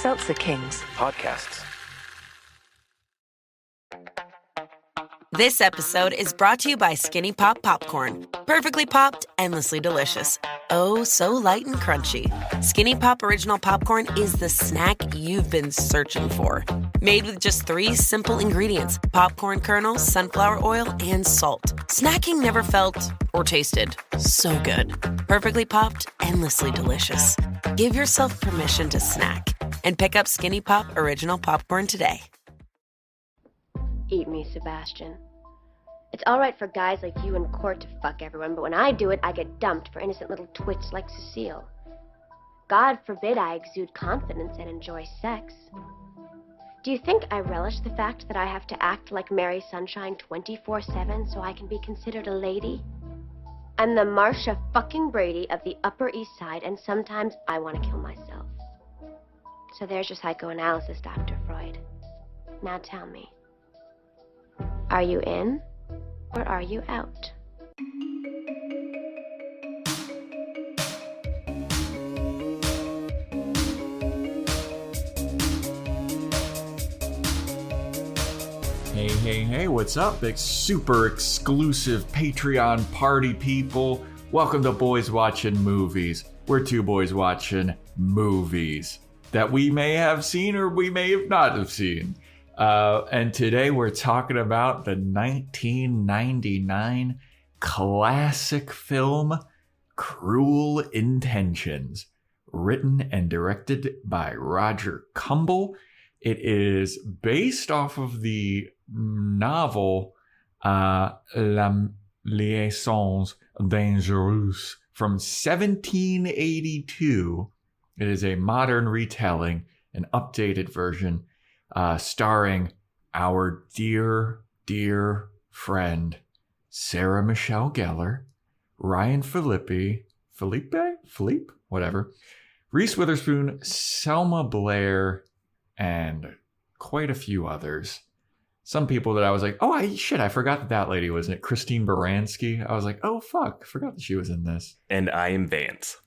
Seltzer Kings. Podcasts. This episode is brought to you by Skinny Pop Popcorn. Perfectly popped, endlessly delicious. Oh, so light and crunchy. Skinny Pop Original Popcorn is the snack you've been searching for. Made with just 3 simple ingredients: popcorn kernels, sunflower oil, and salt. Snacking never felt or tasted so good. Perfectly popped, endlessly delicious. Give yourself permission to snack and pick up Skinny Pop Original Popcorn today. Eat me, Sebastian. It's all right for guys like you in court to fuck everyone, but when I do it, I get dumped for innocent little twits like Cecile. God forbid I exude confidence and enjoy sex. Do you think I relish the fact that I have to act like Mary Sunshine 24/7 so I can be considered a lady? I'm the Marcia fucking Brady of the Upper East Side, and sometimes I want to kill myself. So there's your psychoanalysis, Dr. Freud. Now tell me, are you in or are you out? Hey, what's up? Big super exclusive Patreon party people. Welcome to Boys Watching Movies. We're 2 boys watching movies that we may have seen or we may have not have seen. And today we're talking about the 1999 classic film Cruel Intentions, written and directed by Roger Kumble. It is based off of the novel Les Liaisons Dangereuses from 1782. It is a modern retelling, an updated version, starring our dear friend Sarah Michelle Gellar, Ryan Phillippe, whatever, Reese Witherspoon, Selma Blair, and quite a few others. Some people that I was like, I forgot that lady was in it. Christine Baranski. I was like, oh fuck, I forgot that she was in this. And I am Vance.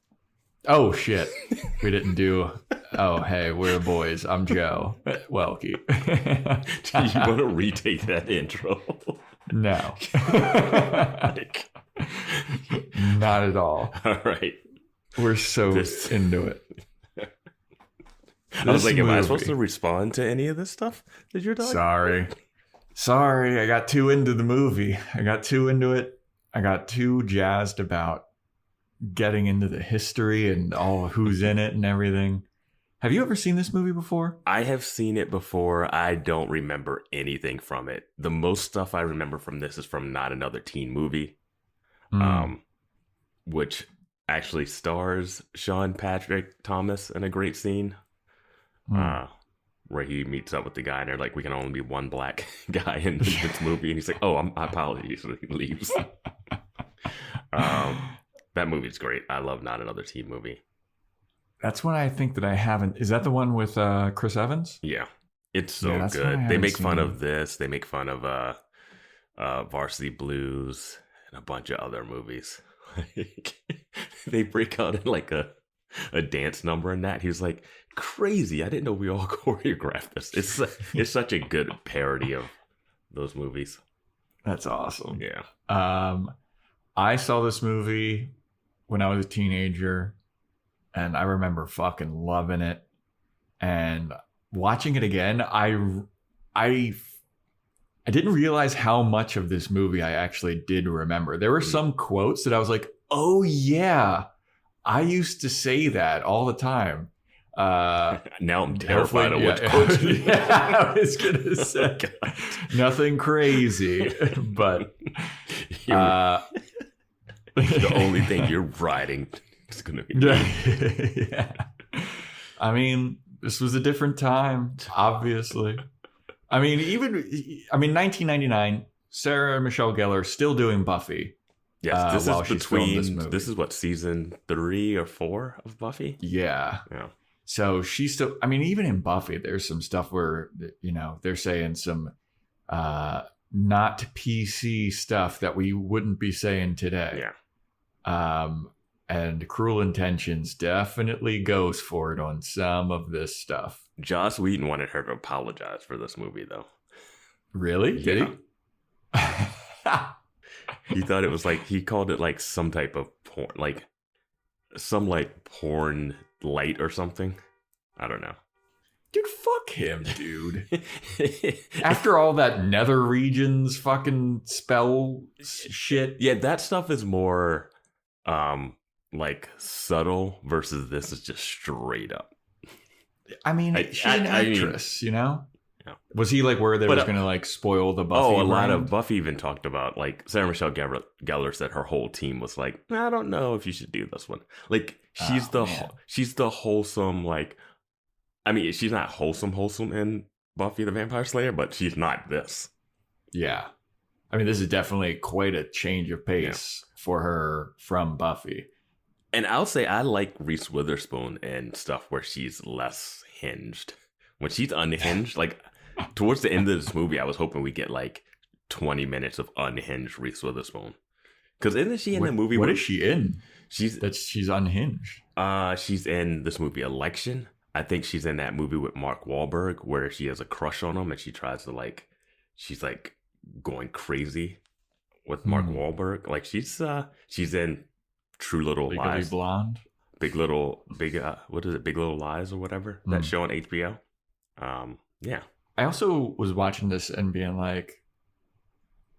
Oh shit, we didn't do. Oh hey, we're boys. I'm Joe. Welky. Do you want to retake that intro? No. Not at all right. We're so into it. I was like, am I supposed to respond to any of this stuff that you're talking? Sorry, I got too into the movie. I got too into it. I got too jazzed about getting into the history and all who's in it and everything. Have you ever seen this movie before? I have seen it before. I don't remember anything from it. The most stuff I remember from this is from Not Another Teen Movie, which actually stars Sean Patrick Thomas in a great scene. Where he meets up with the guy and they're like, we can only be one black guy in this movie. And he's like, my apologies. So he leaves. That movie's great. I love Not Another Teen Movie. That's one I think that I haven't. Is that the one with Chris Evans? Yeah. It's so good. They make fun of this. They make fun of Varsity Blues and a bunch of other movies. They break out in like a dance number in that. He was like, crazy. I didn't know we all choreographed this. It's such a good parody of those movies. That's awesome. Yeah. I saw this movie when I was a teenager, and I remember fucking loving it. And watching it again, I didn't realize how much of this movie I actually did remember. There were some quotes that I was like, oh yeah, I used to say that all the time. Now I'm terrified of what quotes. I was gonna say nothing crazy, but the only thing you're writing is gonna be. Yeah. I mean, this was a different time, obviously. I mean, 1999, Sarah Michelle Gellar still doing Buffy. Yes, this is what, season 3 or 4 of Buffy? Yeah. So she's still, I mean, even in Buffy, there's some stuff where, they're saying some not PC stuff that we wouldn't be saying today. Yeah. And Cruel Intentions definitely goes for it on some of this stuff. Joss Whedon wanted her to apologize for this movie, though. Really? Did he? He thought it was like, he called it like some type of porn, like some like porn light or something. I don't know. Dude, fuck him, dude. After all that nether regions fucking spell shit. Yeah, that stuff is more like subtle versus this is just straight up. I mean, she's an actress, you know? Yeah. Was he like worried that it was going to like spoil the Buffy brand? Lot of Buffy even talked about, like, Sarah Michelle Gellar said her whole team was like, I don't know if you should do this one. Like, she's the wholesome, like, I mean, she's not wholesome in Buffy the Vampire Slayer, but she's not this. Yeah. I mean, this is definitely quite a change of pace for her from Buffy. And I'll say I like Reese Witherspoon and stuff where she's less hinged. When she's unhinged, like, towards the end of this movie, I was hoping we get, like, 20 minutes of unhinged Reese Witherspoon. Because isn't she in the movie? What is she in? She's unhinged. She's in this movie, Election. I think she's in that movie with Mark Wahlberg where she has a crush on him and she tries to, like, she's, like, going crazy with Mark Wahlberg. Like, she's in True Little Lies. Legally Blonde? Big Little Lies or whatever? That show on HBO. Yeah. I also was watching this and being like,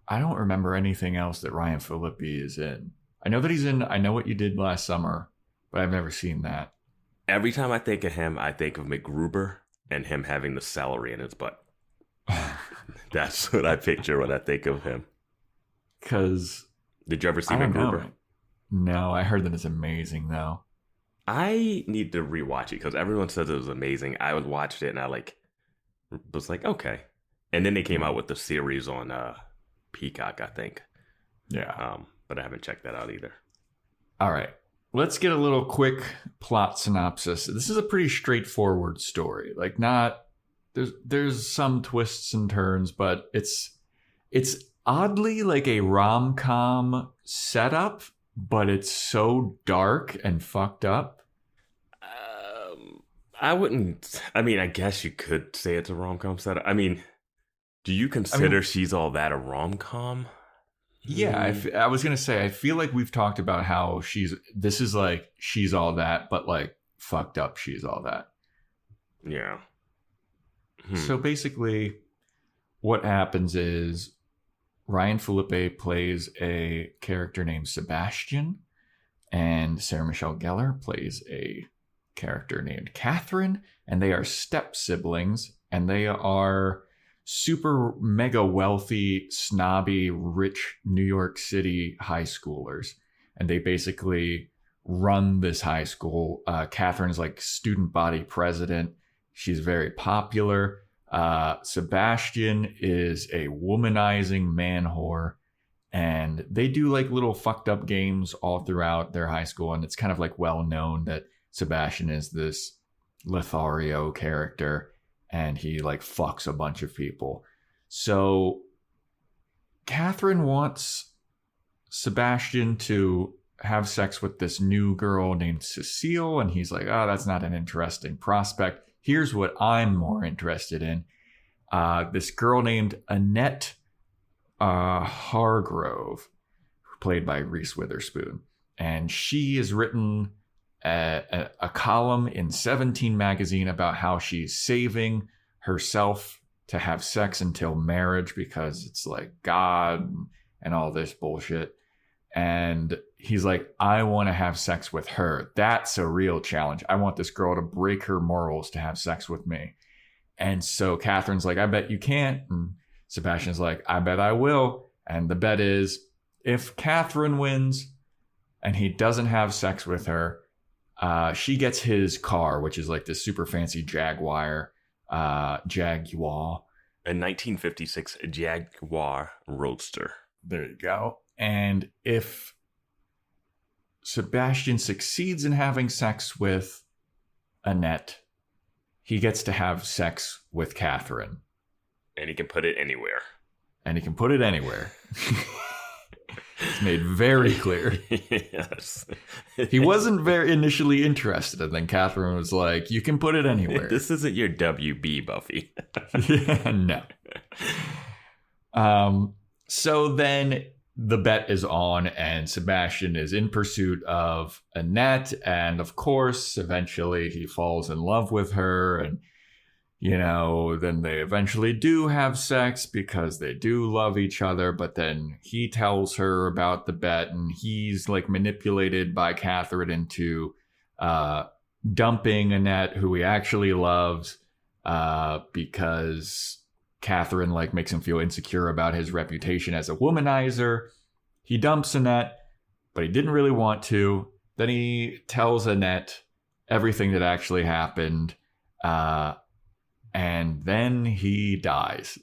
I don't remember anything else that Ryan Phillippe is in. I know that he's in I Know What You Did Last Summer, but I've never seen that. Every time I think of him, I think of MacGruber and him having the celery in his butt. That's what I picture when I think of him. Because did you ever see MacGruber? No, I heard that it's amazing though. I need to rewatch it because everyone says it was amazing. I watched it and I was like, okay. And then they came out with the series on Peacock, I think. Yeah. But I haven't checked that out either. All right. Let's get a little quick plot synopsis. This is a pretty straightforward story. Like, not there's some twists and turns, but it's oddly like a rom-com setup, but it's so dark and fucked up. I guess you could say it's a rom-com setup. I mean, do you consider She's All That a rom-com? Yeah, I was going to say, I feel like we've talked about how this is like She's All That, but like fucked up She's All That. Yeah. So basically what happens is Ryan Phillippe plays a character named Sebastian, and Sarah Michelle Gellar plays a character named Catherine, and they are step siblings, and they are super mega wealthy, snobby, rich New York City high schoolers. And they basically run this high school. Catherine's like student body president. She's very popular. Sebastian is a womanizing man whore. And they do like little fucked up games all throughout their high school. And it's kind of like well known that Sebastian is this Lothario character. And he like fucks a bunch of people. So Catherine wants Sebastian to have sex with this new girl named Cecile. And he's like, oh, that's not an interesting prospect. Here's what I'm more interested in. This girl named Annette Hargrove, played by Reese Witherspoon. And she has written a column in 17 magazine about how she's saving herself to have sex until marriage because it's like God and all this bullshit. And he's like, I want to have sex with her. That's a real challenge. I want this girl to break her morals to have sex with me. And so Catherine's like, I bet you can't. And Sebastian's like, I bet I will. And the bet is if Catherine wins and he doesn't have sex with her, she gets his car, which is like this super fancy Jaguar. A 1956 Jaguar Roadster. There you go. And if Sebastian succeeds in having sex with Annette, he gets to have sex with Catherine. And he can put it anywhere. made very clear. Yes. He wasn't very initially interested, and then Catherine was like, you can put it anywhere. This isn't your WB, Buffy. Yeah, no. So then the bet is on, and Sebastian is in pursuit of Annette, and of course, eventually he falls in love with her, and then they eventually do have sex because they do love each other, but then he tells her about the bet, and he's like manipulated by Catherine into dumping Annette, who he actually loves, because Catherine like makes him feel insecure about his reputation as a womanizer. He dumps Annette, but he didn't really want to. Then he tells Annette everything that actually happened, and then he dies.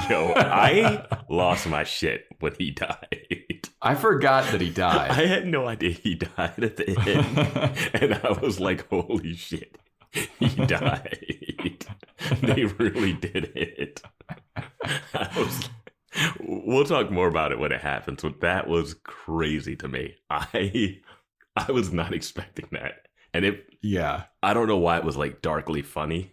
Yo, I lost my shit when he died. I forgot that he died. I had no idea he died at the end. And I was like, holy shit, he died. They really did it. We'll talk more about it when it happens, but that was crazy to me. I was not expecting that. And I don't know why it was like darkly funny.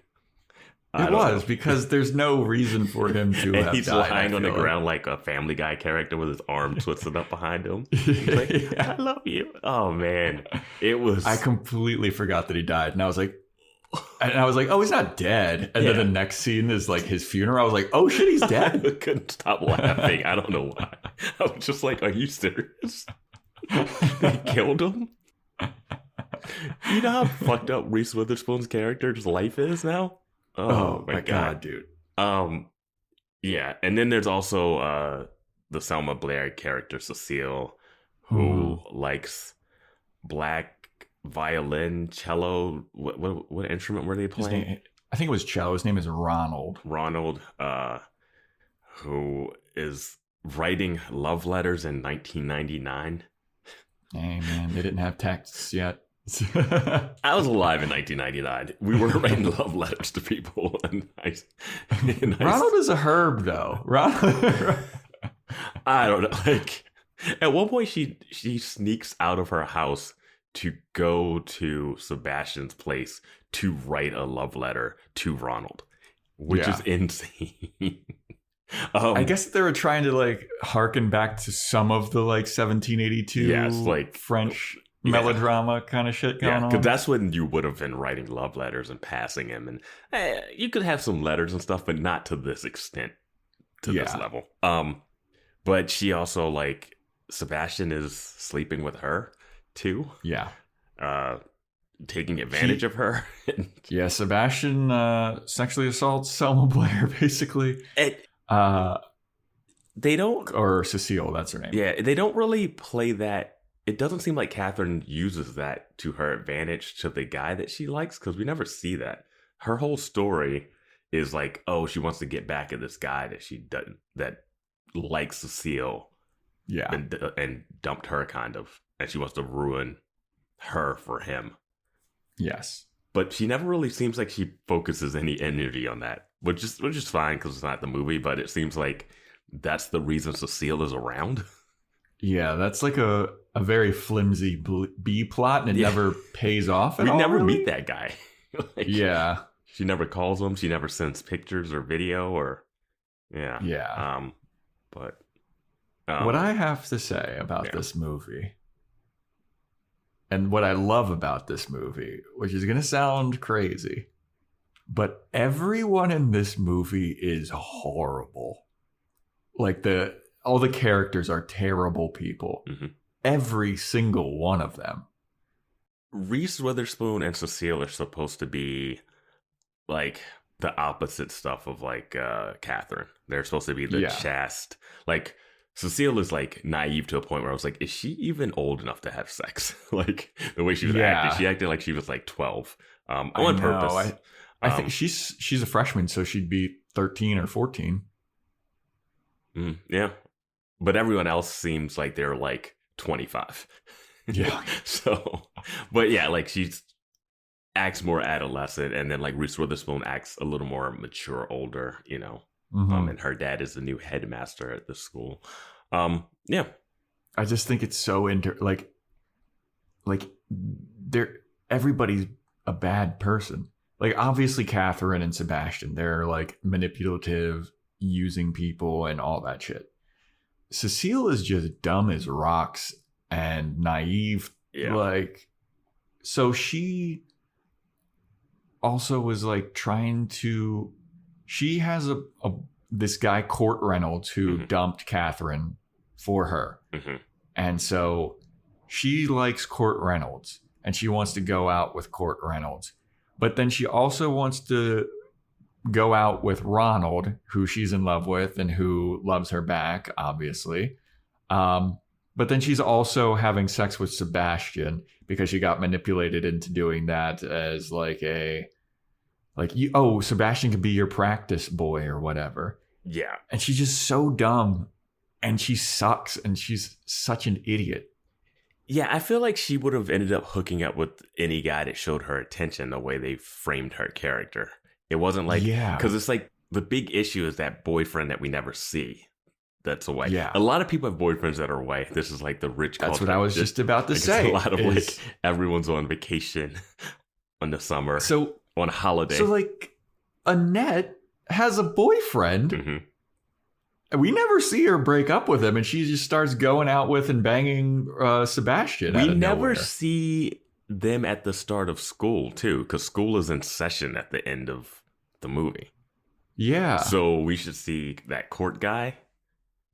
It was because there's no reason for him to have died. He's lying on the ground like a Family Guy character with his arm twisted up behind him. He's like, I love you. Oh, man. It was... I completely forgot that he died. And I was like, oh, he's not dead. And then the next scene is like his funeral. I was like, oh, shit, he's dead. I couldn't stop laughing. I don't know why. I was just like, are you serious? They killed him? You know how fucked up Reese Witherspoon's character's life is now? Oh my god, dude. Yeah, and then there's also the Selma Blair character Cecile, who likes black violin, cello. What instrument were they playing? I think it was cello. His name is Ronald. Ronald, who is writing love letters in 1999. Hey man, they didn't have texts yet. I was alive in 1999. We were writing love letters to people. Ronald is a herb, though. Ronald. I don't know. Like, at one point, she sneaks out of her house to go to Sebastian's place to write a love letter to Ronald, which is insane. I guess they were trying to like harken back to some of the like 1782 like French melodrama kind of shit going on. Because that's when you would have been writing love letters and passing him, and you could have some letters and stuff, but not to this extent, this level. But she also like Sebastian is sleeping with her too. Yeah. Taking advantage of her. Yeah, Sebastian sexually assaults Selma Blair basically. They don't, or Cecile, that's her name. Yeah, they don't really play that. It doesn't seem like Catherine uses that to her advantage to the guy that she likes, because we never see that. Her whole story is like, oh, she wants to get back at this guy that likes Cecile, and dumped her kind of, and she wants to ruin her for him. Yes, but she never really seems like she focuses any energy on that, which is fine because it's not the movie. But it seems like that's the reason Cecile is around. Yeah, that's like a very flimsy B plot, and it never pays off at all. We never really meet that guy. She never calls him. She never sends pictures or video or but what I have to say about this movie, and what I love about this movie, which is going to sound crazy, but everyone in this movie is horrible. Like all the characters are terrible people. Mm-hmm. Every single one of them. Reese Witherspoon and Cecile are supposed to be like the opposite stuff of like Catherine. They're supposed to be the chaste. Like Cecile is like naive to a point where I was like, is she even old enough to have sex? Like the way she was acting. She acted like she was like 12 on purpose. I think she's a freshman, so she'd be 13 or 14. Yeah. But everyone else seems like they're like 25. Yeah. So, but yeah, like she acts more adolescent, and then like Reese Witherspoon acts a little more mature, older, Mm-hmm. And her dad is the new headmaster at the school. Yeah. I just think it's so like they're everybody's a bad person. Like obviously Catherine and Sebastian, they're like manipulative, using people and all that shit. Cecile is just dumb as rocks and naive. Yeah. Like, so she also was like she has this guy, Court Reynolds, who dumped Catherine for her. Mm-hmm. And so she likes Court Reynolds and she wants to go out with Court Reynolds. But then she also wants to go out with Ronald, who she's in love with and who loves her back, obviously. But then she's also having sex with Sebastian because she got manipulated into doing that as Sebastian could be your practice boy or whatever. Yeah. And she's just so dumb and she sucks and she's such an idiot. Yeah, I feel like she would have ended up hooking up with any guy that showed her attention the way they framed her character. It wasn't like, because it's like the big issue is that boyfriend that we never see. That's white. Yeah. A lot of people have boyfriends that are white. This is like the rich culture. That's what I was just about to say. A lot of like everyone's on vacation in the summer. So on holiday. So like Annette has a boyfriend. Mm-hmm. And we never see her break up with him, and she just starts going out with and banging Sebastian. We never see them at the start of school too, because school is in session at the end of the movie. Yeah. So we should see that Court guy.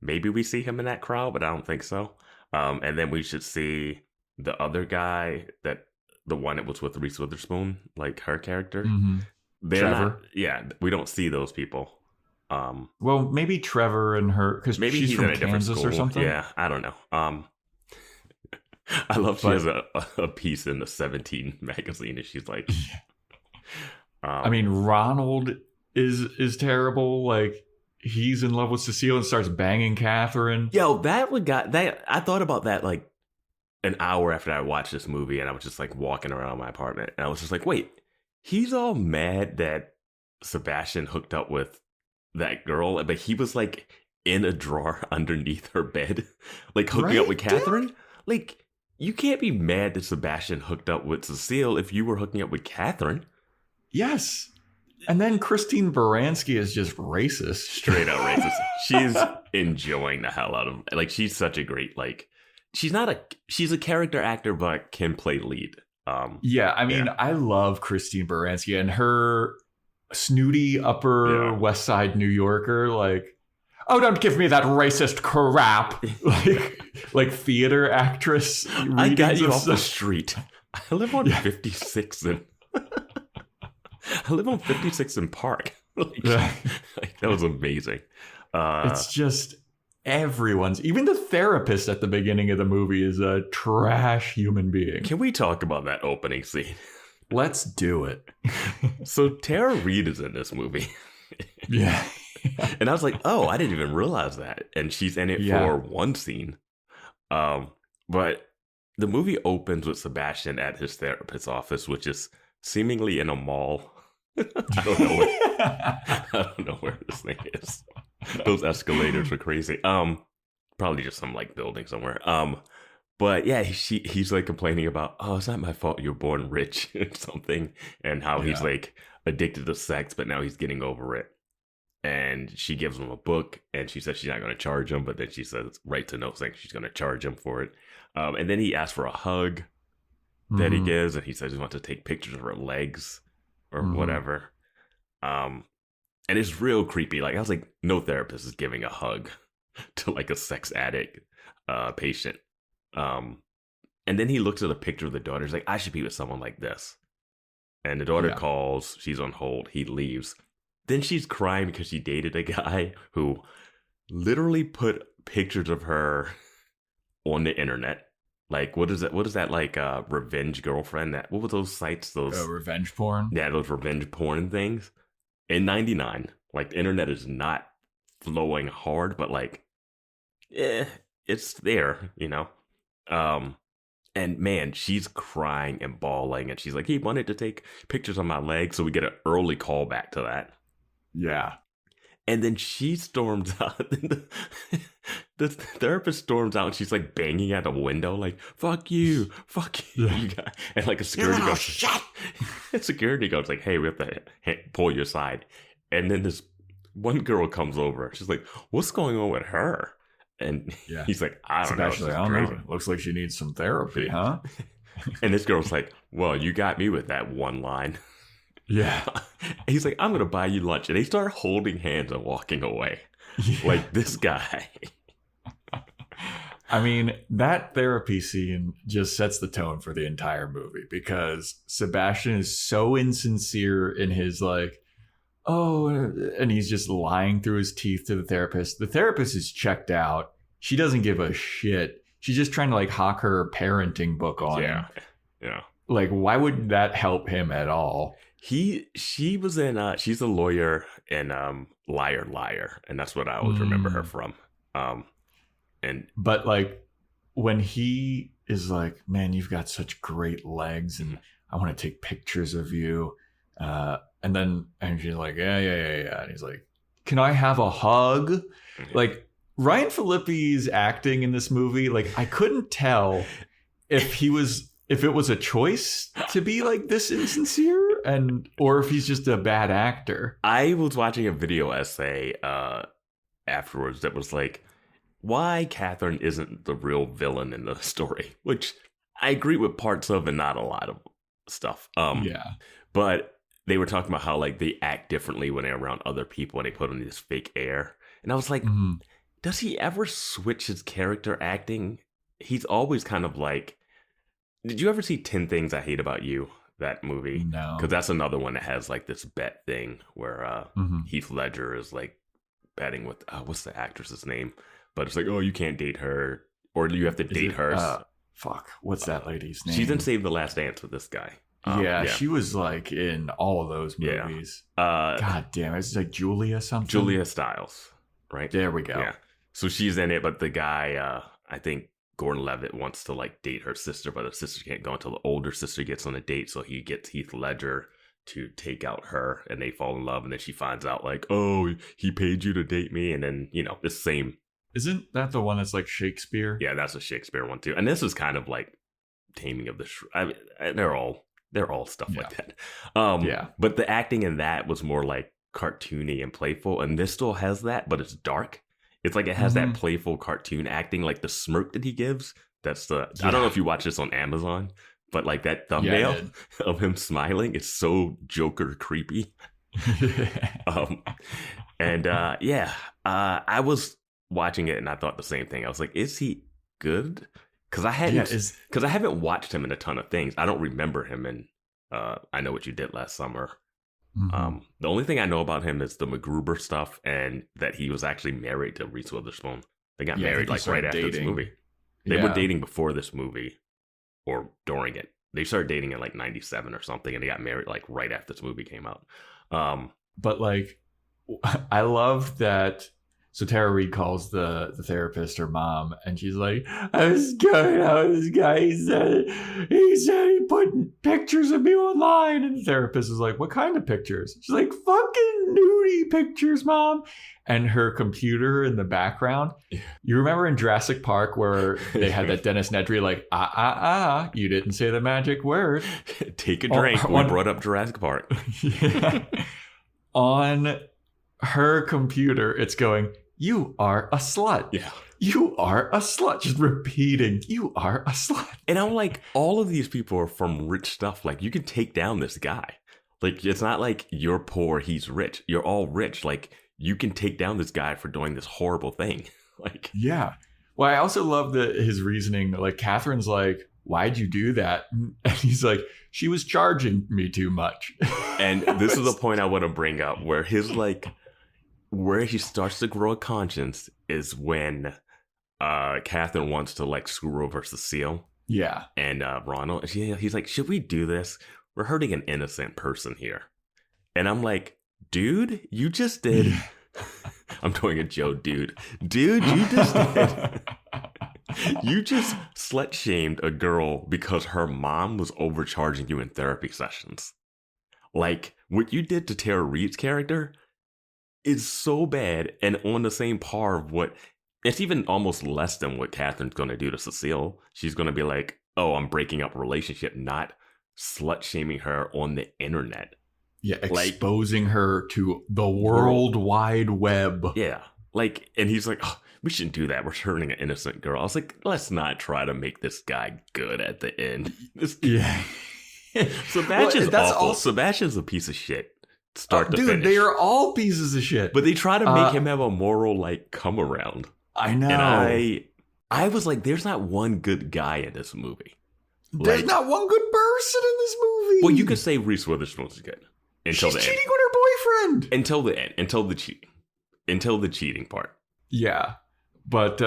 Maybe we see him in that crowd, but I don't think so. And then we should see the other guy, the one that was with Reese Witherspoon, like her character. Mm-hmm. Trevor. We don't see those people. Well, maybe Trevor and her, because maybe she's from Kansas or something. Yeah, I don't know. I love she has a piece in the 17 magazine, and she's like, I mean, Ronald is terrible. Like he's in love with Cecile and starts banging Catherine. Yo, I thought about that like an hour after I watched this movie, and I was just like walking around my apartment, and I was just like, wait, he's all mad that Sebastian hooked up with that girl, but he was like in a drawer underneath her bed, like hooking up with Catherine. Dude? Like, you can't be mad that Sebastian hooked up with Cecile if you were hooking up with Catherine. Yes. And then Christine Baranski is just racist. Straight out racist. She's enjoying the hell out of it. Like, she's such a great, like, she's a character actor, but can play lead. I love Christine Baranski and her snooty Upper West Side New Yorker, like, oh, don't give me that racist crap. like theater actress. I got you off the street. I live on 56 and I live on 56 in Park. That was amazing. It's just even the therapist at the beginning of the movie is a trash human being. Can we talk about that opening scene? Let's do it. So Tara Reid is in this movie. Yeah. And I was like, oh, I didn't even realize that. And she's in it for one scene. But the movie opens with Sebastian at his therapist's office, which is seemingly in a mall. I don't know where this thing is. Those escalators are crazy. Probably just some like building somewhere. But yeah, he's like complaining about, oh, it's not my fault you're born rich or something, and how he's like addicted to sex, but now he's getting over it. And she gives him a book, and she says she's not going to charge him, but then she says writes a note saying she's going to charge him for it. And then he asks for a hug that he gives, and he says he wants to take pictures of her legs or whatever. And it's real creepy. Like, I was like, no therapist is giving a hug to like a sex addict patient. And then he looks at a picture of the daughter. He's like, I should be with someone like this. And the daughter calls. She's on hold. He leaves. Then she's crying because she dated a guy who literally put pictures of her on the internet. Like, what is that like? Revenge girlfriend? What were those sites? Those revenge porn? Yeah, those revenge porn things. In '99, like the internet is not flowing hard, but like, it's there, you know. And man, she's crying and bawling, and she's like, he wanted to take pictures of my legs, so we get an early call back to that. Yeah. And then she storms out. The the therapist storms out and she's like banging at a window, like, fuck you, you guys. And like a security guard, shut. Security guard's like, hey, we have to pull you aside. And then this one girl comes over. She's like, what's going on with her? And he's like, I don't know. I don't know. Looks like she needs some therapy, huh? And this girl's like, well, you got me with that one line. Yeah. He's like, I'm going to buy you lunch. And they start holding hands and walking away. Yeah. Like this guy. I mean, that therapy scene just sets the tone for the entire movie because Sebastian is so insincere in his like, oh, and he's just lying through his teeth to the therapist. The therapist is checked out. She doesn't give a shit. She's just trying to like hawk her parenting book on him. Yeah. Like, why would that help him at all? She was in she's a lawyer in Liar Liar, and that's what I always remember her from. But like when he is like, man, you've got such great legs and I want to take pictures of you. And she's like, yeah. And he's like, can I have a hug? Mm-hmm. Like Ryan Phillippe's acting in this movie, like I couldn't tell if it was a choice to be like this insincere or if he's just a bad actor. I was watching a video essay afterwards that was like, why Catherine isn't the real villain in the story, which I agree with parts of and not a lot of stuff. But they were talking about how like they act differently when they're around other people and they put on this fake air. And I was like, does he ever switch his character acting? He's always kind of like, did you ever see 10 Things I Hate About You? That movie? No. Because that's another one that has like this bet thing where Heath Ledger is like betting with, what's the actress's name? But it's like, oh, you can't date her, or you have to date her. What's that lady's name? She's in Save the Last Dance with this guy. She was like in all of those movies. God damn it. It's like Julia something. Julia Stiles, right? There we go. Yeah. So she's in it, but the guy, I think Gordon Levitt wants to like date her sister, but the sister can't go until the older sister gets on a date. So he gets Heath Ledger to take out her and they fall in love. And then she finds out like, oh, he paid you to date me. And then, the same. Isn't that the one that's like Shakespeare? Yeah, that's a Shakespeare one too. And this is kind of like Taming of the Shrew. I mean, they're all stuff like that. But the acting in that was more like cartoony and playful. And this still has that, but it's dark. It's like it has that playful cartoon acting, like the smirk that he gives. That's I don't know if you watch this on Amazon, but like that thumbnail of him smiling, it's so Joker creepy. I was watching it and I thought the same thing. I was like, is he good? Because I haven't watched him in a ton of things. I don't remember him in I Know What You Did Last Summer. The only thing I know about him is the MacGruber stuff and that he was actually married to Reese Witherspoon. They got married like right after this movie. They were dating before this movie or during it. They started dating in like 97 or something and they got married like right after this movie came out. But like, I love that. So Tara Reid calls the therapist her mom, and she's like, I was going out with this guy. He said he put pictures of me online. And the therapist is like, what kind of pictures? She's like, fucking nudie pictures, Mom. And her computer in the background. You remember in Jurassic Park where they had that Dennis Nedry like, you didn't say the magic word. Take a drink. We brought up Jurassic Park. On her computer, it's going, you are a slut. Yeah. You are a slut. Just repeating, you are a slut. And I'm like, all of these people are from rich stuff. Like, you can take down this guy. Like, it's not like you're poor, he's rich. You're all rich. Like, you can take down this guy for doing this horrible thing. Like, yeah. Well, I also love his reasoning. Like, Catherine's like, why'd you do that? And he's like, she was charging me too much. And this is the point I want to bring up where where he starts to grow a conscience is when Catherine wants to like screw over Cecile. Yeah. And Ronald, he's like, should we do this? We're hurting an innocent person here. And I'm like, dude, you just did. I'm doing a Joe, dude. Dude, you just did. You just slut shamed a girl because her mom was overcharging you in therapy sessions. Like, what you did to Tara Reid's character is so bad and on the same par of what it's even almost less than what Catherine's going to do to Cecile. She's going to be like, oh, I'm breaking up a relationship, not slut-shaming her on the internet. Yeah, exposing her to the World Wide Web. Yeah. Like, and he's like, oh, we shouldn't do that. We're hurting an innocent girl. I was like, let's not try to make this guy good at the end. Yeah. Sebastian's awful. Sebastian's a piece of shit. Start to finish. Dude, they are all pieces of shit. But they try to make him have a moral, like, come around. I know. And I was like, there's not one good guy in this movie. There's not one good person in this movie. Well, you could say Reese Witherspoon's good. She's cheating on her boyfriend. Until the end. Until the cheating part. Yeah. But,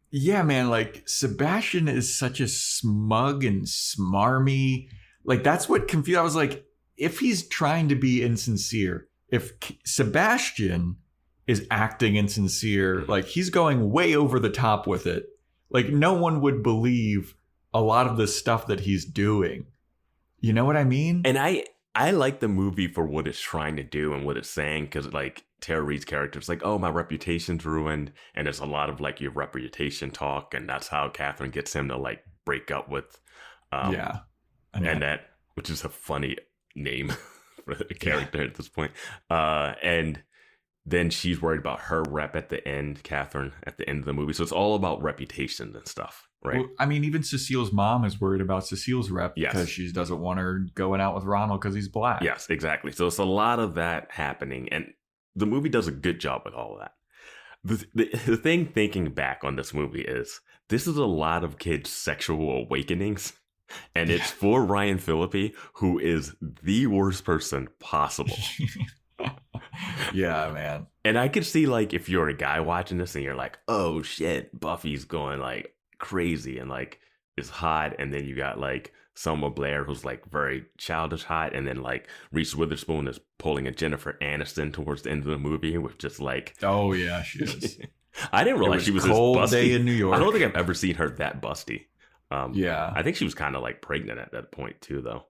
yeah, man, like, Sebastian is such a smug and smarmy. Like, that's what confused. I was like, if he's trying to be insincere, if Sebastian is acting insincere, like, he's going way over the top with it. Like, no one would believe a lot of the stuff that he's doing. You know what I mean? And I like the movie for what it's trying to do and what it's saying, because, like, Tara Reid's character is like, oh, my reputation's ruined, and there's a lot of, like, your reputation talk, and that's how Catherine gets him to, like, break up with Annette, which is a funny name for the character at this point. And then she's worried about her rep at the end, Catherine, at the end of the movie. So it's all about reputations and stuff, right? Well, I mean, even Cecile's mom is worried about Cecile's rep because she doesn't want her going out with Ronald because he's black. Yes, exactly. So it's a lot of that happening. And the movie does a good job with all of that. The thing thinking back on this movie is this is a lot of kids' sexual awakenings. And it's for Ryan Phillippe, who is the worst person possible. Yeah, man. And I could see, like, if you're a guy watching this and you're like, oh, shit, Buffy's going, like, crazy and, like, is hot. And then you got, like, Selma Blair, who's, like, very childish hot. And then, like, Reese Witherspoon is pulling a Jennifer Aniston towards the end of the movie with just, like... Oh, yeah, she is. I didn't realize she was cold this busty. Day in New York. I don't think I've ever seen her that busty. Yeah. I think she was kind of, like, pregnant at that point, too, though.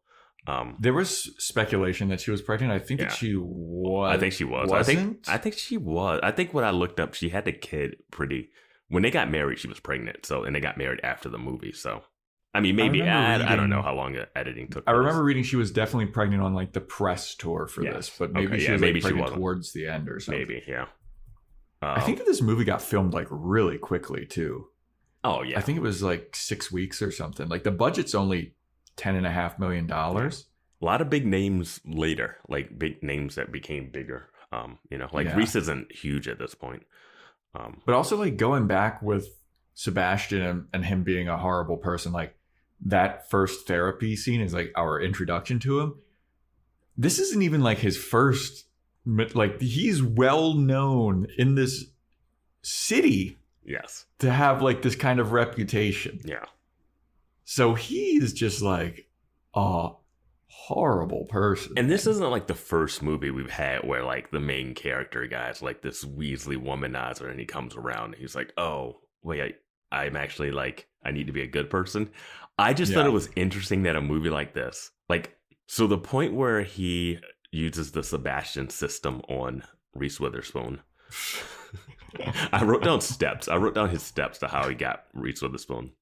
There was speculation that she was pregnant. I think that she was. I think she was. Wasn't? I think she was. I think when I looked up, she had the kid pretty. When they got married, she was pregnant. So, and they got married after the movie. So, I mean, maybe I don't know how long the editing took. I remember reading she was definitely pregnant on, like, the press tour for this, but maybe she was pregnant towards the end or something. Maybe, yeah. I think that this movie got filmed, like, really quickly too. Oh yeah, I think it was like 6 weeks or something. Like, the budget's only $10.5 million. A lot of big names later, like big names that became bigger. Reese isn't huge at this point. But also, like, going back with Sebastian and him being a horrible person, like, that first therapy scene is, like, our introduction to him. This isn't even, like, his first, like, he's well known in this city. Yes. To have, like, this kind of reputation. Yeah. So he is just, like, a horrible person. And this isn't, like, the first movie we've had where, like, the main character guy's, like, this Weasley womanizer, and he comes around and he's like, oh, wait, I'm actually, like, I need to be a good person. I just thought it was interesting that a movie like this, like, so the point where he uses the S.E.B.A.S.T.I.A.N system on Reese Witherspoon... I wrote down steps. I wrote down his steps to how he got Reese Witherspoon.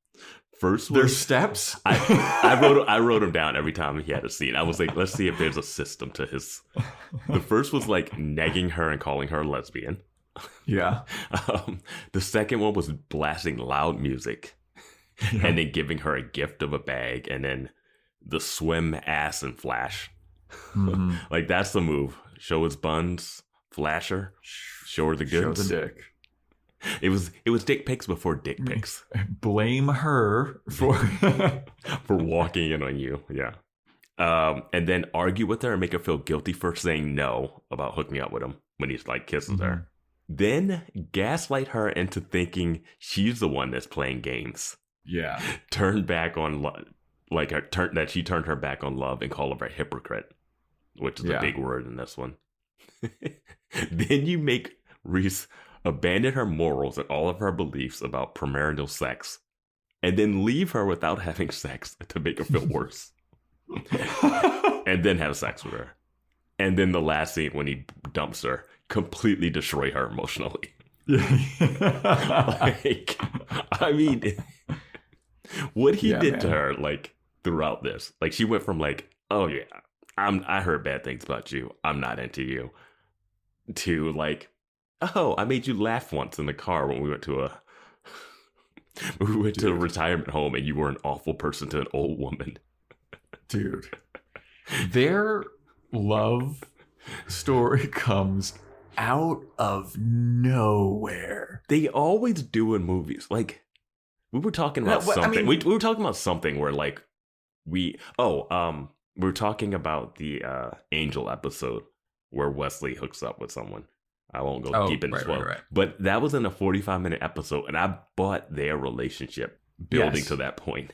First, there's steps. I wrote them down every time he had a scene. I was like, let's see if there's a system to his. The first was, like, negging her and calling her a lesbian. Yeah. The second one was blasting loud music, and then giving her a gift of a bag, and then the swim ass and flash. Mm-hmm. Like, that's the move. Show his buns, flash her. Show her the goods. Show the dick. It was dick pics before dick pics. Blame her for walking in on you. Yeah. And then argue with her and make her feel guilty for saying no about hooking up with him when he's, like, kisses her. Then gaslight her into thinking she's the one that's playing games. Yeah. Turn back on that she turned her back on love and call her a hypocrite, which is a big word in this one. Then you make Reese abandon her morals and all of her beliefs about premarital sex, and then leave her without having sex to make her feel worse. And then have sex with her. And then the last scene when he dumps her, completely destroy her emotionally. Like, I mean, what he did to man. her, like, throughout this, like, she went from like, oh yeah, I heard bad things about you, I'm not into you, to like, oh, I made you laugh once in the car when we went to a retirement home and you were an awful person to an old woman. Dude, their love story comes out of nowhere. They always do in movies. Like, we were talking about something. I mean, we were talking about something where like we were talking about the Angel episode where Wesley hooks up with someone. I won't go deep into spoil. Right. But that was in a 45-minute episode, and I bought their relationship building to that point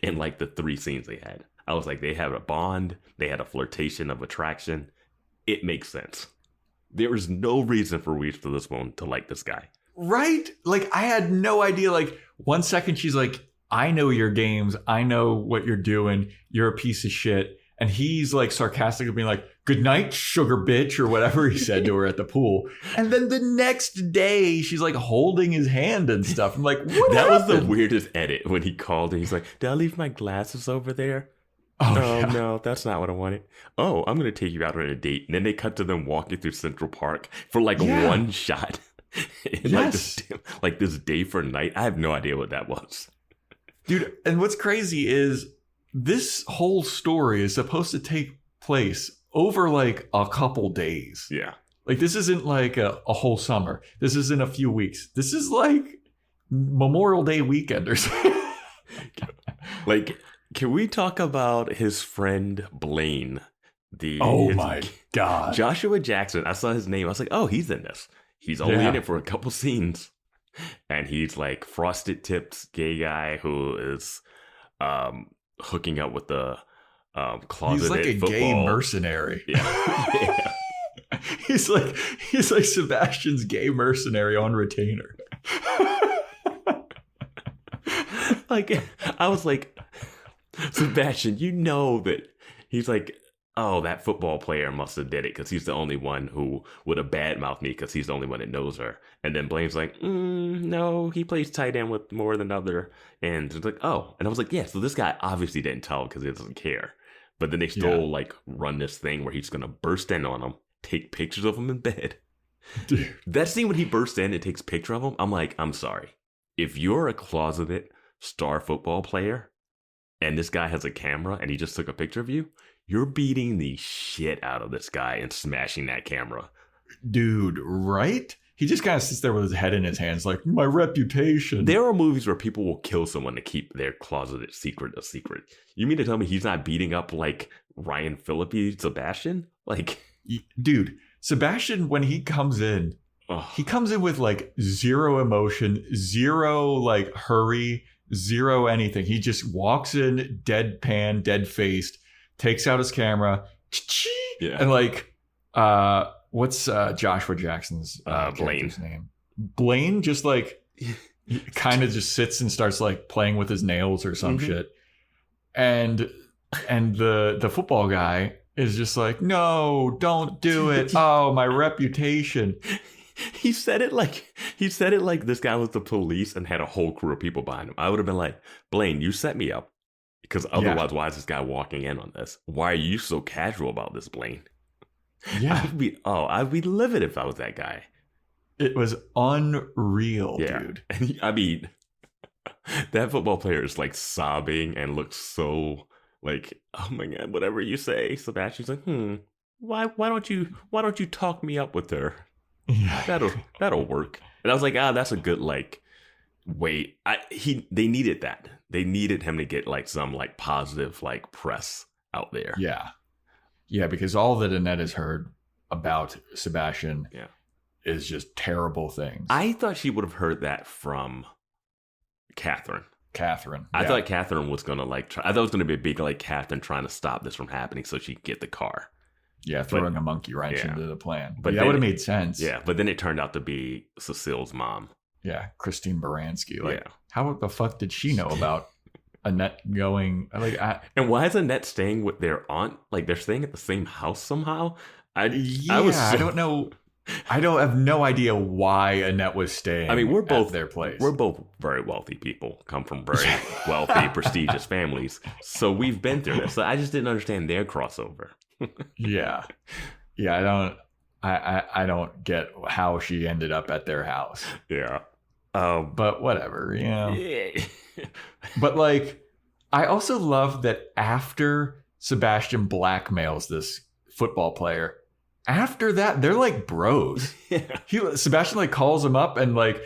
in like the 3 scenes they had. I was like, they had a bond, they had a flirtation of attraction. It makes sense. There is no reason for Reese Witherspoon to like this guy. Right? Like, I had no idea. Like, 1 second she's like, I know your games. I know what you're doing. You're a piece of shit. And he's like sarcastically being like, good night, sugar bitch, or whatever he said to her at the pool. And then the next day, she's like holding his hand and stuff. I'm like, what That happened? was the weirdest edit when he called and he's like, did I leave my glasses over there? Oh, no, that's not what I wanted. Oh, I'm going to take you out on a date. And then they cut to them walking through Central Park for like one shot. In like this day for night. I have no idea what that was. Dude, and what's crazy is this whole story is supposed to take place over like a couple days. Yeah. Like, this isn't like a whole summer. This isn't a few weeks. This is like Memorial Day weekend or something. Like, can we talk about his friend Blaine? My God. Joshua Jackson. I saw his name. I was like, oh, he's in this. He's only in it for a couple scenes. And he's like frosted tips gay guy who is hooking up with the closeted He's like a football. gay mercenary. Yeah. He's like Sebastian's gay mercenary on retainer. Like, I was like, Sebastian, you know that he's like, oh, that football player must have did it because he's the only one who would have badmouthed me because he's the only one that knows her. And then Blaine's like, no, he plays tight end with more than other. And it's like, oh. And I was like, yeah, so this guy obviously didn't tell because he doesn't care. But then they still like run this thing where he's going to burst in on him, take pictures of him in bed. Dude. That scene when he bursts in and takes a picture of him, I'm like, I'm sorry. If you're a closeted star football player and this guy has a camera and he just took a picture of you, you're beating the shit out of this guy and smashing that camera. Dude, right? He just kind of sits there with his head in his hands like, my reputation. There are movies where people will kill someone to keep their closeted secret a secret. You mean to tell me he's not beating up like Ryan Phillippe Sebastian? Like, dude, Sebastian, when he comes in, he comes in with like zero emotion, zero like hurry, zero anything. He just walks in deadpan, dead-faced, takes out his camera, and like, what's Joshua Jackson's Blaine name? Blaine just like kind of just sits and starts like playing with his nails or some shit, and the football guy is just like, no, don't do it. Oh, my reputation. He said it like this guy was the police and had a whole crew of people behind him. I would have been like, Blaine, you set me up. Because otherwise, why is this guy walking in on this? Why are you so casual about this, Blaine? Yeah. I'd be livid if I was that guy. It was unreal, dude. And I mean, that football player is like sobbing and looks so like, oh my God, whatever you say. Sebastian's like, why don't you talk me up with her? Yeah. That'll work. And I was like, that's a good like wait. They needed that. They needed him to get like some like positive like press out there. Yeah. Yeah, because all that Annette has heard about Sebastian is just terrible things. I thought she would have heard that from Catherine. I thought Catherine was going to like I thought it was going to be a big like Catherine trying to stop this from happening so she could get the car. Yeah, throwing a monkey wrench into the plan. But that would have made sense. Yeah, but then it turned out to be Cecile's mom. Yeah, Christine Baranski. Like, how the fuck did she know about Annette going? And why is Annette staying with their aunt? Like, they're staying at the same house somehow? I don't know. I don't have no idea why Annette was staying. I mean, we're both at their place. We're both very wealthy people, come from very wealthy, prestigious families. So we've been through this. So I just didn't understand their crossover. Yeah. I don't get how she ended up at their house. Yeah. But whatever, Yeah. But like, I also love that after Sebastian blackmails this football player, after that, they're like bros. Yeah. Sebastian like calls him up and like,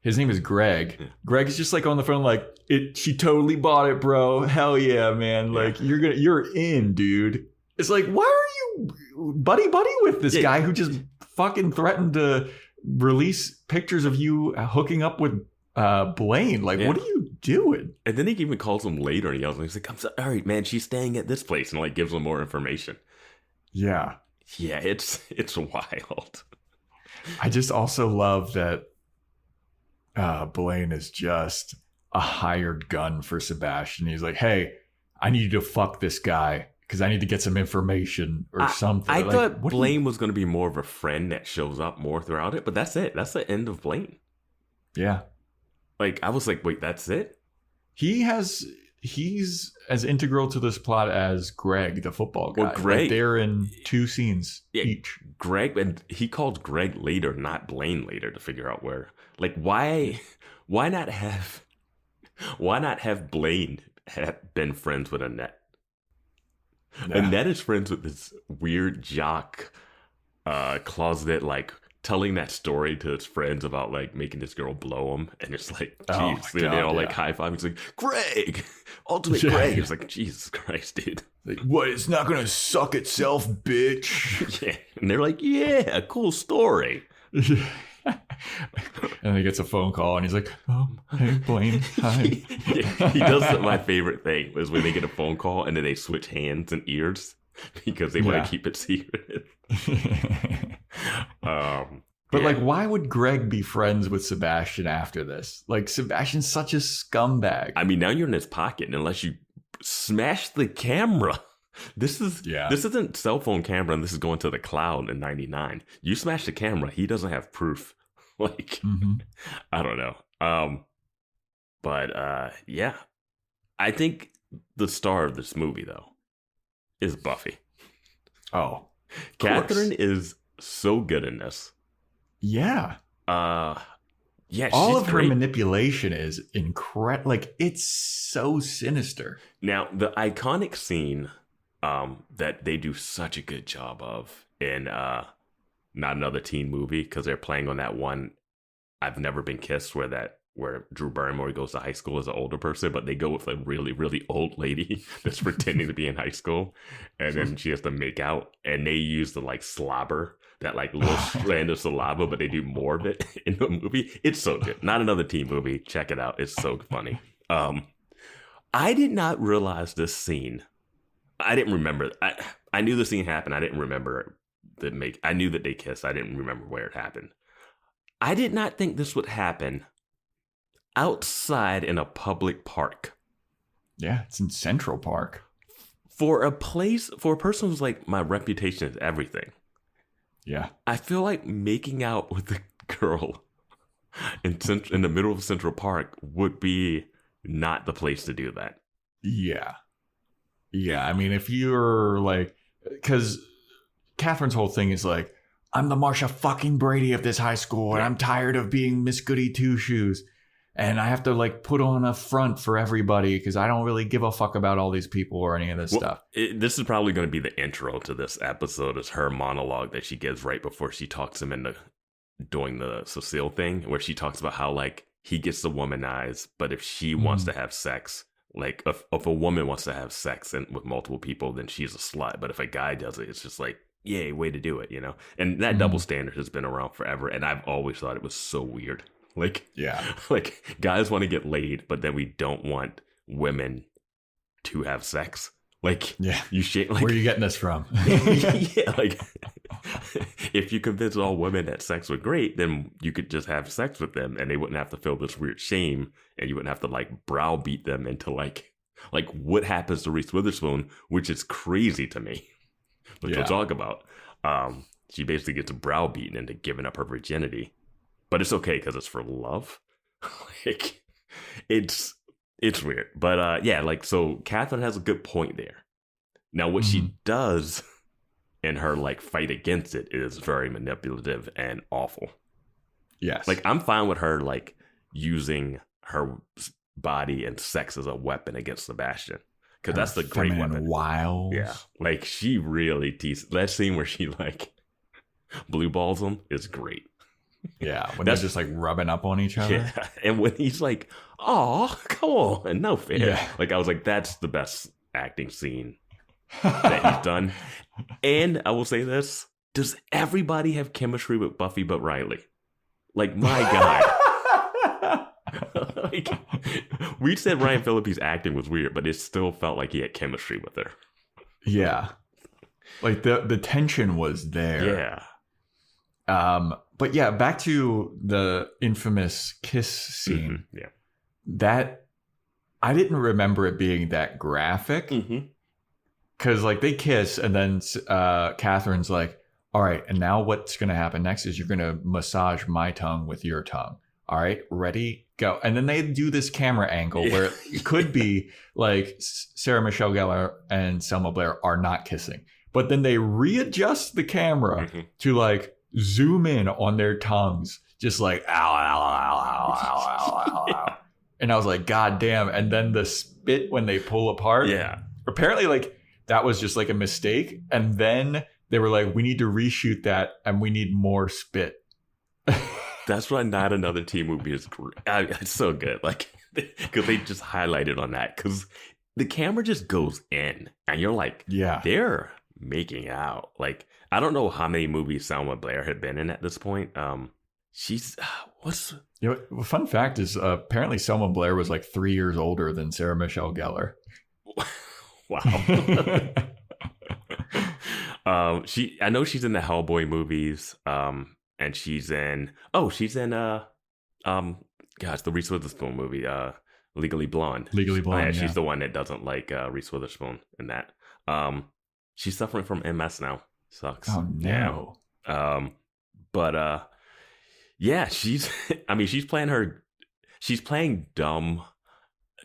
his name is Greg. Yeah. Greg is just like on the phone, like, she totally bought it, bro. Hell yeah, man. Like, you're in, dude. It's like, why are you buddy with this guy who just fucking threatened to release pictures of you hooking up with Blaine? Like, what are you doing? And then he even calls him later and he yells, he's like, I'm sorry, man, she's staying at this place, and like gives him more information. Yeah. Yeah, it's wild. I just also love that Blaine is just a hired gun for Sebastian. He's like, hey, I need you to fuck this guy because I need to get some information or something. I thought Blaine was going to be more of a friend that shows up more throughout it, but that's it. That's the end of Blaine. Yeah. Like, I was like, wait, that's it? He's as integral to this plot as Greg, the football guy. Well, Greg, like they're in 2 scenes each. Greg, and he called Greg later, not Blaine later, to figure out where. Like, why not have Blaine have been friends with Annette? Yeah. Annette is friends with this weird jock, closeted, like, telling that story to his friends about like making this girl blow him, and it's like, geez, they all like high five. He's like, Greg, ultimate Greg. It's like, Jesus Christ, dude. Like, what? It's not gonna suck itself, bitch. Yeah, and they're like, yeah, cool story. And he gets a phone call, and he's like, "Oh, hey, Blaine, hi." He does my favorite thing is when they get a phone call and then they switch hands and ears because they want to keep it secret. But like, why would Greg be friends with Sebastian after this? Like, Sebastian's such a scumbag. I mean, now you're in his pocket, and unless you smash the camera. This isn't cell phone camera, and this is going to the cloud in 99. You smash the camera, he doesn't have proof. Like, I don't know. But yeah. I think the star of this movie, though, is Buffy. Oh. Catherine is so good in this. Yeah. Yeah, all of her manipulation is incredible. Like, it's so sinister. Now, the iconic scene that they do such a good job of in Not Another Teen Movie, because they're playing on that one I've Never Been Kissed, where Drew Barrymore goes to high school as an older person, but they go with a really, really old lady that's pretending to be in high school, and then she has to make out, and they use the like slobber, that like little strand of saliva, but they do more of it in the movie. It's so good. Not Another Teen Movie. Check it out. It's so funny. I did not realize this scene. I didn't remember. I knew the scene happened. I didn't remember I knew that they kissed. I didn't remember where it happened. I did not think this would happen outside in a public park. Yeah, it's in Central Park. For a person who's like, my reputation is everything. Yeah. I feel like making out with the girl in the middle of Central Park would be not the place to do that. Yeah. Yeah, I mean, if you're like, because Catherine's whole thing is like, I'm the Marsha fucking Brady of this high school, and I'm tired of being Miss Goody Two-Shoes, and I have to like put on a front for everybody because I don't really give a fuck about all these people or any of this stuff. This is probably going to be the intro to this episode, is her monologue that she gives right before she talks him into doing the Cecile thing, where she talks about how like he gets the womanized, but if she wants to have sex, like if a woman wants to have sex with multiple people, then she's a slut. But if a guy does it, it's just like, yay, way to do it, you know? And that double standard has been around forever. And I've always thought it was so weird. Like, like guys want to get laid, but then we don't want women to have sex. Like, you shit. Like, where are you getting this from? Yeah, like if you convince all women that sex was great, then you could just have sex with them, and they wouldn't have to feel this weird shame, and you wouldn't have to like browbeat them into like what happens to Reese Witherspoon, which is crazy to me. Which we'll talk about. she basically gets browbeaten into giving up her virginity. But it's okay because it's for love. Like, it's weird. But yeah, like, so Catherine has a good point there. Now, what she does in her like fight against it is very manipulative and awful. Yes. Like, I'm fine with her like using her body and sex as a weapon against Sebastian, because that's the great weapon. Wiles. Yeah, like she really teases. That scene where she like blue balls him is great. Yeah, when they're just like rubbing up on each other. Yeah, and when he's like, "Oh, come on, no fair." Yeah. Like, I was like, that's the best acting scene that he's done. And I will say this: does everybody have chemistry with Buffy but Riley? Like, my God. Like, we said Ryan Phillippe's acting was weird, but it still felt like he had chemistry with her. Yeah, like the tension was there. Yeah. But yeah, back to the infamous kiss scene. Yeah. That I didn't remember it being that graphic. Because like they kiss, and then Catherine's like, "All right, and now what's going to happen next is you're going to massage my tongue with your tongue. All right, ready, go." And then they do this camera angle where it could be like Sarah Michelle Gellar and Selma Blair are not kissing, but then they readjust the camera to like zoom in on their tongues, just like ow, ow, ow, ow, ow, ow, ow. And I was like, God damn. And then the spit when they pull apart. Yeah. Apparently, like, that was just like a mistake. And then they were like, we need to reshoot that and we need more spit. That's why Not Another Teen Movie is great. It's so good. Like, because they just highlighted on that. Because the camera just goes in and you're like, yeah, they're making out. Like, I don't know how many movies Selma Blair had been in at this point. She's fun fact is apparently Selma Blair was like 3 years older than Sarah Michelle Gellar. Wow. I know she's in the Hellboy movies. And she's in the Reese Witherspoon movie, Legally Blonde. Legally Blonde. Yeah, she's the one that doesn't like Reese Witherspoon in that. She's suffering from MS now. Sucks. Oh no. Yeah. But yeah, she's playing dumb,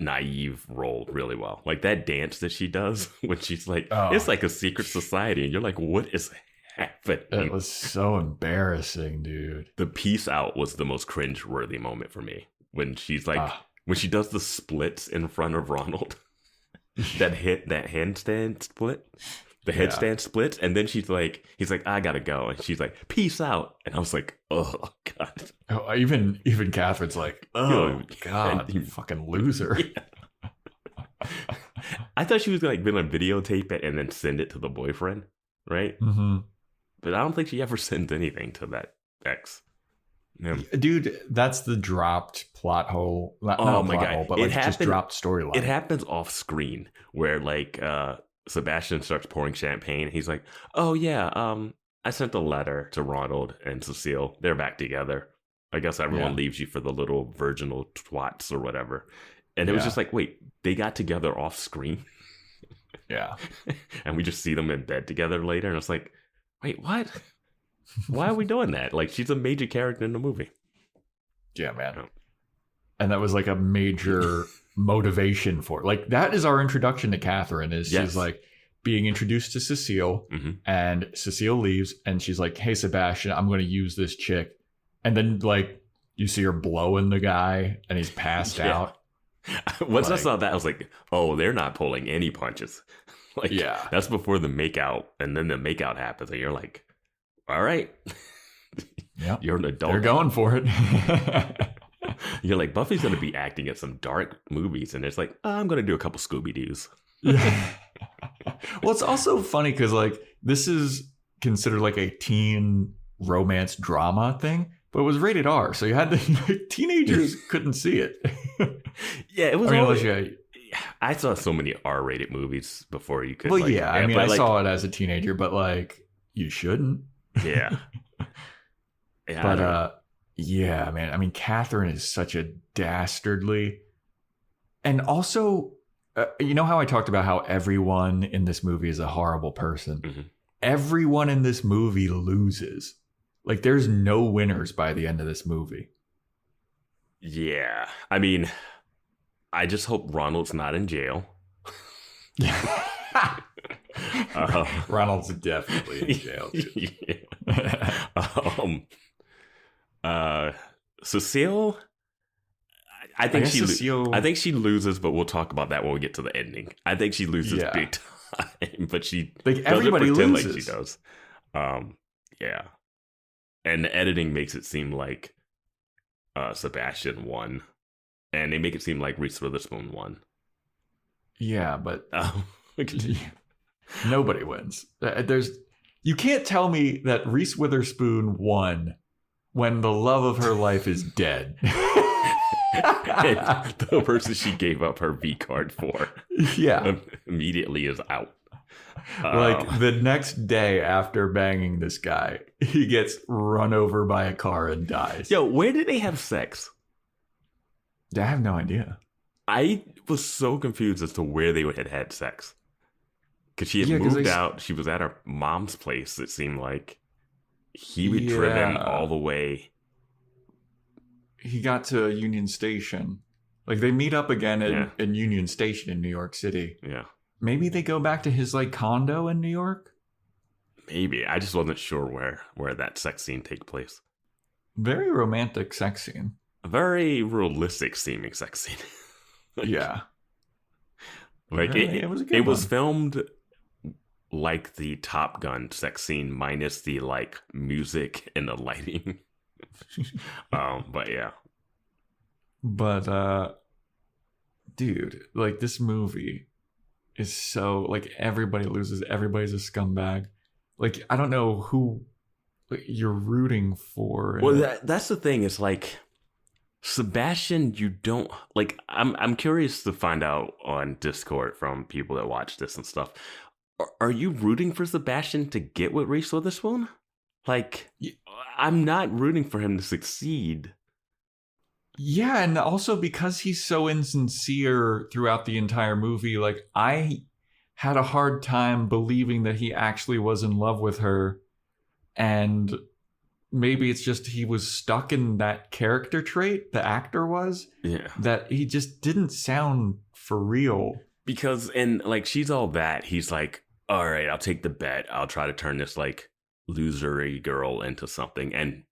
naive role really well. Like that dance that she does when she's like, it's like a secret society, and you're like, what is happening? It was so embarrassing, dude. The peace out was the most cringe-worthy moment for me when she's like, when she does the splits in front of Ronald, that handstand split. The headstand splits, and then he's like, I gotta go, and she's like, peace out, and I was like, oh God. Oh, even Catherine's like, oh God, you fucking loser. Yeah. I thought she was like gonna videotape it and then send it to the boyfriend, right? But I don't think she ever sends anything to that ex. Yeah. Dude, that's the dropped plot hole. Not my plot God, hole, but like just dropped storyline. It happens off screen where like Sebastian starts pouring champagne. He's like, "Oh yeah, I sent a letter to Ronald and Cecile. They're back together. I guess everyone leaves you for the little virginal twats or whatever." And it was just like, wait, they got together off screen. Yeah, and we just see them in bed together later, and it's like, wait, what? Why are we doing that? Like, she's a major character in the movie. Yeah, man. And that was like a major motivation for it. Like, that is our introduction to Catherine, is she's like being introduced to Cecile, and Cecile leaves, and she's like, hey, Sebastian, I'm going to use this chick. And then like you see her blowing the guy and he's passed out. Once I saw that, I was like, oh, they're not pulling any punches. Like, that's before the makeout, and then the makeout happens, and you're like, all right. Yeah, you're an adult. They're going for it. You're like, Buffy's going to be acting at some dark movies, and it's like, I'm going to do a couple Scooby-Doos. Yeah. Well, it's also funny because like this is considered like a teen romance drama thing, but it was rated R, so you had the teenagers couldn't see it. Yeah, it was. I saw so many R-rated movies before you could. Well, I mean, I saw it as a teenager, but like you shouldn't. Yeah. But yeah, man. I mean, Catherine is such a dastardly, and also, you know how I talked about how everyone in this movie is a horrible person. everyone in this movie loses. Like, there's no winners by the end of this movie. Yeah. I mean, I just hope Ronald's not in jail. Ronald's definitely in jail. Cecile, I think she loses, but we'll talk about that when we get to the ending. I think she loses big time, but she everybody loses like she does. Yeah, and the editing makes it seem like Sebastian won, and they make it seem like Reese Witherspoon won. Yeah, but nobody wins. You can't tell me that Reese Witherspoon won when the love of her life is dead. And the person she gave up her V card for, immediately is out. Like the next day after banging this guy, he gets run over by a car and dies. Yo, where did they have sex? I have no idea. I was so confused as to where they had sex. Because she had moved out. She was at her mom's place, it seemed like. He was driven all the way. He got to Union Station. Like, they meet up again in Union Station in New York City. Yeah. Maybe they go back to his, like, condo in New York? Maybe. I just wasn't sure where that sex scene take place. Very romantic sex scene. A very realistic seeming sex scene. Yeah. Like, it was filmed like the Top Gun sex scene minus the, like, music and the lighting. But yeah. But, dude, like, this movie is so, like, everybody loses. Everybody's a scumbag. Like, I don't know who you're rooting for. Well, that's the thing. It's like, Sebastian, you don't, like, I'm curious to find out on Discord from people that watch this and stuff. Are you rooting for Sebastian to get with Reese Witherspoon? Like, I'm not rooting for him to succeed. Yeah, and also because he's so insincere throughout the entire movie, like, I had a hard time believing that he actually was in love with her. And maybe it's just he was stuck in that character trait, the actor was. Yeah. That he just didn't sound for real. Because, and, like, she's all that. He's like, all right, I'll take the bet. I'll try to turn this, like, losery girl into something. And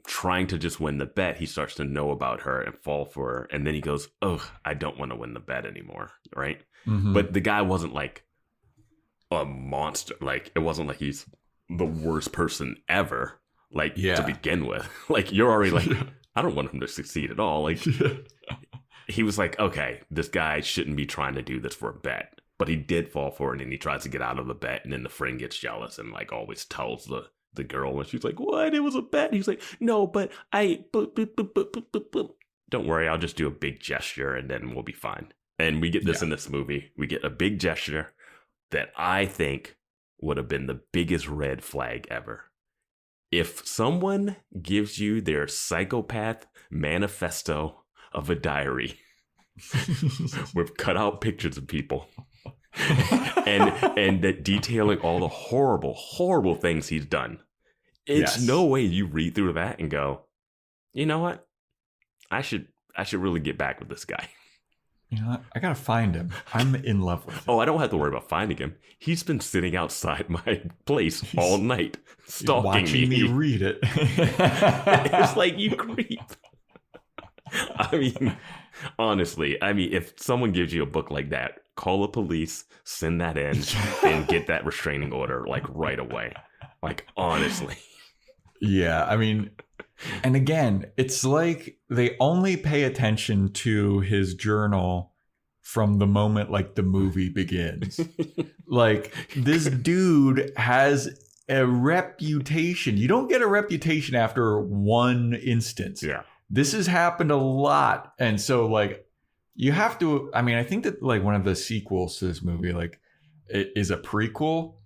trying to just win the bet, he starts to know about her and fall for her. And then he goes, ugh, I don't want to win the bet anymore, right? Mm-hmm. But the guy wasn't, like, a monster. Like, it wasn't like he's the worst person ever, like, to begin with. Like, you're already like, I don't want him to succeed at all. Like, he was like, okay, this guy shouldn't be trying to do this for a bet. But he did fall for it, and he tries to get out of the bet, and then the friend gets jealous and, like, always tells the girl, and she's like, what? It was a bet. He's like, no, but don't worry, I'll just do a big gesture, and then we'll be fine. And we get this in this movie. We get a big gesture that I think would have been the biggest red flag ever. If someone gives you their psychopath manifesto of a diary with cut out pictures of people and that detailing all the horrible things he's done, it's no way you read through that and go, you know what, I should really get back with this guy. You know what? I gotta find him. I'm in love with him. Oh, I don't have to worry about finding him. He's been sitting outside my place all night, stalking watching me read it. It's like, you creep. I mean, honestly, if someone gives you a book like that, call the police, send that in, and get that restraining order, like, right away. Like, honestly. Yeah, I mean, and again, it's like they only pay attention to his journal from the moment, like, the movie begins. Like, this dude has a reputation. You don't get a reputation after one instance. Yeah. This has happened a lot. And so, like, you have to, I mean, I think that, like, one of the sequels to this movie, like, it is a prequel.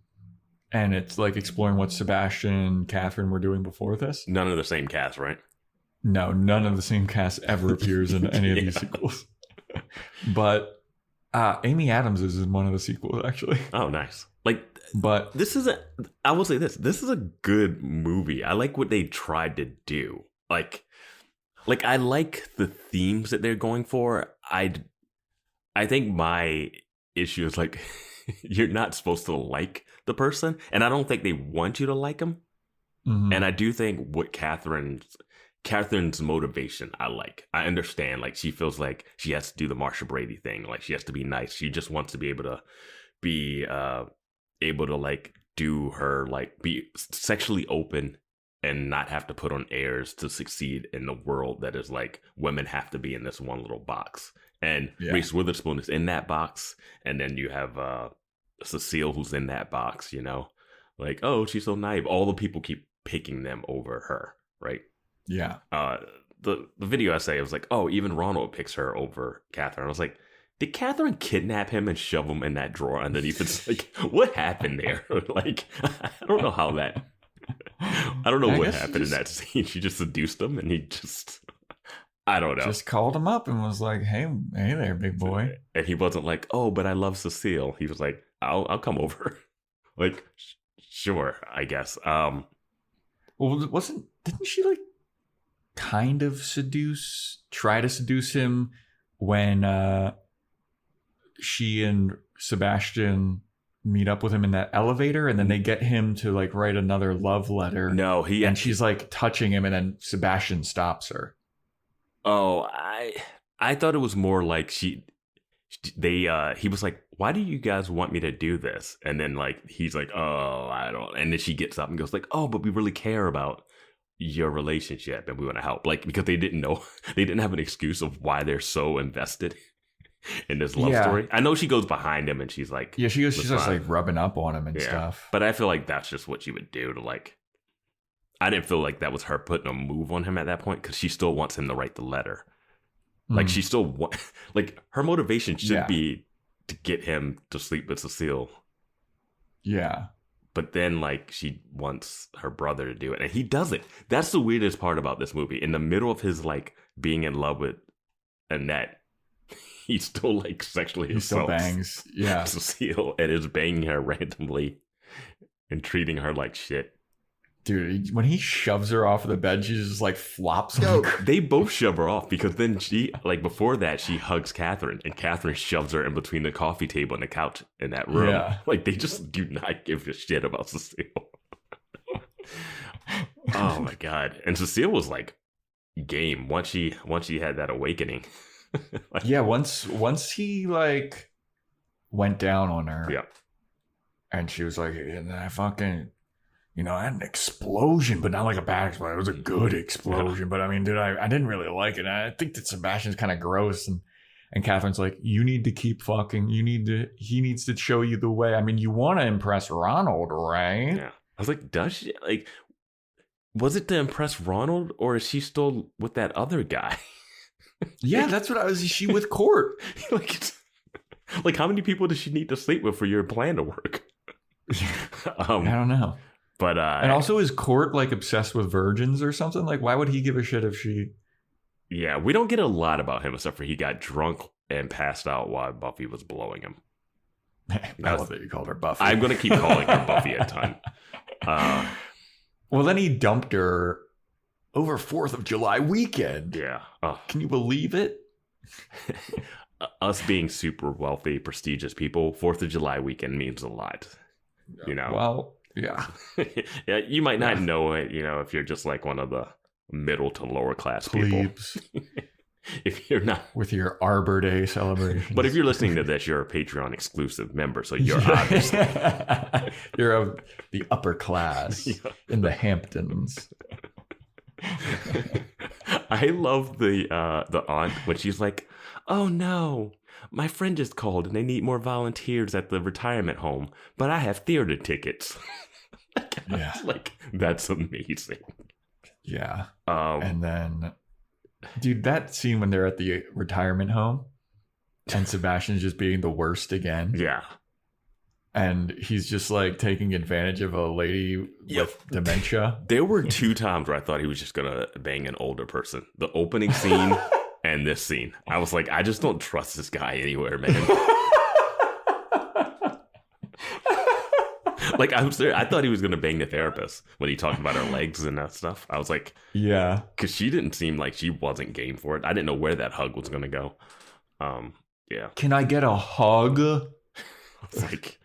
And it's, like, exploring what Sebastian and Catherine were doing before this. None of the same cast, right? No, none of the same cast ever appears in any of these sequels. But Amy Adams is in one of the sequels, actually. Oh, nice. Like, but I will say this is a good movie. I like what they tried to do. Like I like the themes that they're going for. I think my issue is like, you're not supposed to like the person, and I don't think they want you to like him. Mm-hmm. And I do think what Catherine's motivation, I understand. Like, she feels like she has to do the Marsha Brady thing. Like, she has to be nice. She just wants to be able to be able to like do her, like, be sexually open and not have to put on airs to succeed in the world that is like, women have to be in this one little box. And Reese Witherspoon is in that box. And then you have Cecile, who's in that box, you know? Like, oh, she's so naive. All the people keep picking them over her, right? Yeah. The video essay was like, oh, even Ronald picks her over Catherine. I was like, did Catherine kidnap him and shove him in that drawer underneath? It's like, what happened there? Like, I don't know how that... I don't know what happened in that scene. She just seduced him, and he just... I don't know. Just called him up and was like, hey there, big boy. And he wasn't like, oh, but I love Cecile. He was like, I'll come over. Like, sure, I guess. Well, didn't she like kind of try to seduce him when she and Sebastian meet up with him in that elevator, and then they get him to like write another love letter? No, and she's like touching him, and then Sebastian stops her. Oh, I thought it was more like he was like, why do you guys want me to do this? And then like he's like, oh, I don't. And then she gets up and goes like, oh, but we really care about your relationship and we want to help. Like, because they didn't have an excuse of why they're so invested in this love story. I know she goes behind him and she's like, she's just like rubbing up on him and stuff. But I feel like that's just what she would do to like. I didn't feel like that was her putting a move on him at that point, because she still wants him to write the letter. Like, she still like, her motivation should be to get him to sleep with Cecile. Yeah. But then, like, she wants her brother to do it, and he doesn't. That's the weirdest part about this movie. In the middle of his, like, being in love with Annette, he still, like, sexually assaults bangs. Cecile and is banging her randomly and treating her like shit. Dude, when he shoves her off of the bed, she just like flops. They both shove her off, because then she, like, before that, she hugs Catherine, and Catherine shoves her in between the coffee table and the couch in that room. Yeah. Like, they just do not give a shit about Cecile. Oh my god! And Cecile was like game once she had that awakening. Like, yeah, once he like went down on her. Yeah. And she was like, and I fucking. You know, I had an explosion, but not like a bad explosion. It was a good explosion. But I mean, dude, I didn't really like it. I think that Sebastian's kind of gross. And Catherine's like, you need to keep fucking. He needs to show you the way. I mean, you want to impress Ronald, right? Yeah. I was like, does she? Like, was it to impress Ronald, or is she still with that other guy? Yeah, that's what I was. Is she with Court? Like, how many people does she need to sleep with for your plan to work? I don't know. But and also, is Court like obsessed with virgins or something? Like, why would he give a shit if she? Yeah, we don't get a lot about him except for he got drunk and passed out while Buffy was blowing him. I love that you called her Buffy. I'm gonna keep calling her Buffy a ton. Well, then he dumped her over 4th of July weekend. Yeah. Can you believe it? Us being super wealthy, prestigious people, 4th of July weekend means a lot. You know. Well. Yeah. Yeah, you might not know it, you know, if you're just like one of the middle to lower class people. If you're not with your Arbor Day celebration. But if you're listening to this, you're a Patreon exclusive member, so you're obviously you're of the upper class in the Hamptons. I love the aunt when she's like, "Oh no, my friend just called and they need more volunteers at the retirement home, but I have theater tickets." Yeah. Like, that's amazing. Yeah. And then, dude, that scene when they're at the retirement home and Sebastian's just being the worst again. Yeah. And he's just like taking advantage of a lady with dementia. There were 2 times where I thought he was just going to bang an older person. The opening scene and this scene. I was like, I just don't trust this guy anywhere, man. Like, I'm serious. I thought he was going to bang the therapist when he talked about her legs and that stuff. I was like, yeah. Because she didn't seem like she wasn't game for it. I didn't know where that hug was going to go. Yeah. Can I get a hug? It's like,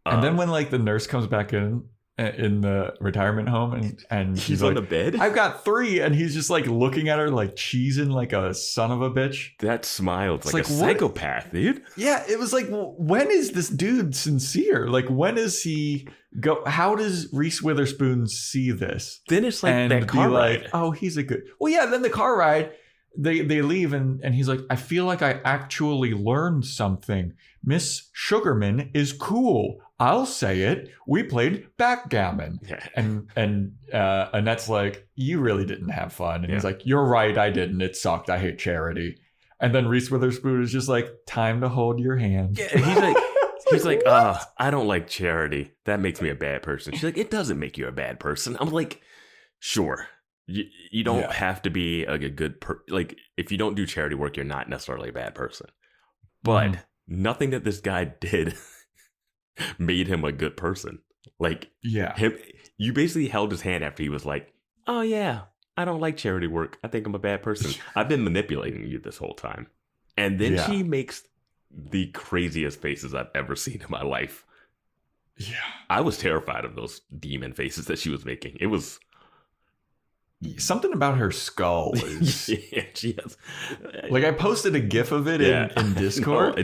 and then when like the nurse comes back in the retirement home and he's like, on the bed. I've got 3, and he's just like looking at her like cheesing like a son of a bitch. That smile's like a psychopath, dude. Yeah, it was like, when is this dude sincere? Like, when is he go? How does Reese Witherspoon see this? Then it's like and that car ride. Like, oh, he's a good. Well, yeah. Then the car ride. They leave and he's like, I feel like I actually learned something. Miss Sugarman is cool. I'll say it. We played backgammon. Yeah. And Annette's like, you really didn't have fun. And he's like, you're right, I didn't. It sucked. I hate charity. And then Reese Witherspoon is just like, time to hold your hand. Yeah, he's like, I don't like charity. That makes me a bad person. She's like, it doesn't make you a bad person. I'm like, sure. You don't have to be a good like, if you don't do charity work, you're not necessarily a bad person. But nothing that this guy did made him a good person. Like, you basically held his hand after he was like, oh yeah, I don't like charity work. I think I'm a bad person. I've been manipulating you this whole time. And then she makes the craziest faces I've ever seen in my life. Yeah. I was terrified of those demon faces that she was making. It was... Something about her skull is... yeah, she has... Like, I posted a GIF of it in Discord. No,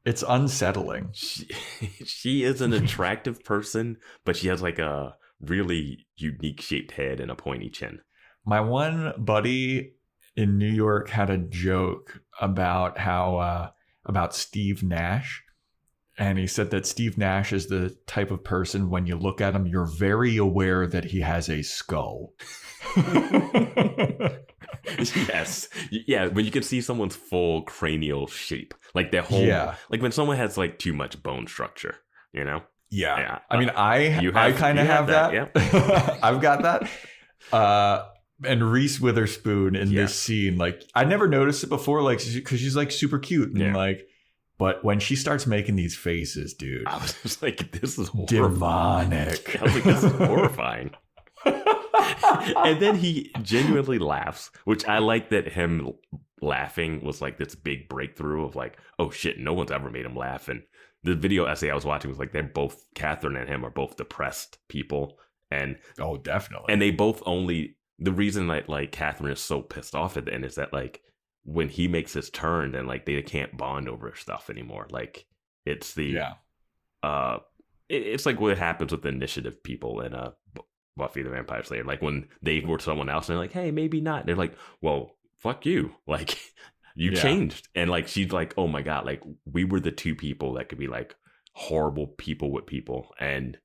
it's unsettling. She is an attractive person, but she has like a really unique shaped head and a pointy chin. My one buddy in New York had a joke about how... about Steve Nash. And he said that Steve Nash is the type of person, when you look at him, you're very aware that he has a skull. Yes. Yeah, when you can see someone's full cranial shape. Like their whole... Yeah. Like when someone has like too much bone structure, you know? Yeah. I mean, I kind of have that. Yeah. I've got that. And Reese Witherspoon in this scene, like, I never noticed it before, like, because she's like super cute and like... But when she starts making these faces, dude, I was just like, this is demonic. I was like, this is horrifying. And then he genuinely laughs, which I like that him laughing was like this big breakthrough of like, oh shit, no one's ever made him laugh. And the video essay I was watching was like, they're both, Catherine and him are both depressed people. And oh, definitely. And they both only, the reason that like Catherine is so pissed off at the end is that like, when he makes his turn, then like they can't bond over stuff anymore. Like it's the it's like what happens with the initiative people in Buffy the Vampire Slayer. Like when they were someone else and they're like, hey, maybe not. They're like, well, fuck you. Like you changed. And like she's like, oh my God, like we were the two people that could be like horrible people with people and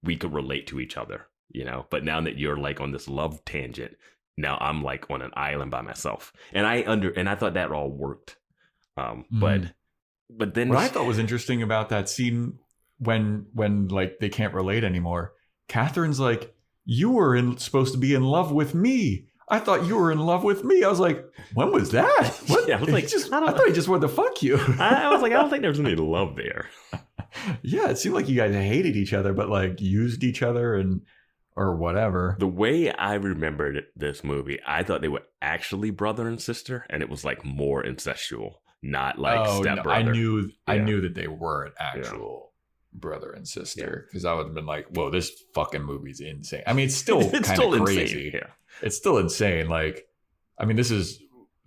we could relate to each other, you know? But now that you're like on this love tangent, now I'm like on an island by myself, and I thought that all worked, but then what I thought was interesting about that scene when like they can't relate anymore. Catherine's like, you were supposed to be in love with me. I thought you were in love with me. I was like, when was that? What? Yeah, I was like, I thought he just wanted to fuck you. I was like, I don't think there was any love there. Yeah, it seemed like you guys hated each other, but like used each other and. Or whatever. The way I remembered this movie, I thought they were actually brother and sister, and it was like more incestual, not like stepbrother. No, I knew that they were an actual brother and sister because I would have been like, "Whoa, this fucking movie's insane." I mean, it's still kind of crazy. Insane. Yeah. It's still insane. Like, I mean, this is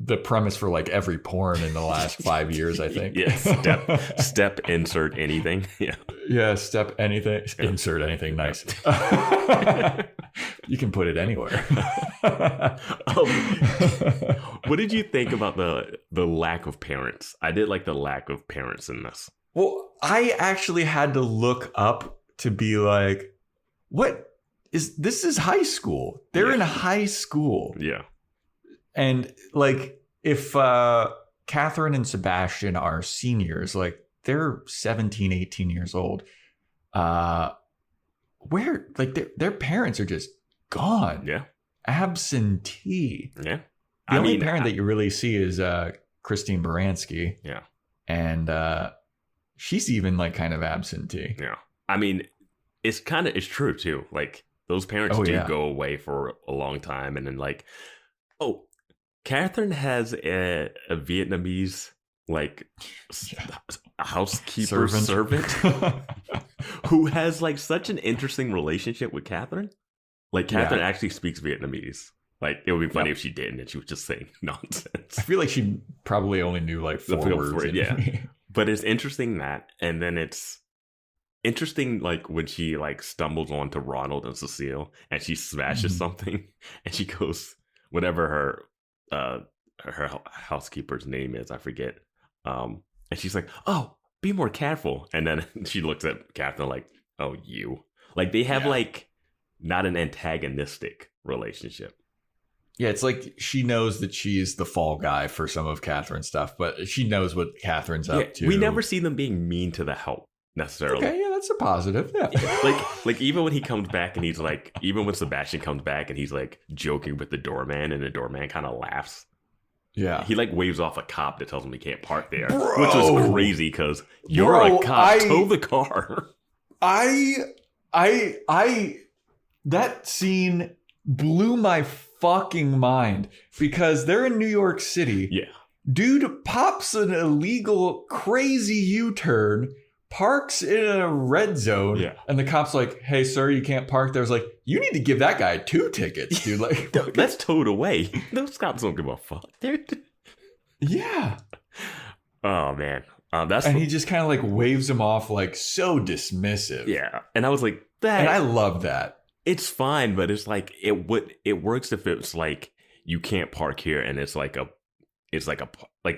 the premise for like every porn in the last 5 years, I think. Yeah, step insert anything. Yeah, step anything, insert anything. Nice. You can put it anywhere. What did you think about the lack of parents? I did like the lack of parents in this. Well, I actually had to look up to be like, what is this? Is high school? They're in high school. Yeah. And like, if Catherine and Sebastian are seniors, like they're 17, 18 years old, where like their parents are just gone. Yeah. Absentee. Yeah. The only parent that you really see is Christine Baranski. Yeah. And she's even like kind of absentee. Yeah. I mean, it's true too. Like those parents go away for a long time. And then like, Catherine has a Vietnamese like a housekeeper servant who has like such an interesting relationship with Catherine. Like Catherine actually speaks Vietnamese. Like it would be funny if she didn't and she was just saying nonsense. I feel like she probably only knew like 4 words. But it's interesting that, and then it's interesting like when she like stumbles onto Ronald and Cecile and she smashes something and she goes whatever her housekeeper's name is, I forget. And she's like, "Oh, be more careful." And then she looks at Catherine like, "Oh, you." Like they have like not an antagonistic relationship. Yeah, it's like she knows that she's the fall guy for some of Catherine's stuff, but she knows what Catherine's up to. We never see them being mean to the help necessarily. Okay, yeah, that's a positive. Yeah. like even when he comes back and he's like, even when Sebastian comes back and he's like joking with the doorman and the doorman kind of laughs. Yeah. He like waves off a cop that tells him he can't park there, which was crazy because you're a cop. Tow the car. That scene blew my fucking mind because they're in New York City. Yeah. Dude pops an illegal crazy U-turn, parks in a red zone, and the cop's like, "Hey, sir, you can't park there." I was like, you need to give that guy 2 tickets, dude. Like, that's towed away. Those cops don't give a fuck, dude. Yeah. Oh man. He just kind of like waves him off like so dismissive. Yeah. And I was like, that. And I love that. It's fine, but it's like it works if it's like you can't park here and it's like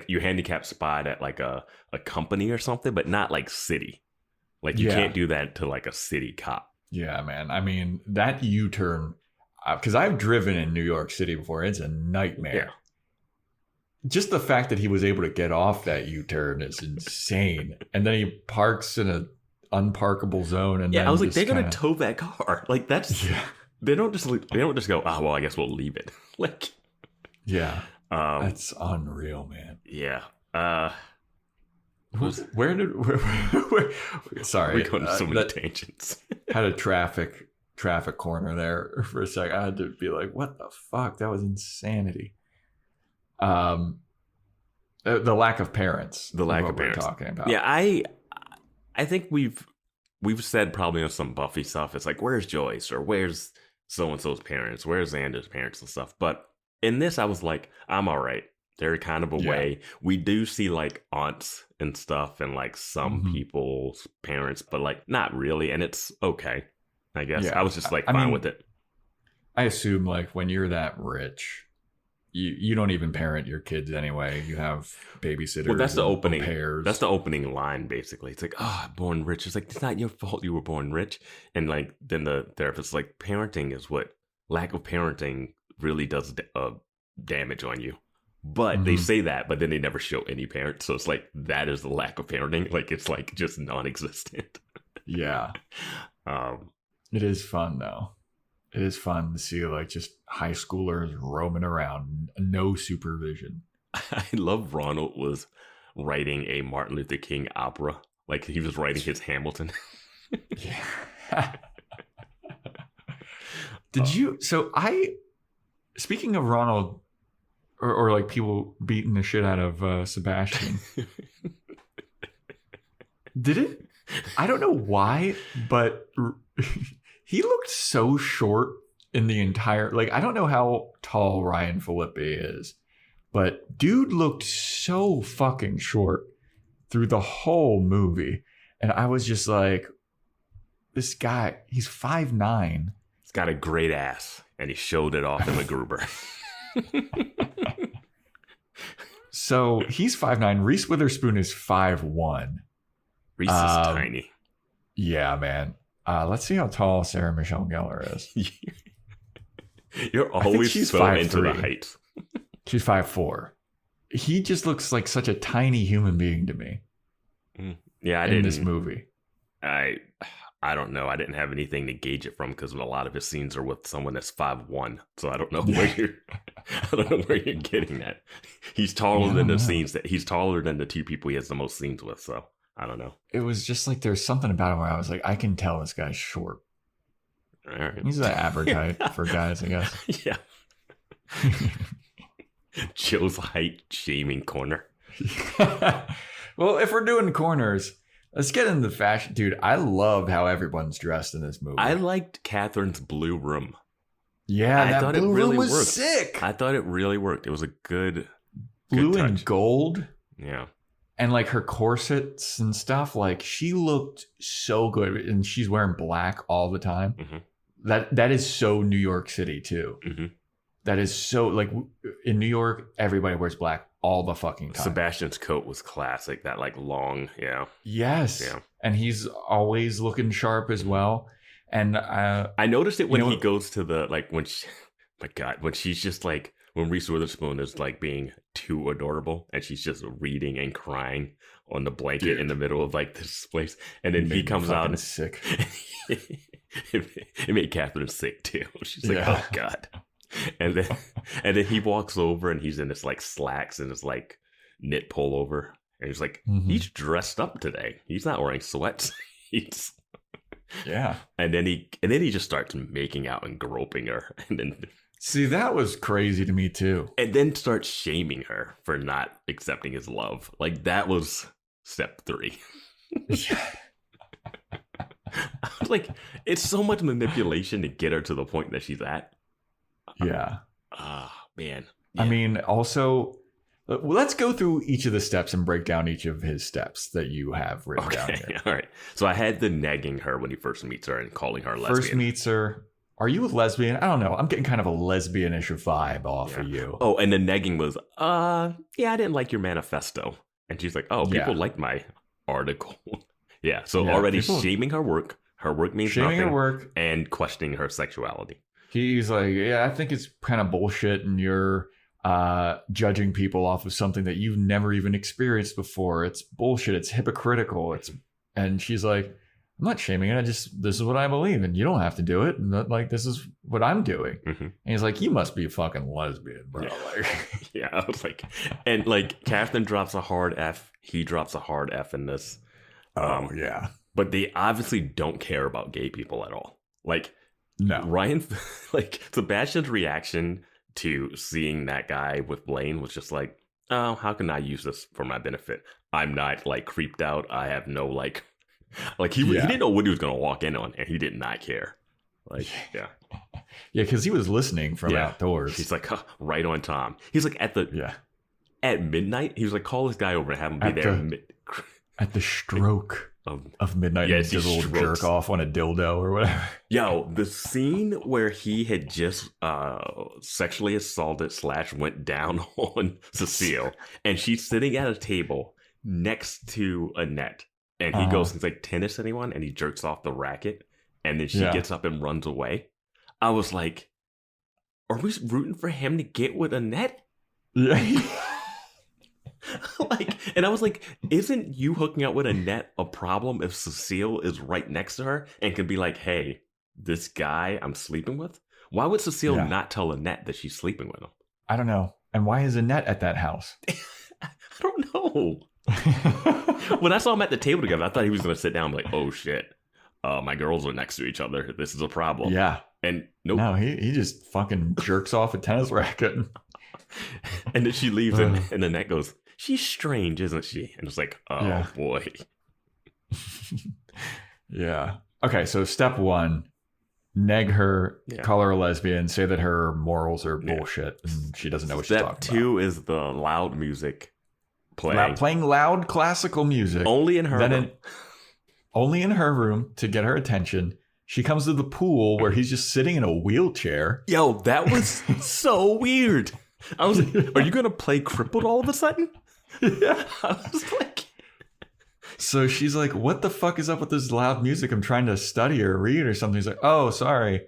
your handicap spot at like a company or something, but not like city. Like you can't do that to like a city cop. Yeah, man. I mean, that U-turn, because I've driven in New York City before, it's a nightmare. Yeah. Just the fact that he was able to get off that U-turn is insane. And then he parks in a unparkable zone, and then I was like, they're gonna tow that car. Like that's they don't just go, "Oh, well, I guess we'll leave it." Like, that's unreal, man. Yeah. Sorry, we're going to so many tangents. Had a traffic corner there for a sec. I had to be like, "What the fuck? That was insanity." The lack of parents. The lack of parents. We're talking about. Yeah, I think we've said probably on some Buffy stuff, it's like, where's Joyce or where's so-and-so's parents? Where's Xander's parents and stuff? But in this, I was like, I'm all right. They're kind of away. We do see like aunts and stuff and like some people's parents, but like not really. And it's okay, I guess. I was just like fine with it. I assume like when you're that rich, you don't even parent your kids anyway. You have babysitters. Well, that's the opening. Pairs. That's the opening line, basically. It's like, "Oh, born rich." It's like, it's not your fault you were born rich. And like, then the therapist's like, parenting is what lack of parenting really does damage on you. But they say that, but then they never show any parents. So it's like, that is the lack of parenting. Like, it's like just non-existent. Yeah. It is fun though. It is fun to see like just high schoolers roaming around, no supervision. I love Ronald was writing a Martin Luther King opera. Like he was writing his Hamilton. Yeah. Speaking of Ronald or like people beating the shit out of Sebastian. I don't know why, but he looked so short in the entire, like, I don't know how tall Ryan Phillippe is, but dude looked so fucking short through the whole movie. And I was just like, this guy, he's 5'9". He's got a great ass, and he showed it off in MacGruber. So he's 5'9". Reese Witherspoon is 5'1". Reese is tiny. Yeah, man. Let's see how tall Sarah Michelle Gellar is. You're always so 5'3". Into the height. She's 5'4". He just looks like such a tiny human being to me. Yeah, in this movie. I don't know. I didn't have anything to gauge it from because a lot of his scenes are with someone that's 5'1". So I don't know where you're getting that. He's taller than the scenes that he's taller than the 2 people he has the most scenes with. So I don't know. It was just like there's something about him where I was like, I can tell this guy's short. All right. He's an average height for guys, I guess. Yeah. Joe's height shaming corner. Well, if we're doing corners, let's get into the fashion. Dude, I love how everyone's dressed in this movie. I liked Catherine's blue room. Yeah, I thought blue it really room was worked. sick. I thought it really worked. It was a good blue touch. And gold. Yeah. And like her corsets and stuff, like she looked so good. And she's wearing black all the time. Mm-hmm. That is so New York City too. Mm-hmm. That is so like in New York, everybody wears black all the fucking time. Sebastian's coat was classic. That like long, yeah. Yes. Yeah. And he's always looking sharp as well. And I noticed it when he goes to the like when she, my God, when she's just like when Reese Witherspoon is like being too adorable and she's just reading and crying on the blanket in the middle of like this place, and then he comes out and sick. It made Catherine sick too. She's like, oh God. And then he walks over and he's in his like slacks and his like knit pullover, and he's like, he's dressed up today. He's not wearing sweats. Yeah. And then he just starts making out and groping her, and then see, that was crazy to me too. And then starts shaming her for not accepting his love. Like that was step 3. I was like, it's so much manipulation to get her to the point that she's at. Yeah. Man. Yeah. I mean, also, let's go through each of the steps and break down each of his steps that you have written down here. All right. So I had the nagging her when he first meets her and calling her lesbian. First meets her. Are you a lesbian? I don't know. I'm getting kind of a lesbian-ish vibe off of you. Oh, and the nagging was, yeah, I didn't like your manifesto. And she's like, oh, people liked my article. Yeah. So already shaming her work. Her work means shaming nothing. Her work. And questioning her sexuality. He's like, yeah, I think it's kind of bullshit, and you're judging people off of something that you've never even experienced before. It's bullshit. It's hypocritical. And she's like, I'm not shaming it. This is what I believe, and you don't have to do it. And like, this is what I'm doing. Mm-hmm. And he's like, you must be a fucking lesbian, bro. Yeah. Like, yeah, I was like, and like, Catherine drops a hard F. He drops a hard F in this. Yeah. But they obviously don't care about gay people at all. Like, no. Ryan, like, Sebastian's reaction to seeing that guy with Blaine was just like, oh, how can I use this for my benefit? I'm not like creeped out. I have no like he didn't know what he was going to walk in on, and he did not care. Like, yeah. Yeah, because he was listening from outdoors. He's like, right on Tom. He's like at midnight, he was like, call this guy over and have him be there. At the stroke of midnight, and just a little jerk off on a dildo or whatever. Yo, the scene where he had just sexually assaulted / went down on Cecile, and she's sitting at a table next to Annette, and he goes, he's like, tennis anyone? And he jerks off the racket, and then she gets up and runs away. I was like, are we rooting for him to get with Annette? Yeah. Like, and I was like, isn't you hooking up with Annette a problem if Cecile is right next to her and can be like, hey, this guy I'm sleeping with? Why would Cecile not tell Annette that she's sleeping with him? I don't know. And why is Annette at that house? I don't know. When I saw him at the table together, I thought he was going to sit down and be like, oh shit, my girls are next to each other. This is a problem. Yeah. And nope. No, he just fucking jerks off a tennis racket. And then she leaves and Annette goes, she's strange, isn't she? And it's like, oh boy. Yeah. Okay, so step 1, neg her, call her a lesbian, say that her morals are bullshit, and she doesn't know what she's talking about. Step 2 is the loud music playing. Playing loud classical music. Only in her room. Only in her room to get her attention. She comes to the pool where he's just sitting in a wheelchair. Yo, that was so weird. I was like, are you going to play crippled all of a sudden? Yeah. I was like... So she's like, what the fuck is up with this loud music? I'm trying to study or read or something. He's like, oh, sorry.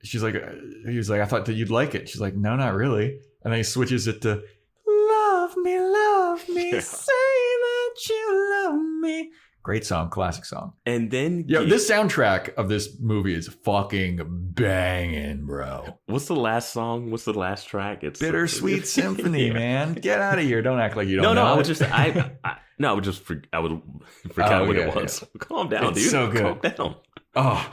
He's like, I thought that you'd like it. She's like, no, not really. And then he switches it to, love me, say that you love me. Great song, classic song. And then this soundtrack of this movie is fucking banging, bro. What's the last song? What's the last track? It's Bittersweet Symphony, man. Get out of here. Don't act like you don't know. I would forget what it was. Yeah. Calm down, it's dude. So good. Calm down. Oh.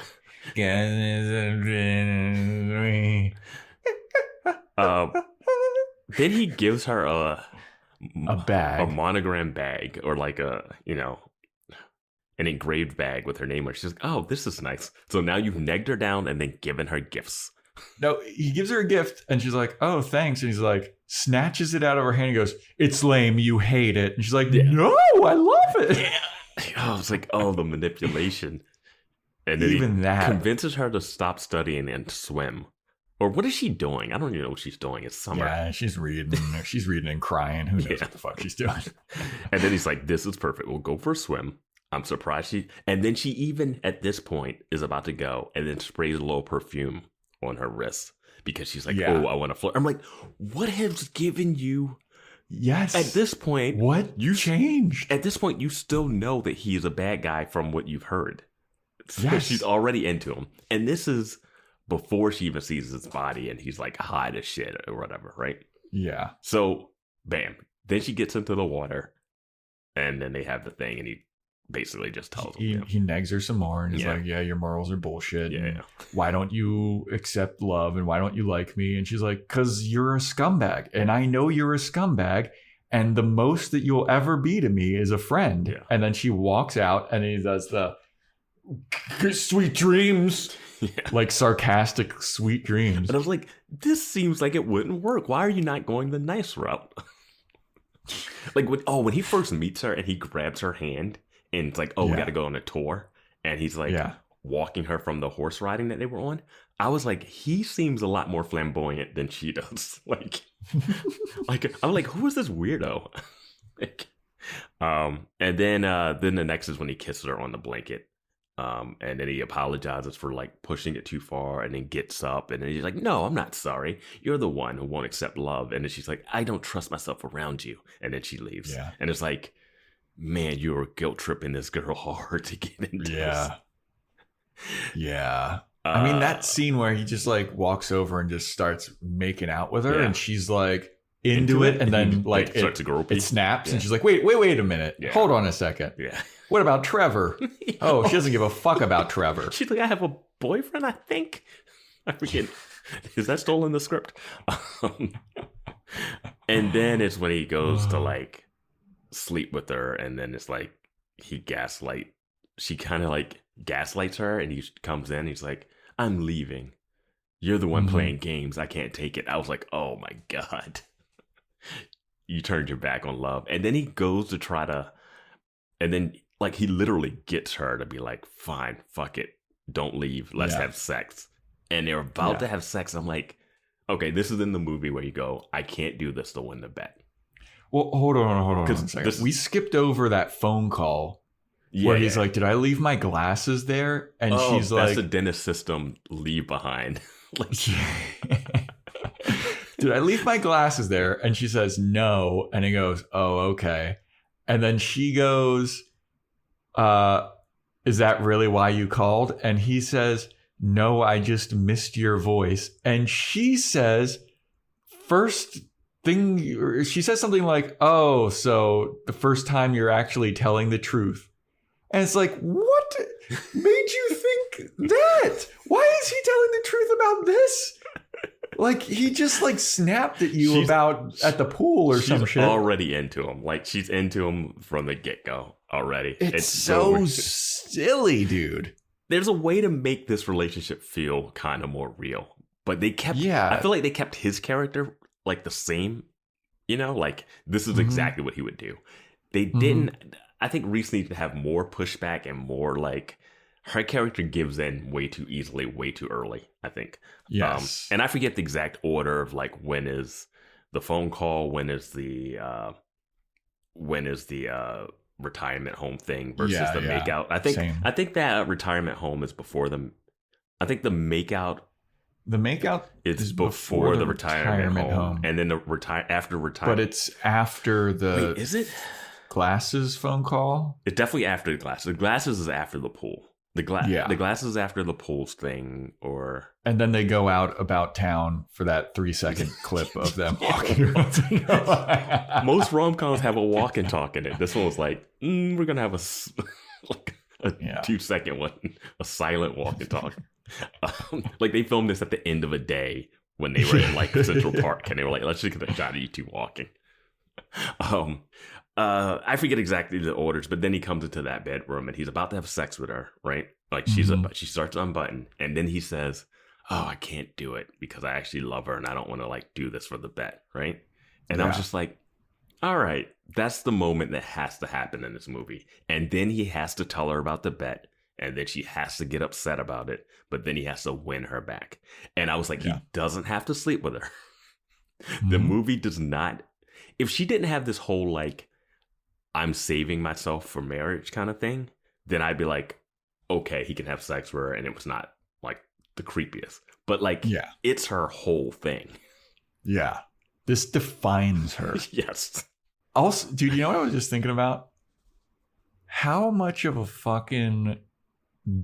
Then he gives her a bag, a monogram bag, or like an engraved bag with her name on it. She's like, oh, this is nice. So now you've negged her down and then given her gifts. No, he gives her a gift and she's like, oh, thanks. And he's like, snatches it out of her hand and goes, it's lame. You hate it. And she's like, no, I love it. Yeah. I was like, oh, the manipulation. And then even that convinces her to stop studying and swim. Or what is she doing? I don't even know what she's doing. It's summer. Yeah, she's reading. She's reading and crying. Who knows what the fuck she's doing? And then he's like, this is perfect. We'll go for a swim. I'm surprised and then she even at this point is about to go and then sprays a little perfume on her wrist because she's like, oh, I want to flirt. I'm like, what has given you? Yes. At this point, what you changed? At this point, you still know that he is a bad guy from what you've heard. Yes. She's already into him. And this is before she even sees his body and he's like hot as shit or whatever, right? Yeah. So, bam. Then she gets into the water and then they have the thing and he basically just tells him. He negs her some more and is like, yeah, your morals are bullshit. Yeah. Why don't you accept love and why don't you like me? And she's like, because you're a scumbag. And I know you're a scumbag. And the most that you'll ever be to me is a friend. Yeah. And then she walks out and he does the sweet dreams. Yeah. Like sarcastic sweet dreams. And I was like, this seems like it wouldn't work. Why are you not going the nice route? Like, when he first meets her and he grabs her hand and it's like, we got to go on a tour. And he's like walking her from the horse riding that they were on. I was like, he seems a lot more flamboyant than she does. Like, I'm like, who is this weirdo? And then the next is when he kisses her on the blanket. And then he apologizes for like pushing it too far and then gets up and then he's like, no, I'm not sorry. You're the one who won't accept love. And then she's like, I don't trust myself around you. And then she leaves. Yeah. And it's like, man, you were guilt tripping this girl hard to get into this. Yeah. I mean, that scene where he just like walks over and just starts making out with her and she's like into it. And then like it snaps and she's like, wait a minute. Yeah. Hold on a second. Yeah. What about Trevor? Oh, she doesn't give a fuck about Trevor. She's like, I have a boyfriend, I think. I forget. Is that still in the script? And then it's when he goes to like sleep with her. And then it's like she kind of like gaslights her. And he comes in. He's like, I'm leaving. You're the one playing games. I can't take it. I was like, oh my God. You turned your back on love. And then he goes to try to, and then like he literally gets her to be like, fine, fuck it. Don't leave. Let's have sex. And they're about to have sex. I'm like, okay, this is in the movie where you go, I can't do this to win the bet. Well, hold on a second. We skipped over that phone call where he's like, did I leave my glasses there? And she's like, that's the dentist system leave behind. Did I leave my glasses there? And she says, no. And he goes, oh, okay. And then she goes, is that really why you called? And he says, no, I just missed your voice. And she says, she says something like, oh, so the first time you're actually telling the truth. And it's like, what made you think that? Why is he telling the truth about this? Like, he just like snapped at you at the pool or some shit. She's already into him. Like, she's into him from the get-go already. It's so silly, dude. There's a way to make this relationship feel kind of more real. But they kept, I feel like they kept his character like the same, like this is exactly what he would do. They didn't, I think Reese needs to have more pushback and more like, her character gives in way too easily, way too early, I think. Yes. And I forget the exact order of like when is the phone call, when is the retirement home thing versus the makeout. I think that retirement home is before them. I think the makeout. The makeout is before the retirement home. And then after retirement. But it's after the. Wait, is it? glasses phone call? It's definitely after the glasses. The glasses is after the pool. The glasses after the pools thing, and then they go out about town for that 3-second clip of them walking around. Most rom-coms have a walk and talk in it. This one was like, we're gonna have a 2-second one, a silent walk and talk. Like they filmed this at the end of a day when they were in like Central Park, and they were like, let's just get a shot of you two walking. I forget exactly the orders, but then he comes into that bedroom and he's about to have sex with her, right? Like she starts to unbutton, and then he says, "Oh, I can't do it because I actually love her and I don't want to like do this for the bet," right? And I was just like, all right, that's the moment that has to happen in this movie. And then he has to tell her about the bet, and then she has to get upset about it, but then he has to win her back. And I was like, he doesn't have to sleep with her. The movie does not. If she didn't have this whole like, I'm saving myself for marriage kind of thing, then I'd be like, okay, he can have sex with her, and it was not like the creepiest. But like, it's her whole thing. Yeah. This defines her. Yes. Also, dude, you know what I was just thinking about? How much of a fucking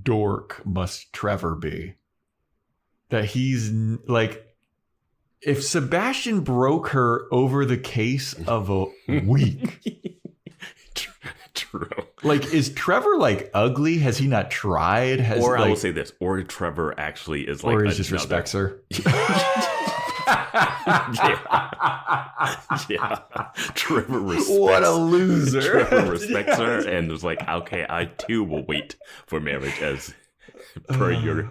dork must Trevor be? That he's like, if Sebastian broke her over the case of a week. True. Like, is Trevor like ugly? Has he not tried? Or I will say this, or Trevor actually is like, or he just respects her. Yeah. Trevor respects. What a loser. Trevor respects her and was like, okay, I too will wait for marriage as per your.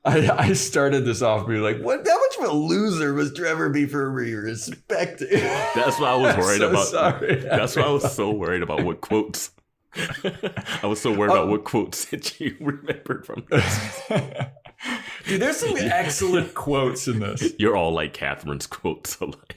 I started this off being like, what? How much of a loser must Trevor be for respecting? That's what I was worried about. Sorry. That's why I was so worried about what quotes. I was so worried about what quotes that you remembered from this. Dude, there's some excellent quotes in this. You're all like Catherine's quotes alike.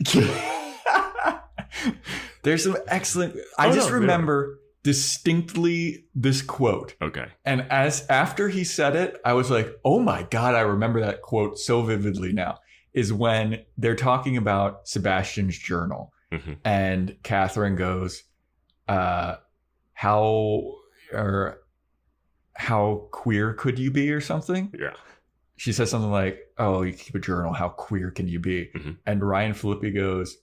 There's some excellent. I just remember distinctly this quote. Okay. And after he said it, I was like, oh my God, I remember that quote so vividly now. Is when they're talking about Sebastian's journal. Mm-hmm. And Catherine goes, how queer could you be or something? Yeah. She says something like, oh, you keep a journal. How queer can you be? Mm-hmm. And Ryan Phillippe goes,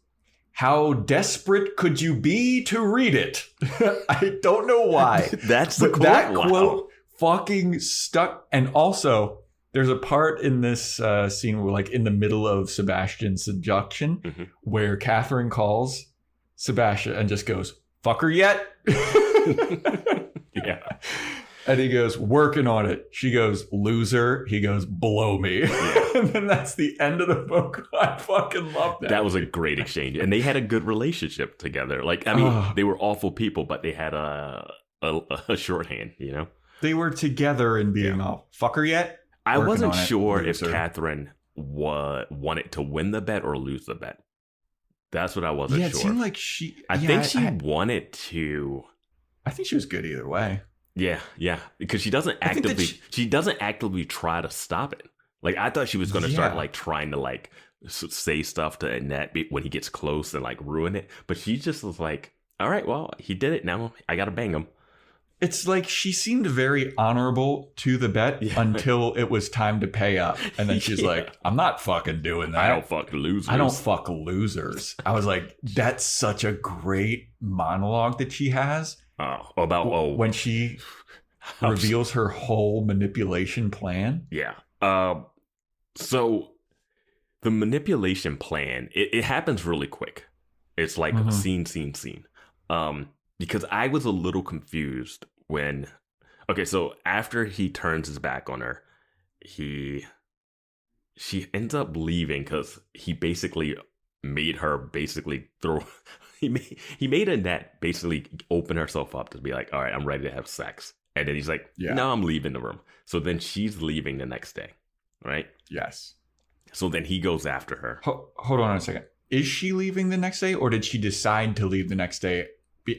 how desperate could you be to read it? I don't know why. That's the quote. That quote fucking stuck. And also, there's a part in this scene where, like, in the middle of Sebastian's seduction, where Catherine calls Sebastian and just goes, "Fuck her yet?" Yeah. And he goes, "Working on it." She goes, "Loser." He goes, "Blow me." Yeah. And then that's the end of the book. I fucking love that. That was a great exchange. And they had a good relationship together. Like, I mean, they were awful people, but they had a shorthand, you know? They were together and being all, "Fuck her yet?" I wasn't sure if Catherine wanted to win the bet or lose the bet. That's what I wasn't sure. Yeah, it seemed like she... I think she wanted to... I think she was good either way. Yeah, because she doesn't actively try to stop it. Like, I thought she was going to start like trying to like say stuff to Annette when he gets close and like ruin it. But she just was like, all right, well, he did it. Now I got to bang him. It's like she seemed very honorable to the bet until it was time to pay up. And then she's like, I'm not fucking doing that. I don't fuck losers. I don't fuck losers. I was like, that's such a great monologue that she has. When she reveals her whole manipulation plan. Yeah. So the manipulation plan, it happens really quick. It's like scene. Because I was a little confused when, so after he turns his back on her, she ends up leaving because he basically made her throw. He made Annette basically open herself up to be like, all right, I'm ready to have sex. And then he's like, no, I'm leaving the room. So then she's leaving the next day, right? Yes. So then he goes after her. Hold on a second. Is she leaving the next day, or did she decide to leave the next day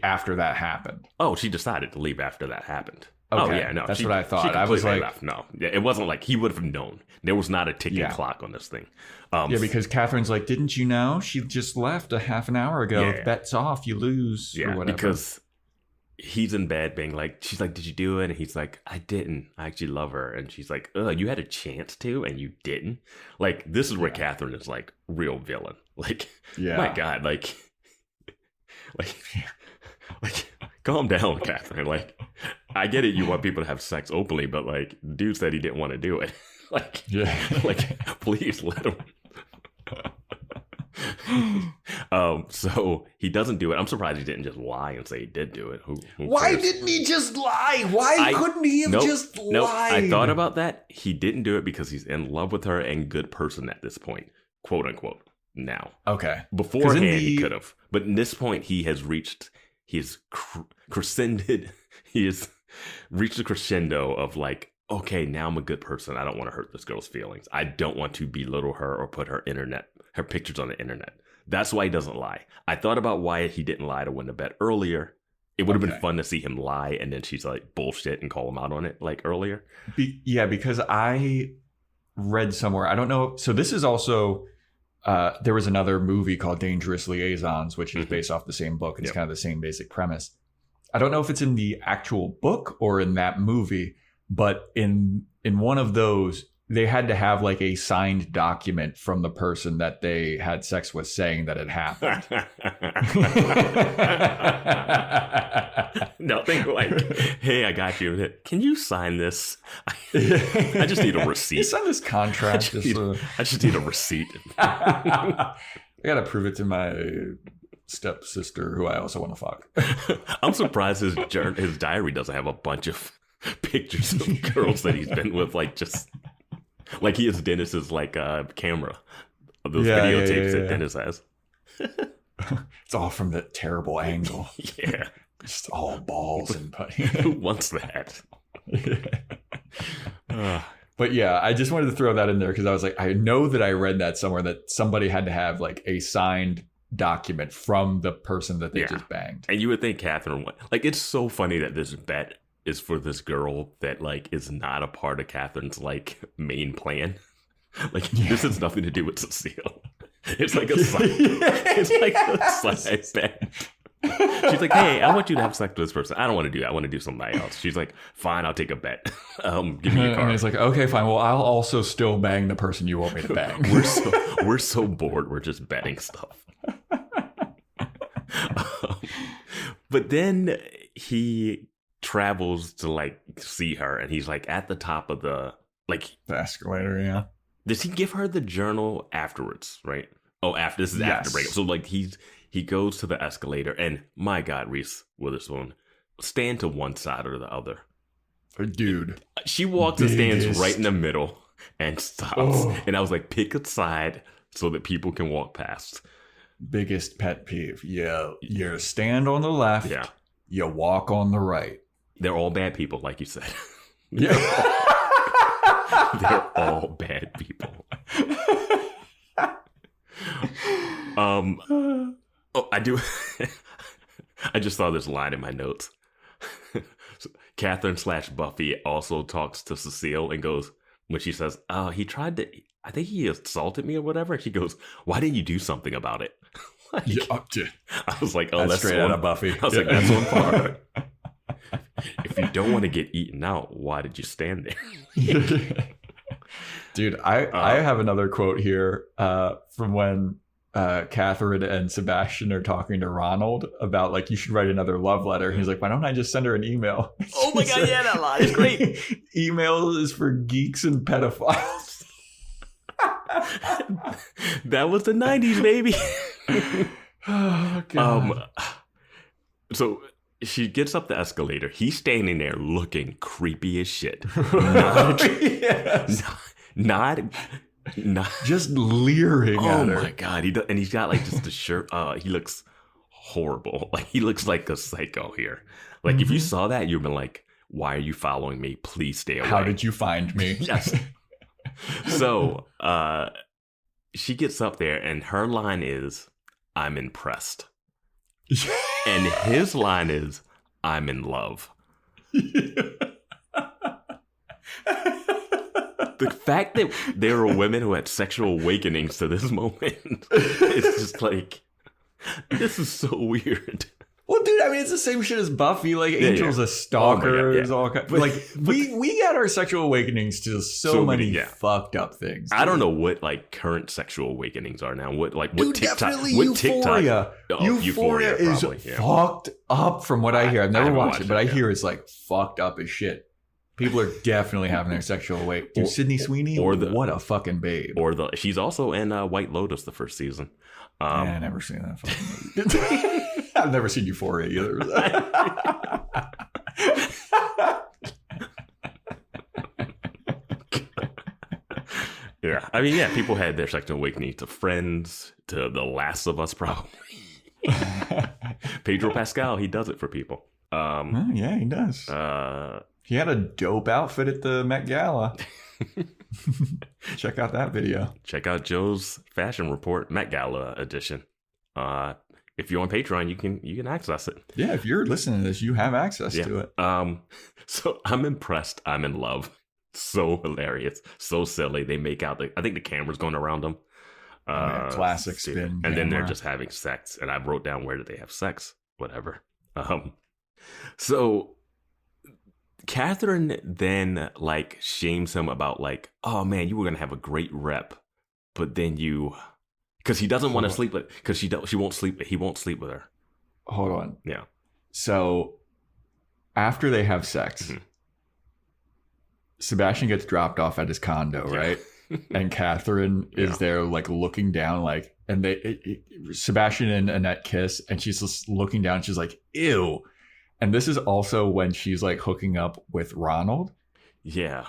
after that happened? Oh, she decided to leave after that happened. Okay. Oh yeah, no, that's what I thought. I was like, left. No, yeah, it wasn't like he would have known. There was not a ticking clock on this thing. Yeah, because Catherine's like, didn't you know? She just left a half an hour ago. Yeah. Bet's off, you lose, or whatever. Because he's in bed being like, she's like, did you do it? And he's like, I didn't. I actually love her. And she's like, you had a chance to and you didn't. Like, this is where Catherine is like real villain. Like, my God, like, calm down, Catherine. Like, I get it. You want people to have sex openly, but like, dude said he didn't want to do it. Like, please let him. So he doesn't do it. I'm surprised he didn't just lie and say he did do it. Who Why cares? didn't he just lie? Why couldn't he have just lied? Nope. I thought about that. He didn't do it because he's in love with her and good person at this point, quote unquote. Now, okay. Beforehand, he could have, but in this point, he has reached. He has crescended. He has reached the crescendo of like, okay, now I'm a good person. I don't want to hurt this girl's feelings. I don't want to belittle her or put her pictures on the internet. That's why he doesn't lie. I thought about why he didn't lie to win the bet earlier. It would have been fun to see him lie and then she's like bullshit and call him out on it like earlier. Because I read somewhere, I don't know. So this is also, there was another movie called Dangerous Liaisons, which is based off the same book. It's kind of the same basic premise. I don't know if it's in the actual book or in that movie, but in one of those, they had to have like a signed document from the person that they had sex with saying that it happened. Nothing like, hey, I got you. Can you sign this? I just need a receipt. You sign this contract. I just need a receipt. I got to prove it to my stepsister, who I also want to fuck. I'm surprised his diary doesn't have a bunch of pictures of girls that he's been with, like just like he has Dennis's like camera of those videotapes that Dennis has. It's all from the terrible angle. Yeah, just all balls and putty. Who wants that? But yeah, I just wanted to throw that in there because I was like, I know that I read that somewhere that somebody had to have like a signed document from the person that they just banged. And you would think Catherine would. Like, it's so funny that this bet is for this girl that like is not a part of Catherine's like main plan. Like this has nothing to do with Cecile. It's like a side, it's like a side bet. She's like, hey, I want you to have sex with this person. I don't want to do that. I want to do somebody else. She's like, fine, I'll take a bet. Give me your card. And he's like, okay, fine. Well, I'll also still bang the person you want me to bang. We're so bored. We're just betting stuff. But then he travels to like see her, and he's like at the top of the escalator. Yeah. Does he give her the journal afterwards? Right. Oh, after this is after breakup. So like he goes to the escalator, and my God, Reese Witherspoon, stand to one side or the other. Dude, she walks and stands right in the middle and stops. And I was like, pick a side so that people can walk past. Biggest pet peeve. Yeah, you stand on the left. Yeah, you walk on the right. They're all bad people, like you said. Yeah, they're all bad people. I do. I just saw this line in my notes. Catherine / Buffy also talks to Cecile and goes, when she says, he tried to, I think he assaulted me or whatever. She goes, why didn't you do something about it? Like, I was like, that's straight out of Buffy. I was like, that's on par. If you don't want to get eaten out, why did you stand there? Dude, I have another quote here from when Catherine and Sebastian are talking to Ronald about like, you should write another love letter. He's like, why don't I just send her an email? Oh my God, yeah, that line is great. Email is for geeks and pedophiles. That was the 90s, baby. Oh, God. So she gets up the escalator. He's standing there looking creepy as shit. Not just leering at her. Oh my God. And he's got like just a shirt. He looks horrible. Like he looks like a psycho here. Like if you saw that, you'd been like, why are you following me? Please stay away. How did you find me? Yes. So she gets up there and her line is, I'm impressed. And his line is, I'm in love. The fact that there are women who had sexual awakenings to this moment, it's just like, this is so weird. Well, dude, I mean, it's the same shit as Buffy. Like, Angel's a stalker. Oh all kind, like, we got our sexual awakenings to so many fucked up things. Dude. I don't know what like current sexual awakenings are now. What TikTok? Definitely What Euphoria. TikTok? Euphoria is fucked up from what I hear. I've never watched it, but I hear it's like fucked up as shit. People are definitely having their sexual awakening. Dude, Sydney Sweeney, what a fucking babe. She's also in White Lotus the first season. I never seen that fucking movie. I've never seen Euphoria either. Yeah, I mean, yeah, people had their sexual awakening to Friends, to The Last of Us, probably. Pedro Pascal, he does it for people. Yeah, he does. He had a dope outfit at the Met Gala. Check out that video. Check out Joe's fashion report, Met Gala edition. If you're on Patreon, you can access it. Yeah, if you're listening to this, you have access to it. So I'm impressed. I'm in love. So hilarious. So silly. They make out I think the camera's going around them. Classic spin. And then they're just having sex. And I wrote down, where did they have sex? Whatever. So Catherine then like shames him about like, oh man, you were gonna have a great rep, but then because he doesn't want to sleep with, because she won't sleep. He won't sleep with her. Hold on. Yeah. So after they have sex, Sebastian gets dropped off at his condo, right? And Catherine is there like looking down, like, and Sebastian and Annette kiss, and she's just looking down. And she's like, ew. And this is also when she's like hooking up with Ronald. Yeah.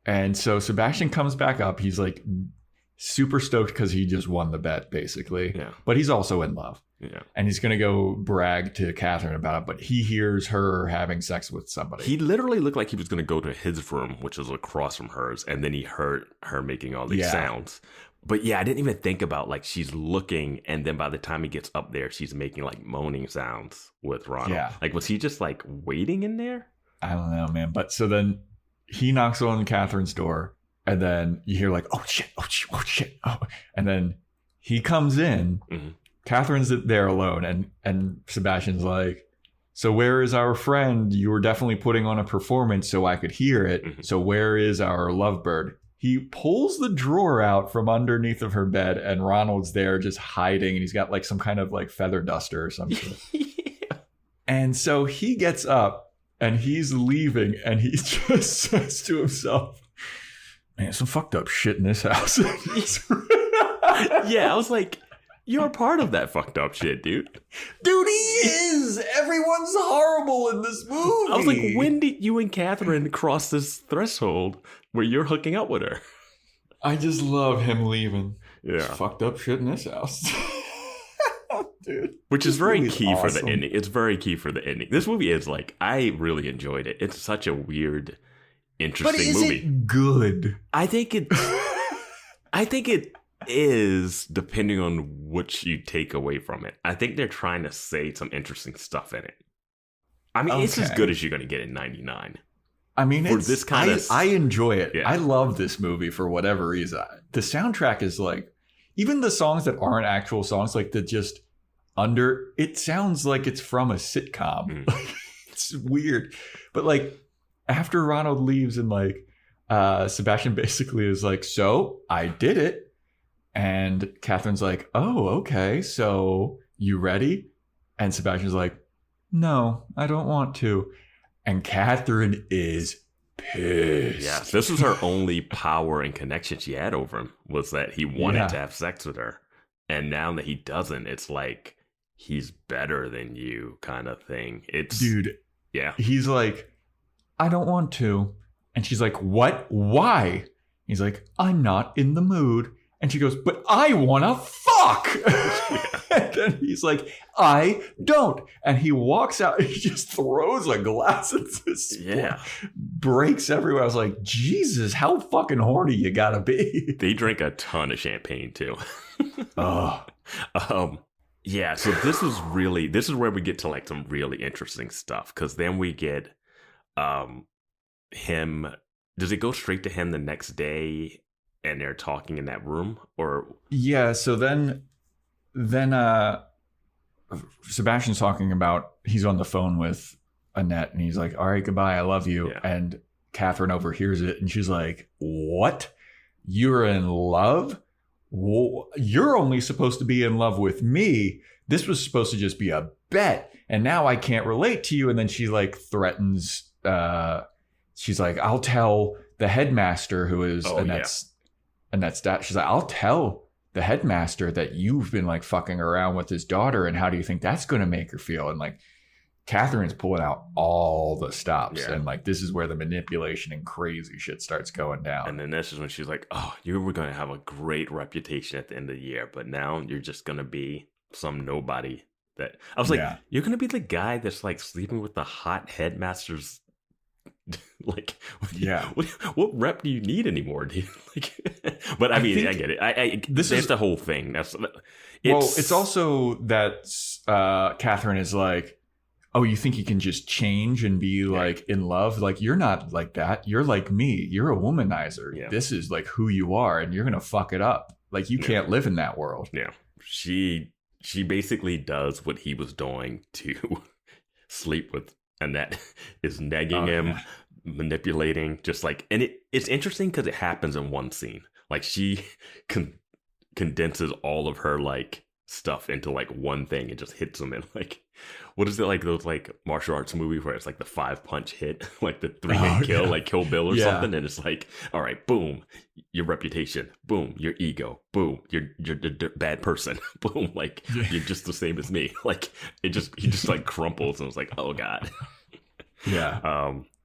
And so Sebastian comes back up. He's like super stoked because he just won the bet, basically. Yeah. But he's also in love. Yeah. And he's going to go brag to Catherine about it, but he hears her having sex with somebody. He literally looked like he was going to go to his room, which was across from hers, and then he heard her making all these sounds. But yeah, I didn't even think about like she's looking, and then by the time he gets up there, she's making like moaning sounds with Ronald. Yeah. Like, was he just like waiting in there? I don't know, man. But so then he knocks on Catherine's door, and then you hear like, oh shit, oh shit, oh shit. Oh. And then he comes in. Mm-hmm. Catherine's there alone, and Sebastian's like, so where is our friend? You were definitely putting on a performance so I could hear it. Mm-hmm. So where is our lovebird? He pulls the drawer out from underneath of her bed, and Ronald's there just hiding, and he's got like some kind of like feather duster or something. Yeah. And so he gets up, and he's leaving, and he just says to himself, man, some fucked up shit in this house. Yeah, I was like, you're part of that fucked up shit, dude. Dude, he is. Everyone's horrible in this movie. I was like, when did you and Catherine cross this threshold where you're hooking up with her? I just love him leaving. Yeah. Fucked up shit in this house. Dude. Which is very key for the ending. It's very key for the ending. This movie is like, I really enjoyed it. It's such a weird, interesting movie. But is it good? I think it is, depending on what you take away from it. I think they're trying to say some interesting stuff in it. I mean, it's as good as you're going to get in 99. I mean, for this kind of, I enjoy it. Yeah. I love this movie for whatever reason. The soundtrack is like, even the songs that aren't actual songs, like it sounds like it's from a sitcom. Mm. It's weird. But like, after Ronald leaves and like, Sebastian basically is like, so I did it. And Catherine's like, oh, okay, so you ready? And Sebastian's like, no, I don't want to. And Catherine is pissed. Yeah, this was her only power and connection she had over him, was that he wanted to have sex with her. And now that he doesn't, it's like, he's better than you kind of thing. Dude, yeah. He's like, I don't want to. And she's like, what? Why? He's like, I'm not in the mood. And she goes, but I want to fuck. And then he's like, I don't. And he walks out and he just throws a glass at this. Yeah. Breaks everywhere. I was like, Jesus, how fucking horny you gotta be. They drink a ton of champagne too. Yeah, so this is where we get to like some really interesting stuff. Because then we get him does it go straight to him the next day and they're talking in that room? Or yeah, so then Sebastian's talking about, he's on the phone with Annette and he's like, all right, goodbye, I love you. Yeah. And Catherine overhears it and she's like, what? You're in love? You're only supposed to be in love with me. This was supposed to just be a bet. And now I can't relate to you. And then she like threatens, she's like, I'll tell the headmaster, who is Annette's dad. She's like, I'll tell the headmaster that you've been like fucking around with his daughter. And how do you think that's going to make her feel? And like, Catherine's pulling out all the stops. Yeah. And like, this is where the manipulation and crazy shit starts going down. And then this is when she's like, oh, you were going to have a great reputation at the end of the year, but now you're just going to be some nobody. That I was like, you're going to be the guy that's like sleeping with the hot headmaster's. Like, what rep do you need anymore, dude? Like, but I mean, I get it. This is the whole thing. It's also that Catherine is like, oh, you think you can just change and be like in love? Like, you're not like that. You're like me. You're a womanizer. Yeah. This is like who you are, and you're gonna fuck it up. Like, you can't live in that world. Yeah, she basically does what he was doing to sleep with Annette, is negging him, manipulating, just like, and it's interesting because it happens in one scene. Like, she condenses all of her like stuff into like one thing and just hits him in like, what is it, like those like martial arts movies where it's like the 5-punch hit, like the 3-hit kill, like Kill Bill or something, and it's like, all right, boom, your reputation, boom, your ego, boom, you're the bad person, boom, like you're just the same as me, like he just like crumples, and it's like, oh god.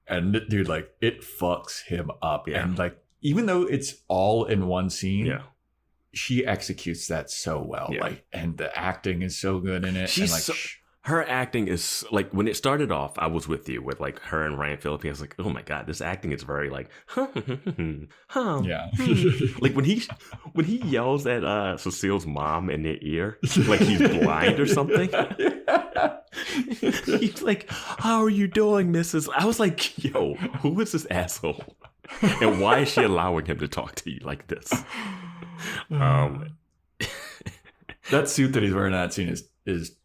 And dude, like, it fucks him up, and like, even though it's all in one scene, she executes that so well, like, and the acting is so good in it. She's and like, her acting is like, when it started off, I was with you with like her and Ryan Phillippe. I was like, oh my god, this acting is very like, like when he yells at Cecile's mom in their ear, like he's blind or something. He's like, how are you doing, Mrs.? I was like, yo, who is this asshole? And why is she allowing him to talk to you like this? That suit that he's wearing in that scene is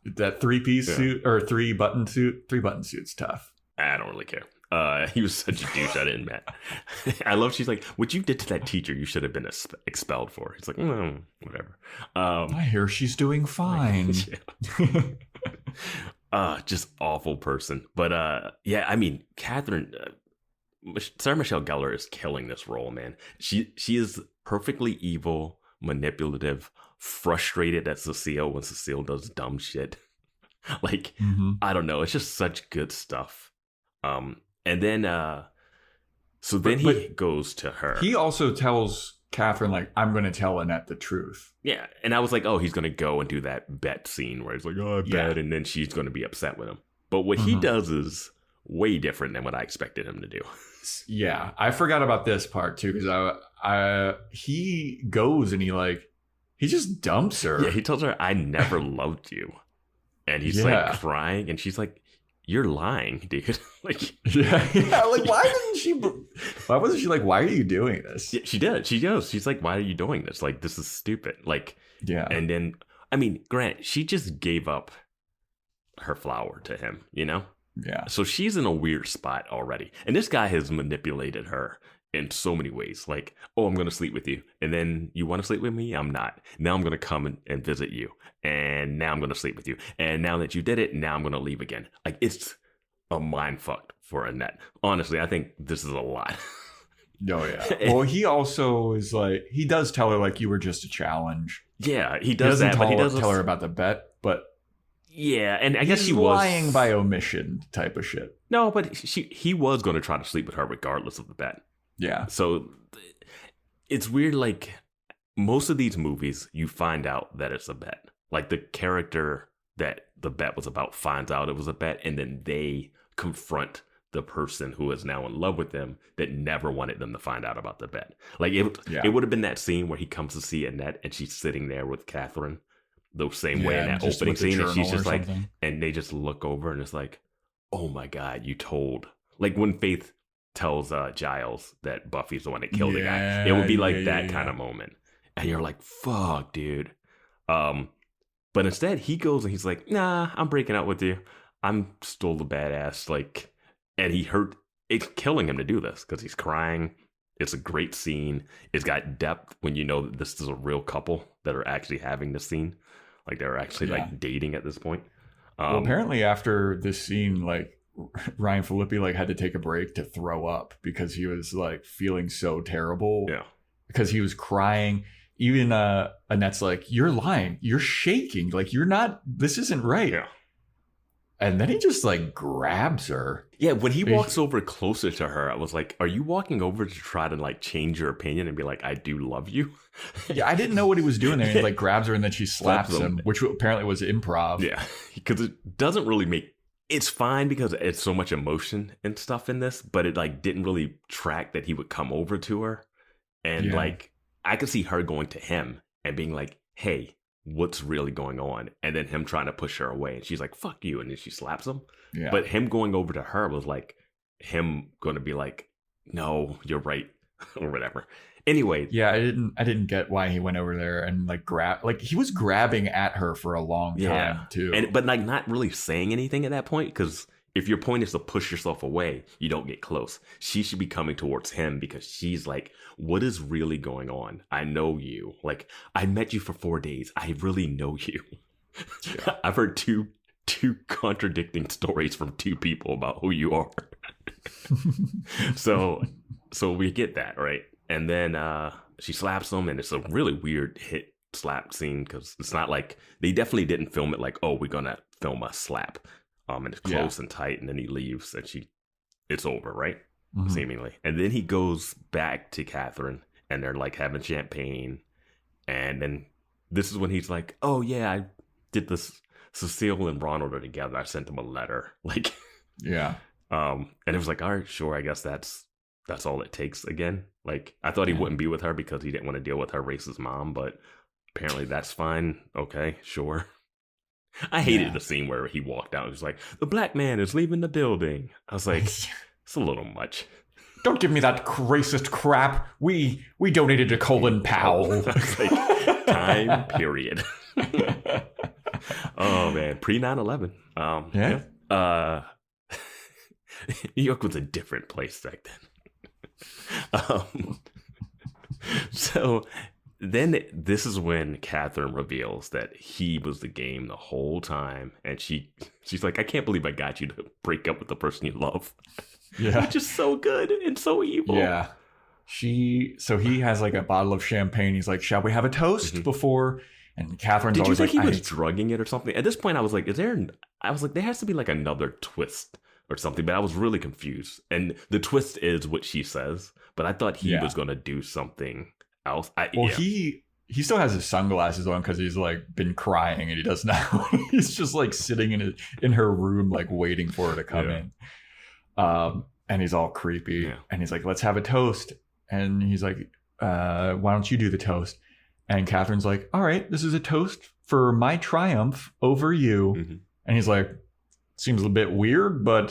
that 3-piece suit or 3-button suit. 3-button suit's tough. I don't really care. He was such a douche. I didn't admit. I love. She's like, what you did to that teacher, you should have been expelled for. He's like, whatever. I hear she's doing fine. Just awful person. But I mean, Catherine, Sarah Michelle Gellar is killing this role, man. She is perfectly evil, manipulative, frustrated at Cecile when Cecile does dumb shit. Like, I don't know. It's just such good stuff. And then, then he goes to her. He also tells Catherine, like, I'm going to tell Annette the truth. Yeah. And I was like, oh, he's going to go and do that bet scene where he's like, oh, I bet. And then she's going to be upset with him. But what he does is way different than what I expected him to do. Yeah. I forgot about this part, too, because he goes and he just dumps her. Yeah, he tells her, I never loved you. And he's like crying, and she's like, you're lying, dude. Like, like, why wasn't she like, why are you doing this? Yeah, she did. She goes, she's like, why are you doing this? Like, this is stupid. Like, and then, I mean, Grant, she just gave up her flower to him, you know? Yeah. So she's in a weird spot already. And this guy has manipulated her in so many ways. Like, oh, I'm going to sleep with you. And then you want to sleep with me? I'm not. Now I'm going to come and visit you. And now I'm going to sleep with you. And now that you did it, now I'm going to leave again. Like, it's a mind fuck for Annette. Honestly, I think this is a lot. Oh, yeah. Well, he also is like, he does tell her, like, you were just a challenge. Yeah, he does that. But he doesn't tell her about the bet, but... Yeah, and I guess he was lying by omission type of shit. No, but he was going to try to sleep with her regardless of the bet. Yeah. So it's weird, like, most of these movies, you find out that it's a bet. Like, the character that the bet was about finds out it was a bet, and then they confront the person who is now in love with them that never wanted them to find out about the bet. Like, it would have been that scene where he comes to see Annette, and she's sitting there with Catherine the same way in that opening scene, and she's just like, and they just look over, and it's like, oh my God, you told. Like, when Faith tells Giles that Buffy's the one that killed the guy. It would be like that kind of moment. And you're like, fuck, dude. But instead, he goes and he's like, nah, I'm breaking up with you. I'm still the badass. Like, and it's killing him to do this because he's crying. It's a great scene. It's got depth when you know that this is a real couple that are actually having this scene. Like, they're actually like dating at this point. Well, apparently after this scene, like, Ryan Phillippe like had to take a break to throw up because he was like feeling so terrible. Yeah. Because he was crying. Even Annette's like, you're lying. You're shaking. Like, you're not, this isn't right. Yeah. And then he just like grabs her. Yeah, when he walks over closer to her, I was like, are you walking over to try to like change your opinion and be like, I do love you? Yeah, I didn't know what he was doing there. He like grabs her and then she slaps him, which apparently was improv. Yeah, because it doesn't really make, it's fine because it's so much emotion and stuff in this, but it like didn't really track that he would come over to her. And like, I could see her going to him and being like, hey, what's really going on? And then him trying to push her away. And she's like, fuck you. And then she slaps him. Yeah. But him going over to her was like him going to be like, no, you're right. Or whatever. Anyway. Yeah, I didn't get why he went over there and like he was grabbing at her for a long time too. But like not really saying anything at that point, because if your point is to push yourself away, you don't get close. She should be coming towards him because she's like, what is really going on? I know you. Like, I met you for 4 days. I really know you. Yeah. I've heard two contradicting stories from two people about who you are. So we get that, right? And then she slaps him, and it's a really weird hit slap scene because it's not like, they definitely didn't film it like, oh, we're going to film a slap. And it's close and tight, and then he leaves, and it's over, right? Mm-hmm. Seemingly. And then he goes back to Catherine, and they're like having champagne, and then this is when he's like, oh yeah, I did this. Cecile and Ronald are together. I sent them a letter. Like, yeah. And it was like, all right, sure, I guess that's all it takes again. Like, I thought he wouldn't be with her because he didn't want to deal with her racist mom, but apparently that's fine. Okay, sure. I hated the scene where he walked out. He was like, the black man is leaving the building. I was like, it's a little much. Don't give me that racist crap. We donated to Colin Powell. Like, time period. Oh, man. Pre 9/11. Yeah. New York was a different place back then. So then this is when Catherine reveals that he was the game the whole time. And she's like, I can't believe I got you to break up with the person you love. Yeah. Which is so good and so evil. Yeah. So he has like a bottle of champagne. He's like, shall we have a toast before? And Catherine's always like, did you think he was drugging it or something? At this point, I was like, there has to be like another twist or something. But I was really confused. And the twist is what she says. But I thought he was going to do something else. He still has his sunglasses on because he's like been crying and he does now. He's just like sitting in her room, like waiting for her to come in. And he's all creepy. And he's like, let's have a toast. And he's like, why don't you do the toast? And Catherine's like, all right, this is a toast for my triumph over you. Mm-hmm. And he's like, seems a bit weird, but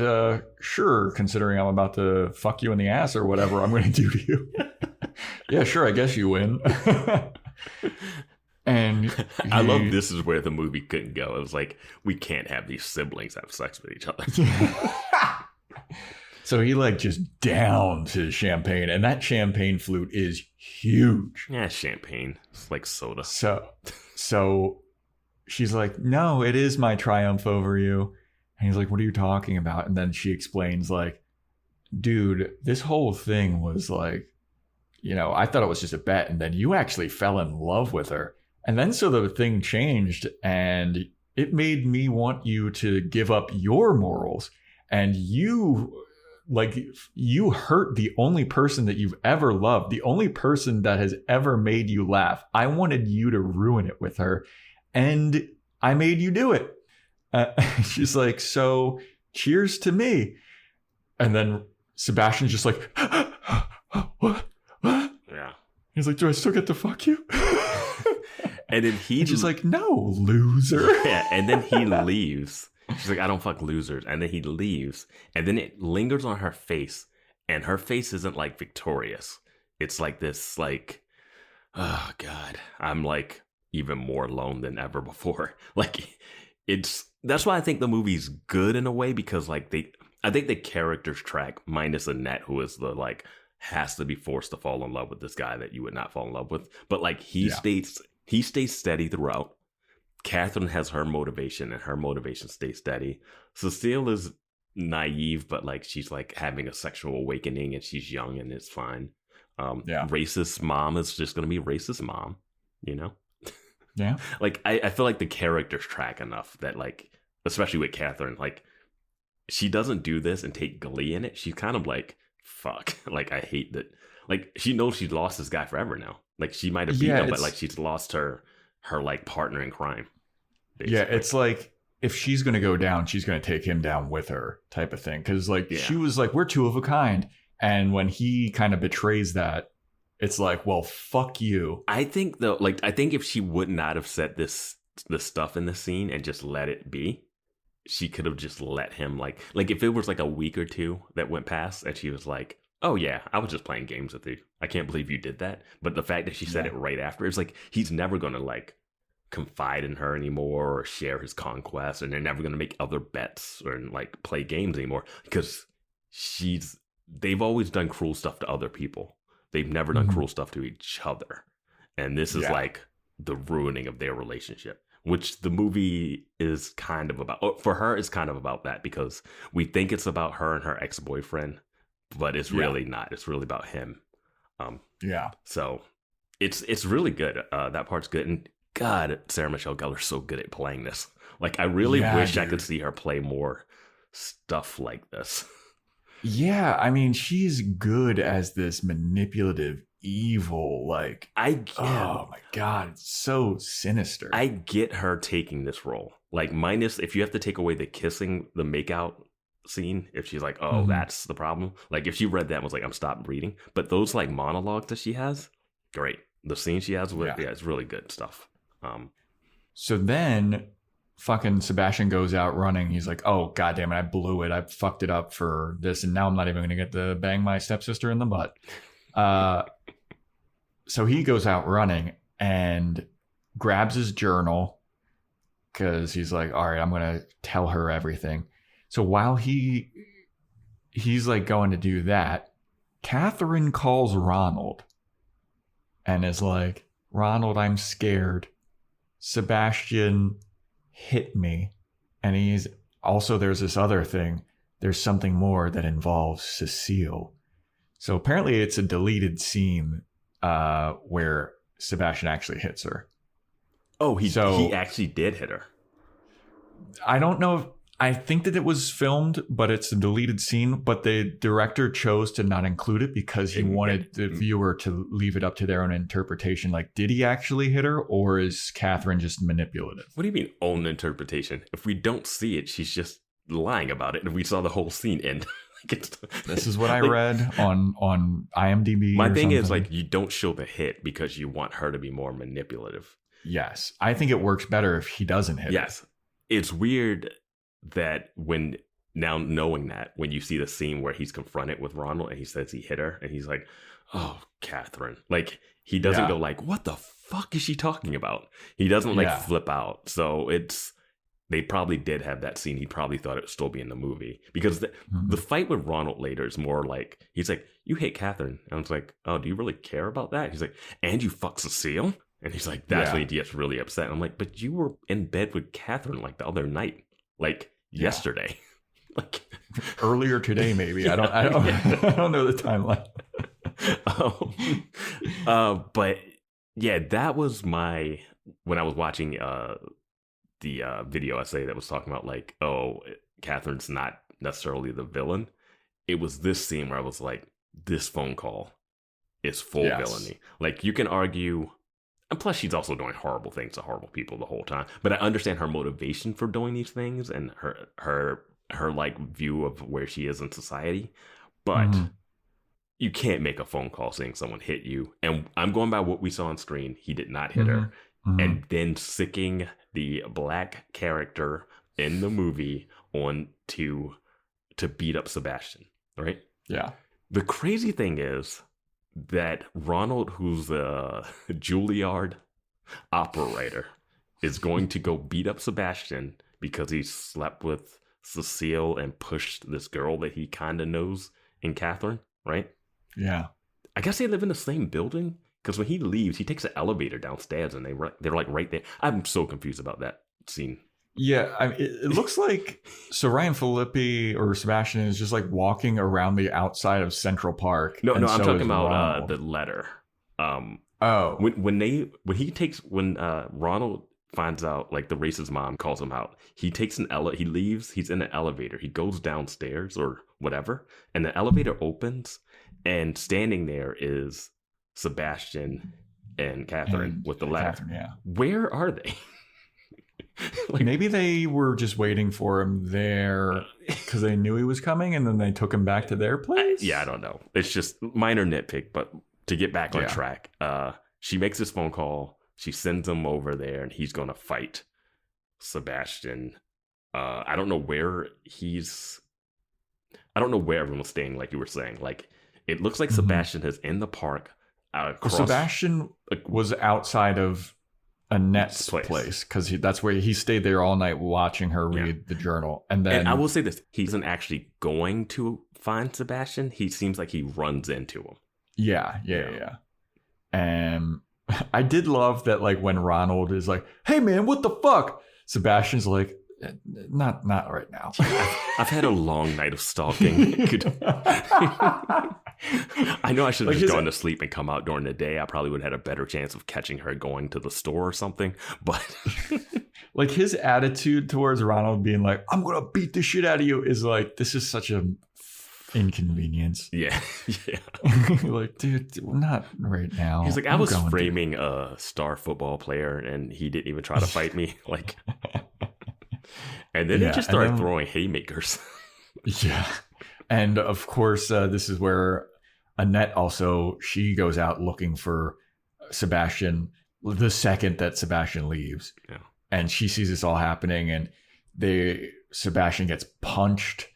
sure, considering I'm about to fuck you in the ass or whatever I'm going to do to you. Yeah, sure, I guess you win. And I love this is where the movie couldn't go. It was like, we can't have these siblings have sex with each other. So he like just downs his champagne, and that champagne flute is huge. Yeah, champagne. It's like soda. So she's like, no, it is my triumph over you. And he's like, what are you talking about? And then she explains like, dude, this whole thing was like, I thought it was just a bet. And then you actually fell in love with her. And then so the thing changed and it made me want you to give up your morals. And you hurt the only person that you've ever loved, the only person that has ever made you laugh. I wanted you to ruin it with her. And I made you do it. She's like, so cheers to me. And then Sebastian's just like, what? Yeah. He's like, do I still get to fuck you? And then she's like, no, loser. Yeah. And then he leaves. She's like, I don't fuck losers. And then he leaves. And then it lingers on her face. and her face isn't like victorious. It's like this, like, oh God, I'm like even more alone than ever before. Like, that's why I think the movie's good in a way, because like I think the characters track, minus Annette, who is the like has to be forced to fall in love with this guy that you would not fall in love with. But like he stays steady throughout. Catherine has her motivation, and her motivation stays steady. Cecile is naive, but like she's like having a sexual awakening, and she's young, and it's fine. Racist mom is just gonna be racist mom, you know? Yeah. Like I feel like the characters track enough that, like, especially with Catherine, like she doesn't do this and take glee in it. She's kind of like, fuck, like I hate that. Like she knows she's lost this guy forever now. Like she might have beat him, but like she's lost her like partner in crime. Basically. Yeah, it's like if she's going to go down, she's going to take him down with her type of thing. Because like she was like, we're two of a kind. And when he kind of betrays that, it's like, well, fuck you. I think though, like I think if she would not have said this stuff in the scene and just let it be, she could have just let him like if it was like a week or two that went past and she was like, oh yeah, I was just playing games with you. I can't believe you did that. But the fact that she said it right after, it's like he's never going to like confide in her anymore or share his conquest, and they're never going to make other bets or like play games anymore, because they've always done cruel stuff to other people. They've never done cruel stuff to each other. And this is like the ruining of their relationship, which the movie is kind of about. For her, it's kind of about that, because we think it's about her and her ex-boyfriend, but it's really not. It's really about him. So it's really good. That part's good. And God, Sarah Michelle Gellar is so good at playing this. Like I really wish I could see her play more stuff like this. Yeah, I mean, she's good as this manipulative, evil, like, oh my God, it's so sinister. I get her taking this role. Like, minus if you have to take away the kissing, the makeout scene, if she's like, oh, that's the problem. Like, if she read that and was like, I'm stopped reading. But those, like, monologues that she has, great. The scene she has with, it's really good stuff. So then fucking Sebastian goes out running. He's like, oh, God damn it, I blew it. I fucked it up for this. And now I'm not even going to get to bang my stepsister in the butt. So he goes out running and grabs his journal because he's like, all right, I'm going to tell her everything. So while he's like going to do that, Catherine calls Ronald and is like, Ronald, I'm scared. Sebastian hit me. And he's also, there's this other thing. There's something more that involves Cecile. So apparently it's a deleted scene where Sebastian actually hits her. Oh, he actually did hit her. I don't know. I think that it was filmed, but it's a deleted scene. But the director chose to not include it because he wanted the viewer to leave it up to their own interpretation. Like, did he actually hit her, or is Catherine just manipulative? What do you mean own interpretation? If we don't see it, she's just lying about it, and we saw the whole scene end. This is what I read on IMDb. My thing is, like, you don't show the hit because you want her to be more manipulative. Yes, I think it works better if he doesn't hit. Yes, it's weird that when now knowing that when you see the scene where he's confronted with Ronald and he says he hit her and he's like, oh, Catherine, like he doesn't go like, what the fuck is she talking about? He doesn't like flip out. So they probably did have that scene. He probably thought it would still be in the movie because the fight with Ronald later is more like, he's like, you hate Catherine. And I was like, oh, do you really care about that? He's like, and you fuck Cecile? And he's like, that's when he gets really upset. And I'm like, but you were in bed with Catherine like the other night. Like yesterday, like earlier today, maybe. I don't know the timeline. But yeah, that was when I was watching the video essay that was talking about like, oh, Catherine's not necessarily the villain. It was this scene where I was like, this phone call is full villainy. Like you can argue. And plus, she's also doing horrible things to horrible people the whole time. But I understand her motivation for doing these things and her like view of where she is in society. But you can't make a phone call saying someone hit you. And I'm going by what we saw on screen. He did not hit her. And then sicking the black character in the movie on to beat up Sebastian, right? Yeah. The crazy thing is that Ronald, who's a Juilliard operator, is going to go beat up Sebastian because he slept with Cecile and pushed this girl that he kind of knows in Catherine, right? Yeah. I guess they live in the same building because when he leaves, he takes an elevator downstairs and they're like right there. I'm so confused about that scene. Yeah, I mean, it looks like so Ryan Phillippe or Sebastian is just like walking around the outside of Central Park. No, I'm talking about the letter. When Ronald finds out, like, the racist mom calls him out, he takes he leaves, he's in an elevator, he goes downstairs or whatever, and the elevator opens, and standing there is Sebastian and Catherine with the letter. Catherine, yeah. Where are they? Like, maybe they were just waiting for him there because they knew he was coming, and then they took him back to their place. I don't know. It's just minor nitpick, but to get back on track, she makes this phone call. She sends him over there, and he's going to fight Sebastian. I don't know where everyone's staying, like you were saying. Like, it looks like Sebastian is in the park. Sebastian was outside of Annette's place because that's where he stayed there all night watching her read the journal. And I will say this, he isn't actually going to find Sebastian. He seems like he runs into him. Yeah. And I did love that, like, when Ronald is like, hey man, what the fuck? Sebastian's like, not right now. I've had a long night of stalking. I know I should have just gone to sleep and come out during the day. I probably would have had a better chance of catching her going to the store or something. But like, his attitude towards Ronald being like, I'm going to beat the shit out of you is like, this is such an inconvenience. Yeah. Like, dude, not right now. He's like, I was framing a star football player and he didn't even try to fight me. Like, and then he just started throwing haymakers. Yeah. And of course, this is where Annette also, she goes out looking for Sebastian the second that Sebastian leaves. Yeah. And she sees this all happening, and Sebastian gets punched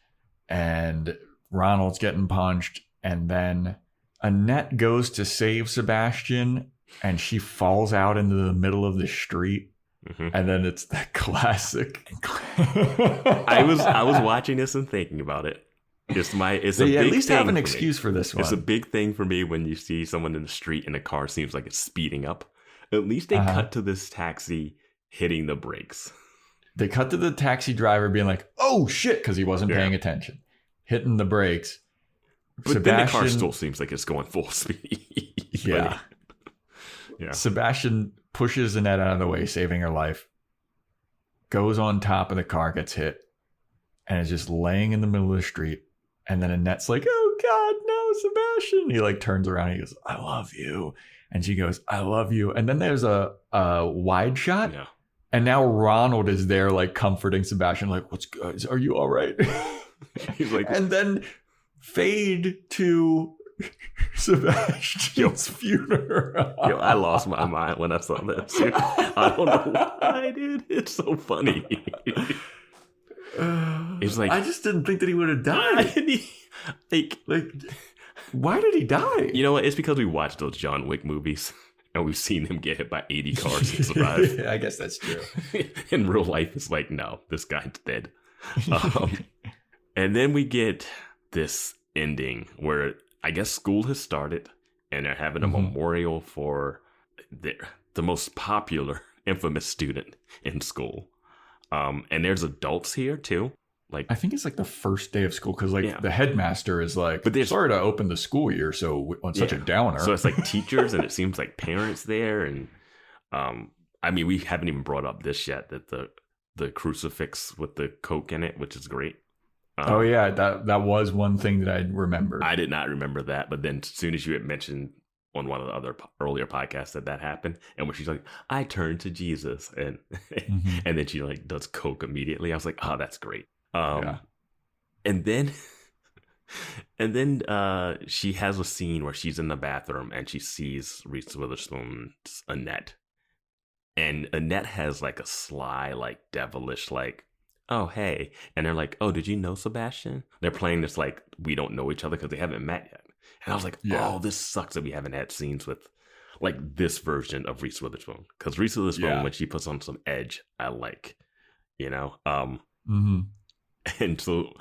and Ronald's getting punched. And then Annette goes to save Sebastian and she falls out into the middle of the street. Mm-hmm. And then it's that classic. I was watching this and thinking about it. It's a big at least thing have an excuse for this one. It's a big thing for me when you see someone in the street and a car seems like it's speeding up. At least they cut to this taxi hitting the brakes. They cut to the taxi driver being like, "Oh shit," because he wasn't paying attention, hitting the brakes. But then the car still seems like it's going full speed. Yeah. Sebastian pushes Annette out of the way, saving her life. Goes on top of the car, gets hit, and is just laying in the middle of the street. And then Annette's like, "Oh God, no, Sebastian!" He like turns around. And he goes, "I love you," and she goes, "I love you." And then there's a wide shot, and now Ronald is there, like comforting Sebastian, like, "What's good? Are you all right?" He's like, and then fade to Sebastian's funeral. Yo, I lost my mind when I saw that too. I don't know why, dude. It's so funny. It's like, I just didn't think that he would have died. Like, why did he die? You know what? It's because we watched those John Wick movies and we've seen him get hit by 80 cars and survive. I guess that's true. In real life, it's like, no, this guy's dead. And then we get this ending where I guess school has started and they're having a memorial for the most popular, infamous student in school. And there's adults here too. Like, I think it's like the first day of school because the headmaster is like, but they're sorry to open the school year, so on such a downer. So it's like teachers and it seems like parents there, and I mean, we haven't even brought up this yet, that the crucifix with the Coke in it, which is great. That was one thing that I remembered. I did not remember that, but then as soon as you had mentioned on one of the other earlier podcasts that happened, and when she's like, "I turned to Jesus," and and then she like does Coke immediately, I was like, "Oh, that's great." And then she has a scene where she's in the bathroom and she sees Reese Witherspoon's Annette, and Annette has like a sly, like devilish, like, "Oh hey," and they're like, "Oh, did you know Sebastian?" They're playing this like we don't know each other because they haven't met yet. And I was like, oh, this sucks that we haven't had scenes with like this version of Reese Witherspoon. Because Reese Witherspoon, when she puts on some edge, I like, you know? And so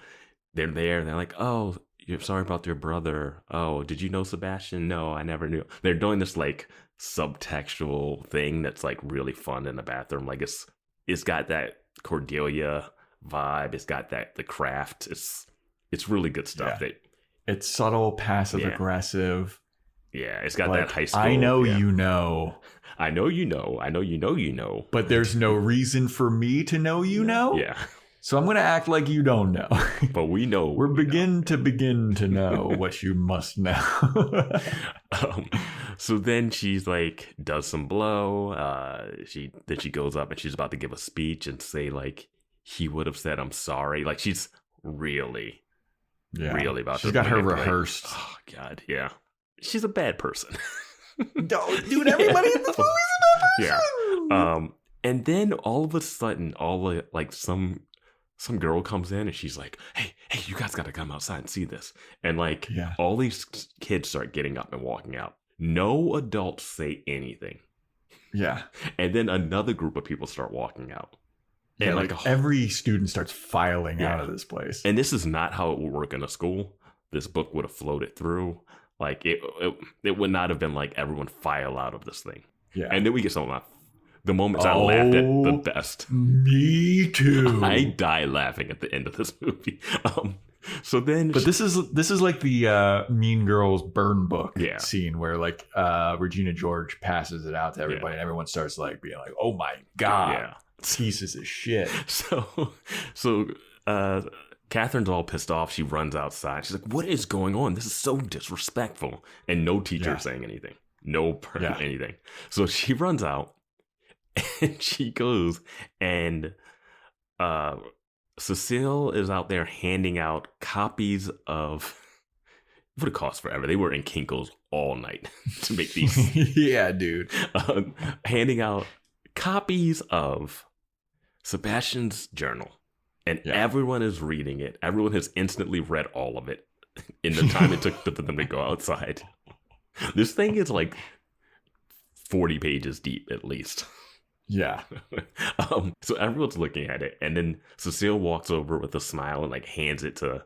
they're there and they're like, oh, you're sorry about your brother. Oh, did you know Sebastian? No, I never knew. They're doing this like subtextual thing that's like really fun in the bathroom. Like it's got that Cordelia vibe. It's got that The Craft. It's really good stuff. It's subtle, passive aggressive. Yeah, it's got like, that high school. I know you know. I know you know. I know you know you know. But there's no reason for me to know you know. Yeah. So I'm going to act like you don't know. But we know. We're begin to know what you must know. So then she's like, does some blow. She goes up and she's about to give a speech and say like, he would have said, I'm sorry. Like she's really about she's got her rehearsed. Like, oh God. Yeah. She's a bad person. Dude, everybody in this movie is a bad person. Yeah. And then all of a sudden, some girl comes in and she's like, hey, you guys got to come outside and see this. And like all these kids start getting up and walking out. No adults say anything. Yeah. And then another group of people start walking out. Yeah, and like every student starts filing out of this place. And this is not how it would work in a school. This book would have floated through. Like it would not have been like everyone file out of this thing. Yeah. And then we get something like the moments I laughed at the best. Me too. I die laughing at the end of this movie. So then, but this is like the Mean Girls burn book scene where like Regina George passes it out to everybody, and everyone starts like being like, "Oh my God, pieces of shit." So Catherine's all pissed off. She runs outside. She's like, "What is going on? This is so disrespectful." And no teacher saying anything. No anything. So she runs out. And she goes and Cecile is out there handing out copies of what it costs forever. They were in Kinko's all night to make these. Yeah, dude. Handing out copies of Sebastian's journal. And everyone is reading it. Everyone has instantly read all of it in the time it took for them to go outside. This thing is like 40 pages deep at least. Yeah. So everyone's looking at it, and then Cecile walks over with a smile and like hands it to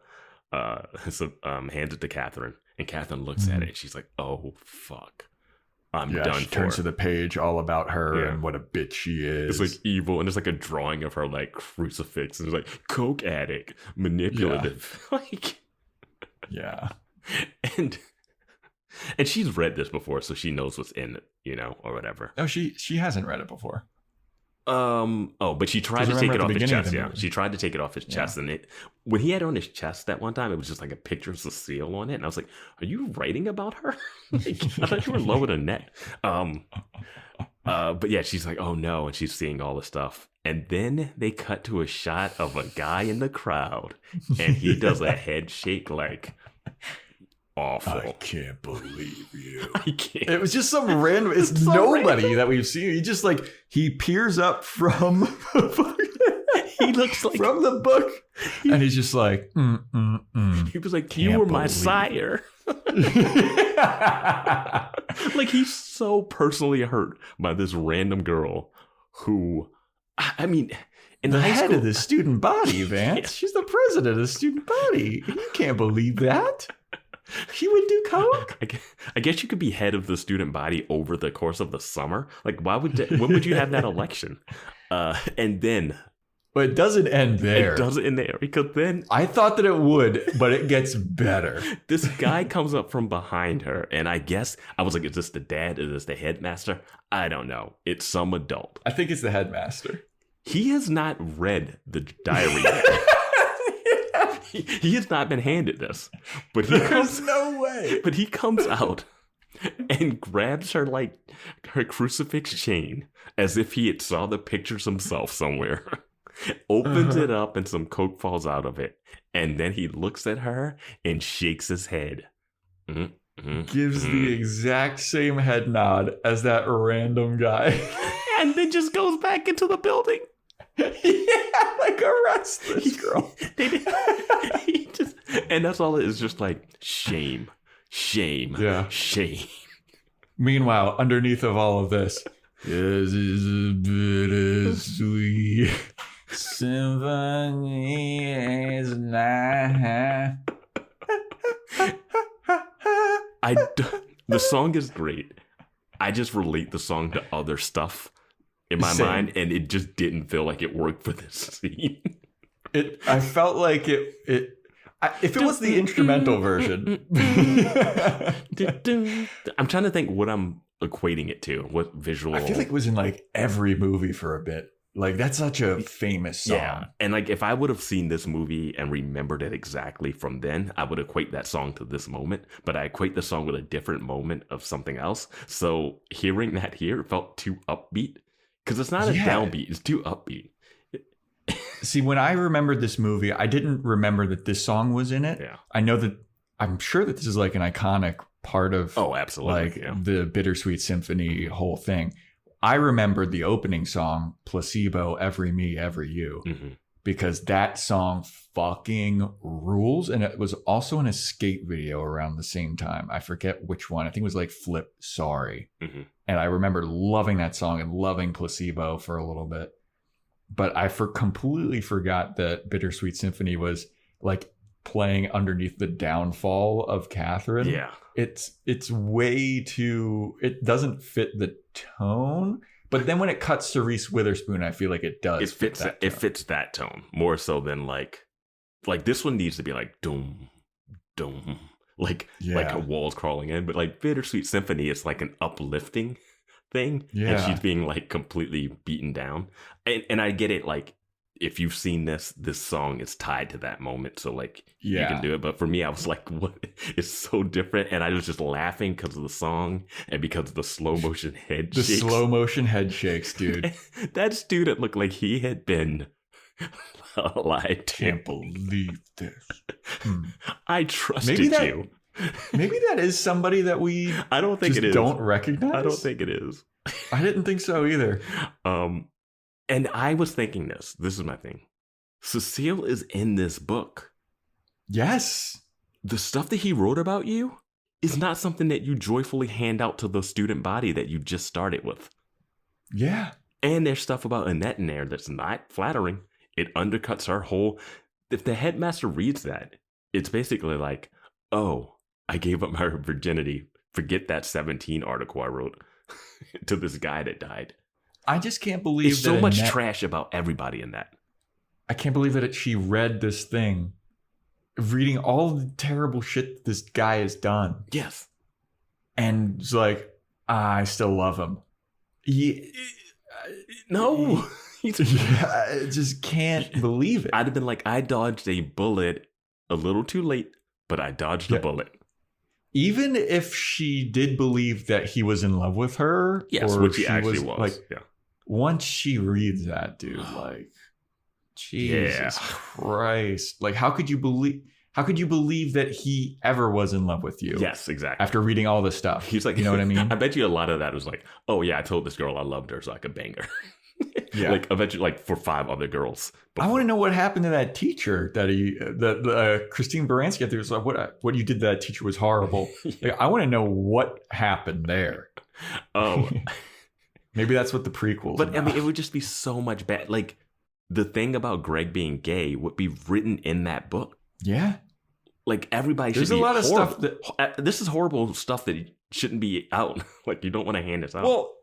Catherine, and Catherine looks at it and she's like, "Oh fuck, I'm done." She turns to the page all about her and what a bitch she is. It's like evil, and there's like a drawing of her like crucifix, and it's like coke addict, manipulative, like and she's read this before, so she knows what's in it, or whatever. No, she hasn't read it before. But she tried to take it off his chest. Yeah, she tried to take it off his chest, and when he had it on his chest that one time, it was just like a picture of Cecile on it, and I was like, "Are you writing about her? Like, I thought you were lower than that." But yeah, she's like, "Oh no," and she's seeing all the stuff, and then they cut to a shot of a guy in the crowd, and he does a head shake like. Awful. I can't believe you. I can't. It was just some random. It's so nobody random. That we've seen. He just like he peers up from. He looks like from the book, and he's just like. He was like, "You were my sire." Like he's so personally hurt by this random girl who, I mean. In the head of the student body, Vance. She's the president of the student body. You can't believe that. He would do coke? I guess you could be head of the student body over the course of the summer. Like, when would you have that election? And then... But it doesn't end there. It doesn't end there, because then... I thought that it would, but it gets better. This guy comes up from behind her, and I guess... I was like, is this the dad? Is this the headmaster? I don't know. It's some adult. I think it's the headmaster. He has not read the diary yet. He has not been handed this, but there's no way. But he comes out and grabs her her crucifix chain as if he had saw the pictures himself somewhere. Opens it up and some coke falls out of it, and then he looks at her and shakes his head. Gives the exact same head nod as that random guy, and then just goes back into the building. Like arrest this girl. And that's all it is, just like shame. Shame. Yeah. Shame. Meanwhile, underneath of all of this, this is a bittersweet symphony is not. The song is great. I just relate the song to other stuff in my mind, and it just didn't feel like it worked for this scene. I felt like if it was the instrumental version. I'm trying to think what I'm equating it to. What visual? I feel like it was in like every movie for a bit. Like that's such a famous song. Yeah. And like if I would have seen this movie and remembered it exactly from then, I would equate that song to this moment. But I equate the song with a different moment of something else. So hearing that here felt too upbeat. Because it's not a downbeat, it's too upbeat. See, when I remembered this movie, I didn't remember that this song was in it. Yeah. I'm sure that this is like an iconic part of absolutely, the Bittersweet Symphony whole thing. I remembered the opening song, Placebo, Every Me, Every You, because that song fucking rules. And it was also an escape video around the same time. I forget which one. I think it was like Flip Sorry. And I remember loving that song and loving Placebo for a little bit. But I completely forgot that Bittersweet Symphony was like playing underneath the downfall of Catherine. Yeah. It's way too, it doesn't fit the tone. But then when it cuts to Reese Witherspoon, I feel like it does. It fits that tone more so than like this one needs to be like doom, doom, like a walls crawling in. But like Bittersweet Symphony is like an uplifting thing, and she's being like completely beaten down. And I get it, like if you've seen this song is tied to that moment, so like you can do it. But for me, I was like, what? It's so different, and I was just laughing because of the song and because of the slow motion head shakes. The slow motion head shakes, dude. That student looked like he had been lied to. Can't believe this. I trusted you. Maybe that is somebody that we I don't think it is. Don't recognize. I don't think it is. I didn't think so either. And I was thinking this is my thing. Cecile is in this book. Yes. The stuff that he wrote about you is not something that you joyfully hand out to the student body that you just started with. Yeah. And there's stuff about Annette in there that's not flattering. It undercuts her whole... If the headmaster reads that, it's basically like, oh, I gave up my virginity. Forget that 17 article I wrote to this guy that died. I just can't believe there's so much trash about everybody in that. I can't believe that she read this thing, reading all the terrible shit this guy has done. Yes. And it's like, I still love him. No. I just can't believe it. I'd have been like, I dodged a bullet a little too late, but I dodged a bullet. Even if she did believe that he was in love with her, yes, which he actually was. Like, once she reads that, dude, like, Jesus Christ! Like, how could you believe that he ever was in love with you? Yes, exactly. After reading all this stuff, he's like, you know what I mean? I bet you a lot of that was like, oh yeah, I told this girl I loved her so I could bang her. Yeah, like I bet you, like for 5 other girls. I want to know what happened to that teacher that Christine Baranski. There was like, what you did to that teacher was horrible. Like, I want to know what happened there. Oh, maybe that's what the prequel. But I mean, it would just be so much bad. Like the thing about Greg being gay would be written in that book. Yeah, like everybody. There's should be a lot of horrible. stuff that this is horrible stuff that shouldn't be out. Like you don't want to hand this out. Well.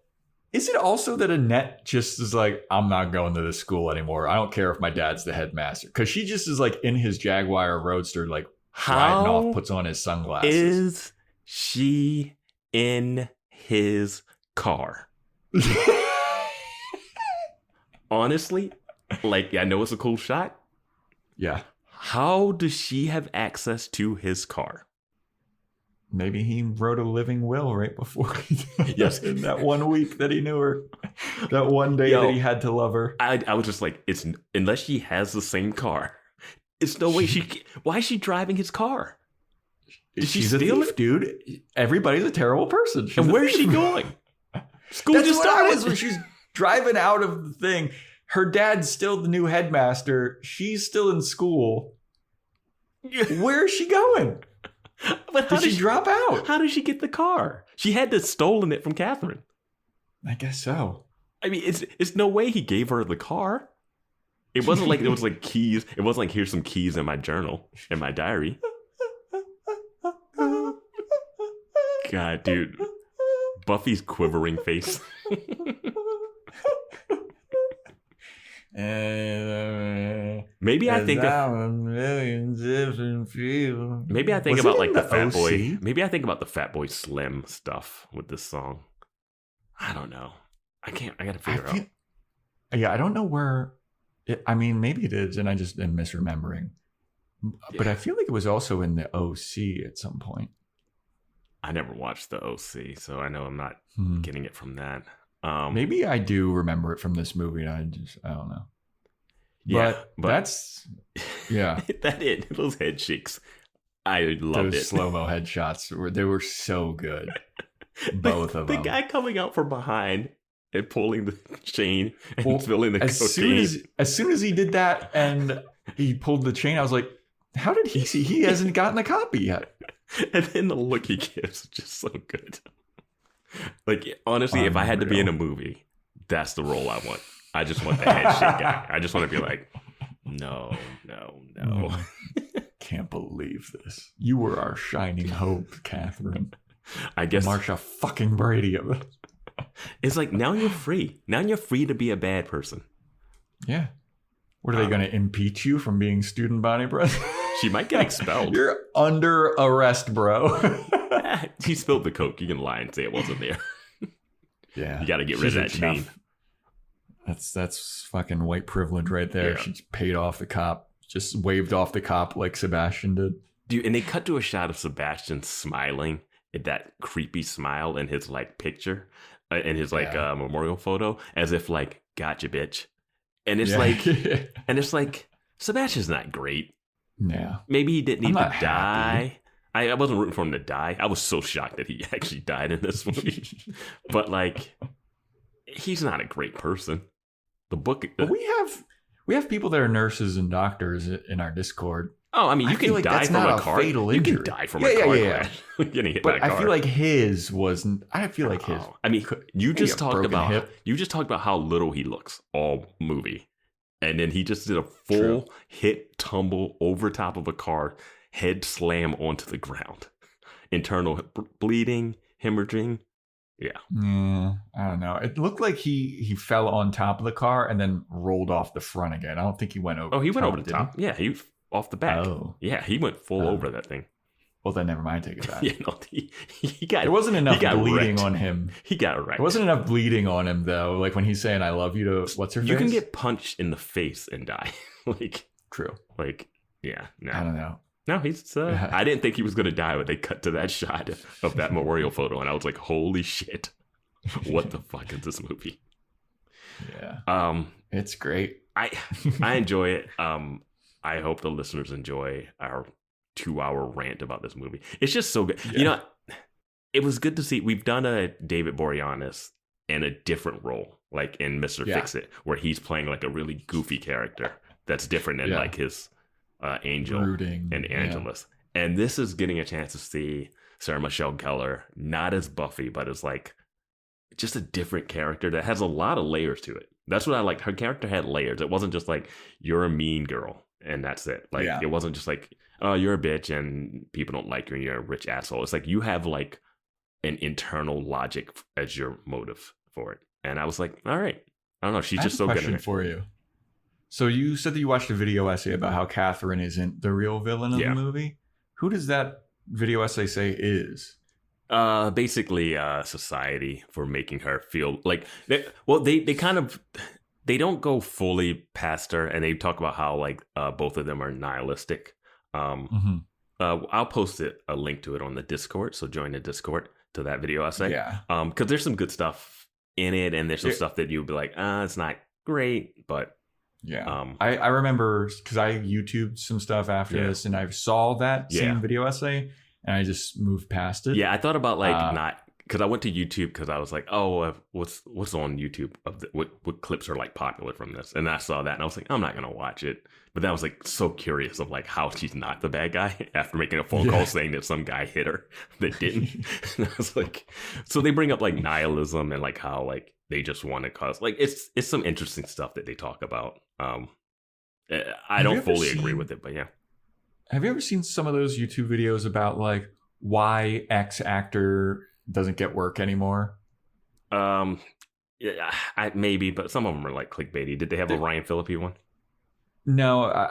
Is it also that Annette just is like, I'm not going to this school anymore. I don't care if my dad's the headmaster. Because she just is like in his Jaguar Roadster, like riding off, puts on his sunglasses. Is she in his car? Honestly, like, I know it's a cool shot. Yeah. How does she have access to his car? Maybe he wrote a living will right before he yes, in that 1 week that he knew her, that one day that he had to love her. I was just like, it's unless she has the same car, it's no way why is she driving his car? Did she steal it, dude? Everybody's a terrible person. And where's she going? School That's just what started. I was when she's driving out of the thing. Her dad's still the new headmaster. She's still in school. Where is she going? But did she drop out? How did she get the car? She had to stolen it from Catherine. I guess so. I mean, it's no way he gave her the car. It wasn't like it was like keys. It wasn't like, here's some keys in my journal, in my diary. God, dude. Buffy's quivering face. Maybe I think about like the Fat Boy. Maybe I think about the Fat Boy Slim stuff with this song. I don't know. I gotta figure out. Yeah, I don't know where. Maybe it is, and I just am misremembering. Yeah. But I feel like it was also in the OC at some point. I never watched the OC, so I know I'm not getting it from that. Maybe I do remember it from this movie. I don't know. Yeah, but that's those head shakes. I loved those it. Slow-mo headshots they were so good. Both of them. The guy coming out from behind and pulling the chain and spilling the cocaine. As soon as he did that and he pulled the chain, I was like, how did he see? He hasn't gotten a copy yet. And then the look he gives is just so good. Like, honestly, if I had to be in a movie, that's the role I want. I just want the head shake guy. I just want to be like, no. Can't believe this. You were our shining hope, Catherine. I guess Marsha fucking Brady of it. It's like, now you're free. Now you're free to be a bad person. Yeah. What are they going to impeach you from being student body president? She might get expelled. You're under arrest, bro. He spilled the coke. You can lie and say it wasn't there. Yeah. You got to get rid of that chain. That's fucking white privilege right there. Yeah. She paid off the cop. Just waved off the cop like Sebastian did. Dude, and they cut to a shot of Sebastian smiling at that creepy smile in his like picture, in his like memorial photo, as if like, gotcha, bitch. And it's like, Sebastian's not great. Yeah. Maybe he didn't need to die. I wasn't rooting for him to die. I was so shocked that he actually died in this movie. But like, he's not a great person. The book. But we have people that are nurses and doctors in our Discord. Oh, I mean, you can die from a car. You can die from a car crash. Getting hit by a car. I feel like his wasn't. I feel like his. I mean, you just talked about how little he looks all movie, and then he just did a full hit tumble over top of a car, head slam onto the ground, internal bleeding, hemorrhaging. Yeah. I don't know. It looked like he fell on top of the car and then rolled off the front again. I don't think he went over. Oh, he went over the top. Yeah, he off the back. Oh. Yeah, he went full over that thing. Well, then never mind. Take it back. Yeah, no, he got. There wasn't enough bleeding on him. He got wrecked. There wasn't enough bleeding on him though. Like when he's saying "I love you" to what's her face. You can get punched in the face and die. Like true. Like yeah. No. I don't know. No, he's. I didn't think he was going to die, but they cut to that shot of that memorial photo, and I was like, "Holy shit! What the fuck is this movie?" Yeah. It's great. I enjoy it. I hope the listeners enjoy our 2-hour rant about this movie. It's just so good. Yeah. You know, it was good to see. We've done a David Boreanaz in a different role, like in Mr. Fix-It, where he's playing like a really goofy character that's different than like his. Angel Brooding, and Angelus. Yeah. And this is getting a chance to see Sarah Michelle Gellar, not as Buffy, but as like just a different character that has a lot of layers to it. That's what I liked. Her character had layers. It wasn't just like, you're a mean girl and that's it. Like, it wasn't just like, oh, you're a bitch and people don't like you and you're a rich asshole. It's like you have like an internal logic as your motive for it. And I was like, all right. I don't know. She's just so good at it. For you. So you said that you watched a video essay about how Catherine isn't the real villain of the movie. Who does that video essay say is? Basically, society for making her feel like they don't go fully past her, and they talk about how like both of them are nihilistic. I'll post a link to it on the Discord, so join the Discord to that video essay. Yeah. Because there's some good stuff in it, and there's some stuff that you'll be like, it's not great, but. Yeah, I remember because I YouTubed some stuff after this, and I saw that same video essay, and I just moved past it. Yeah, I thought about like not because I went to YouTube because I was like, oh, what's on YouTube of what clips are like popular from this, and I saw that and I was like, I'm not gonna watch it. But then I was like so curious of like how she's not the bad guy after making a phone call saying that some guy hit her that didn't. And I was like, so they bring up like nihilism and like how like they just want to cause like it's some interesting stuff that they talk about. I don't fully agree with it, but yeah. Have you ever seen some of those YouTube videos about like why X actor doesn't get work anymore? Yeah, maybe, but some of them are like clickbaity. Did they have a Ryan Phillippe one? No,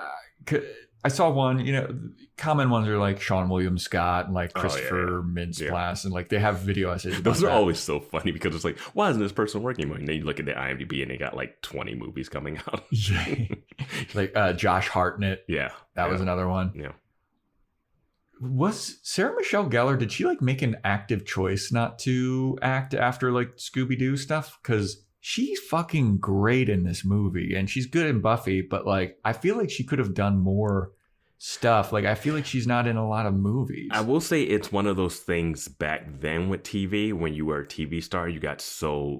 I saw one. You know, common ones are like Sean William Scott and like Christopher Mintz-Plasse, and like they have video essays. Those are always so funny because it's like, why isn't this person working more? And then you look at the IMDb and they got like 20 movies coming out. Like Josh Hartnett. Yeah, that was another one. Yeah. Was Sarah Michelle Gellar, did she like make an active choice not to act after like Scooby-Doo stuff? Because she's fucking great in this movie and she's good in Buffy, but like I feel like she could have done more stuff. Like I feel like she's not in a lot of movies. I will say it's one of those things back then with TV, when you were a TV star,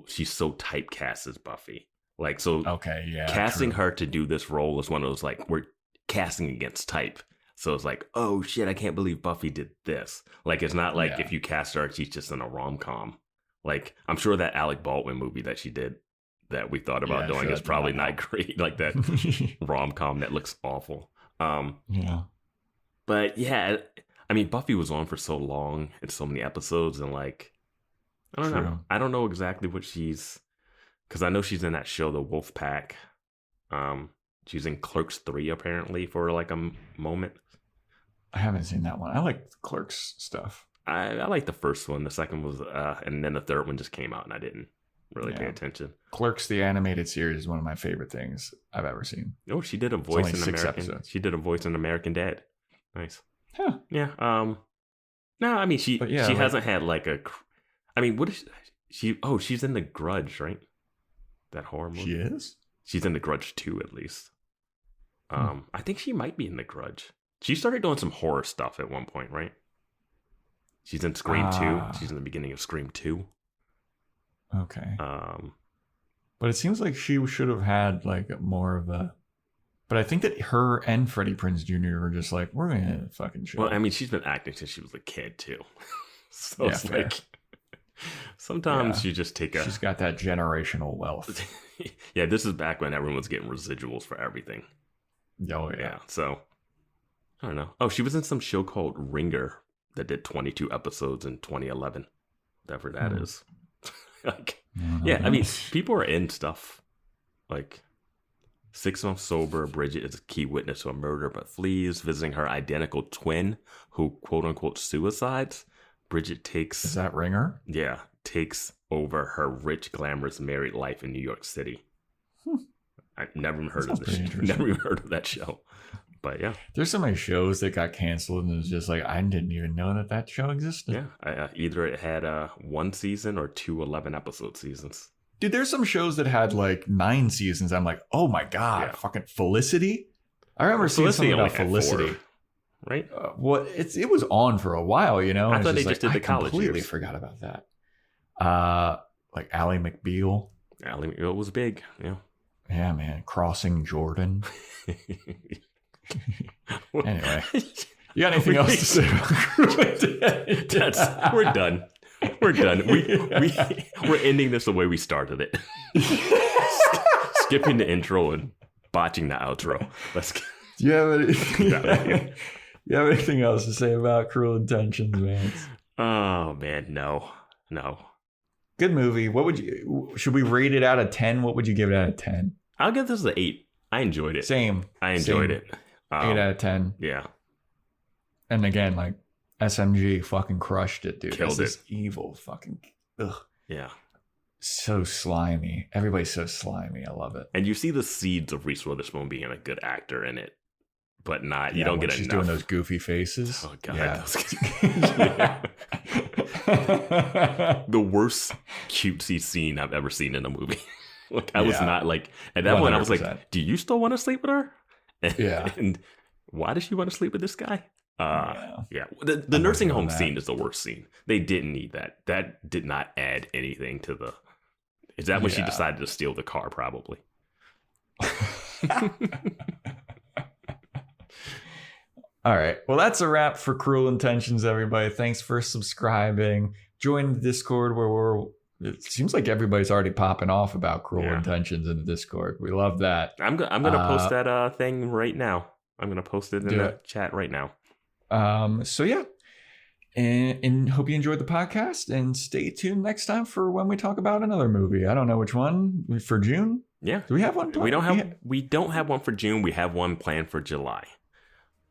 she's so typecast as Buffy. Like, so casting her to do this role is one of those like, we're casting against type. So it's like, oh shit, I can't believe Buffy did this. Like, it's not like if you cast her, she's just in a rom-com. Like, I'm sure that Alec Baldwin movie that she did that we thought about doing is probably not great. Like that rom-com that looks awful. But yeah, I mean, Buffy was on for so long and so many episodes, and like, I don't know. I don't know exactly what she's, because I know she's in that show, The Wolf Pack. She's in Clerks 3 apparently for like a moment. I haven't seen that one. I like Clerks stuff. I like the first one. The second was, and then the third one just came out, and I didn't really pay attention. Clerks, the animated series, is one of my favorite things I've ever seen. Oh, she did a voice in American. Episodes. She did a voice in American Dad. Nice. Huh. Yeah. No, I mean she hasn't had like a. I mean, what is she? Oh, she's in The Grudge, right? That horror movie. She is. She's in The Grudge 2 at least. I think she might be in The Grudge. She started doing some horror stuff at one point, right? She's in Scream 2. She's in the beginning of Scream 2. Okay. But it seems like she should have had like more of a. But I think that her and Freddie Prinze Jr. were just like, we're gonna fucking show. Well, I mean, she's been acting since she was a kid too. So it's fair. Like sometimes you just take a. She's got that generational wealth. Yeah, this is back when everyone was getting residuals for everything. Oh yeah. So I don't know. Oh, she was in some show called Ringer that did 22 episodes in 2011. Whatever that is. Like, I mean, people are in stuff like 6 months sober. Bridget is a key witness to a murder but flees, visiting her identical twin who quote unquote suicides. Bridget takes. Is that Ringer? Yeah, takes over her rich, glamorous married life in New York City. I've never even heard of this. Never even heard of that show. But yeah, there's so many shows that got canceled, and it's just like I didn't even know that show existed. Yeah, either it had 1 season or 2 11-episode seasons. Dude, there's some shows that had like 9 seasons. I'm like, oh my god, fucking Felicity. I remember seeing something about Felicity. 4, right? It was on for a while, you know. I thought they just did the college. I completely years. Forgot about that. Like Ally McBeal. Ally McBeal was big. Yeah. Yeah, man. Crossing Jordan. Anyway, you got anything else to say about We're done. We're done. We're ending this the way we started it. Skipping the intro and botching the outro. Let's get. Do you have anything else to say about Cruel Intentions, man? Oh man, no. Good movie. Should we rate it out of 10? What would you give it out of 10? I'll give this an 8. I enjoyed it. Same. I enjoyed it. 8 out of 10. Yeah. And again, like SMG fucking crushed it, dude. Killed it. This evil fucking. Ugh. Yeah. So slimy. Everybody's so slimy. I love it. And you see the seeds of Reese Witherspoon being a good actor in it, but not. You don't get she's enough. Doing those goofy faces. Oh god. Yeah. The worst cutesy scene I've ever seen in a movie. Like I was not like at that 100%. Point I was like, do you still want to sleep with her? And why does she want to sleep with this guy? Yeah. The nursing home scene is the worst scene. They didn't need that. That did not add anything to the... Is that when she decided to steal the car, probably? All right. Well, that's a wrap for Cruel Intentions, everybody. Thanks for subscribing. Join the Discord where it seems like everybody's already popping off about Cruel Intentions in the Discord. We love that. I'm gonna post that thing right now. I'm gonna post it in the chat right now. So yeah. And hope you enjoyed the podcast, and stay tuned next time for when we talk about another movie. I don't know which one for June. Yeah. Do we have one? We don't have one for June. We have one planned for July.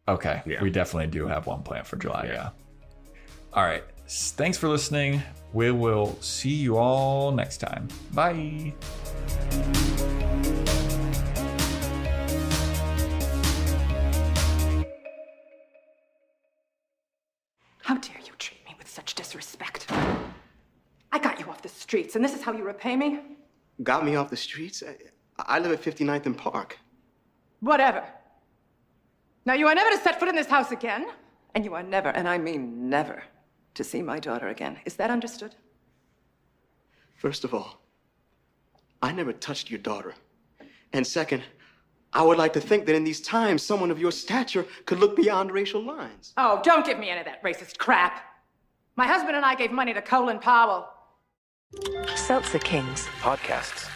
Okay. Yeah. We definitely do have one planned for July. Yeah. All right. Thanks for listening. We will see you all next time. Bye. How dare you treat me with such disrespect? I got you off the streets, and this is how you repay me? Got me off the streets? I live at 59th and Park. Whatever. Now, you are never to set foot in this house again, and you are never, and I mean never, to see my daughter again. Is that understood? First of all, I never touched your daughter. And second, I would like to think that in these times, someone of your stature could look beyond racial lines. Oh, don't give me any of that racist crap. My husband and I gave money to Colin Powell. Seltzer Kings. Podcasts.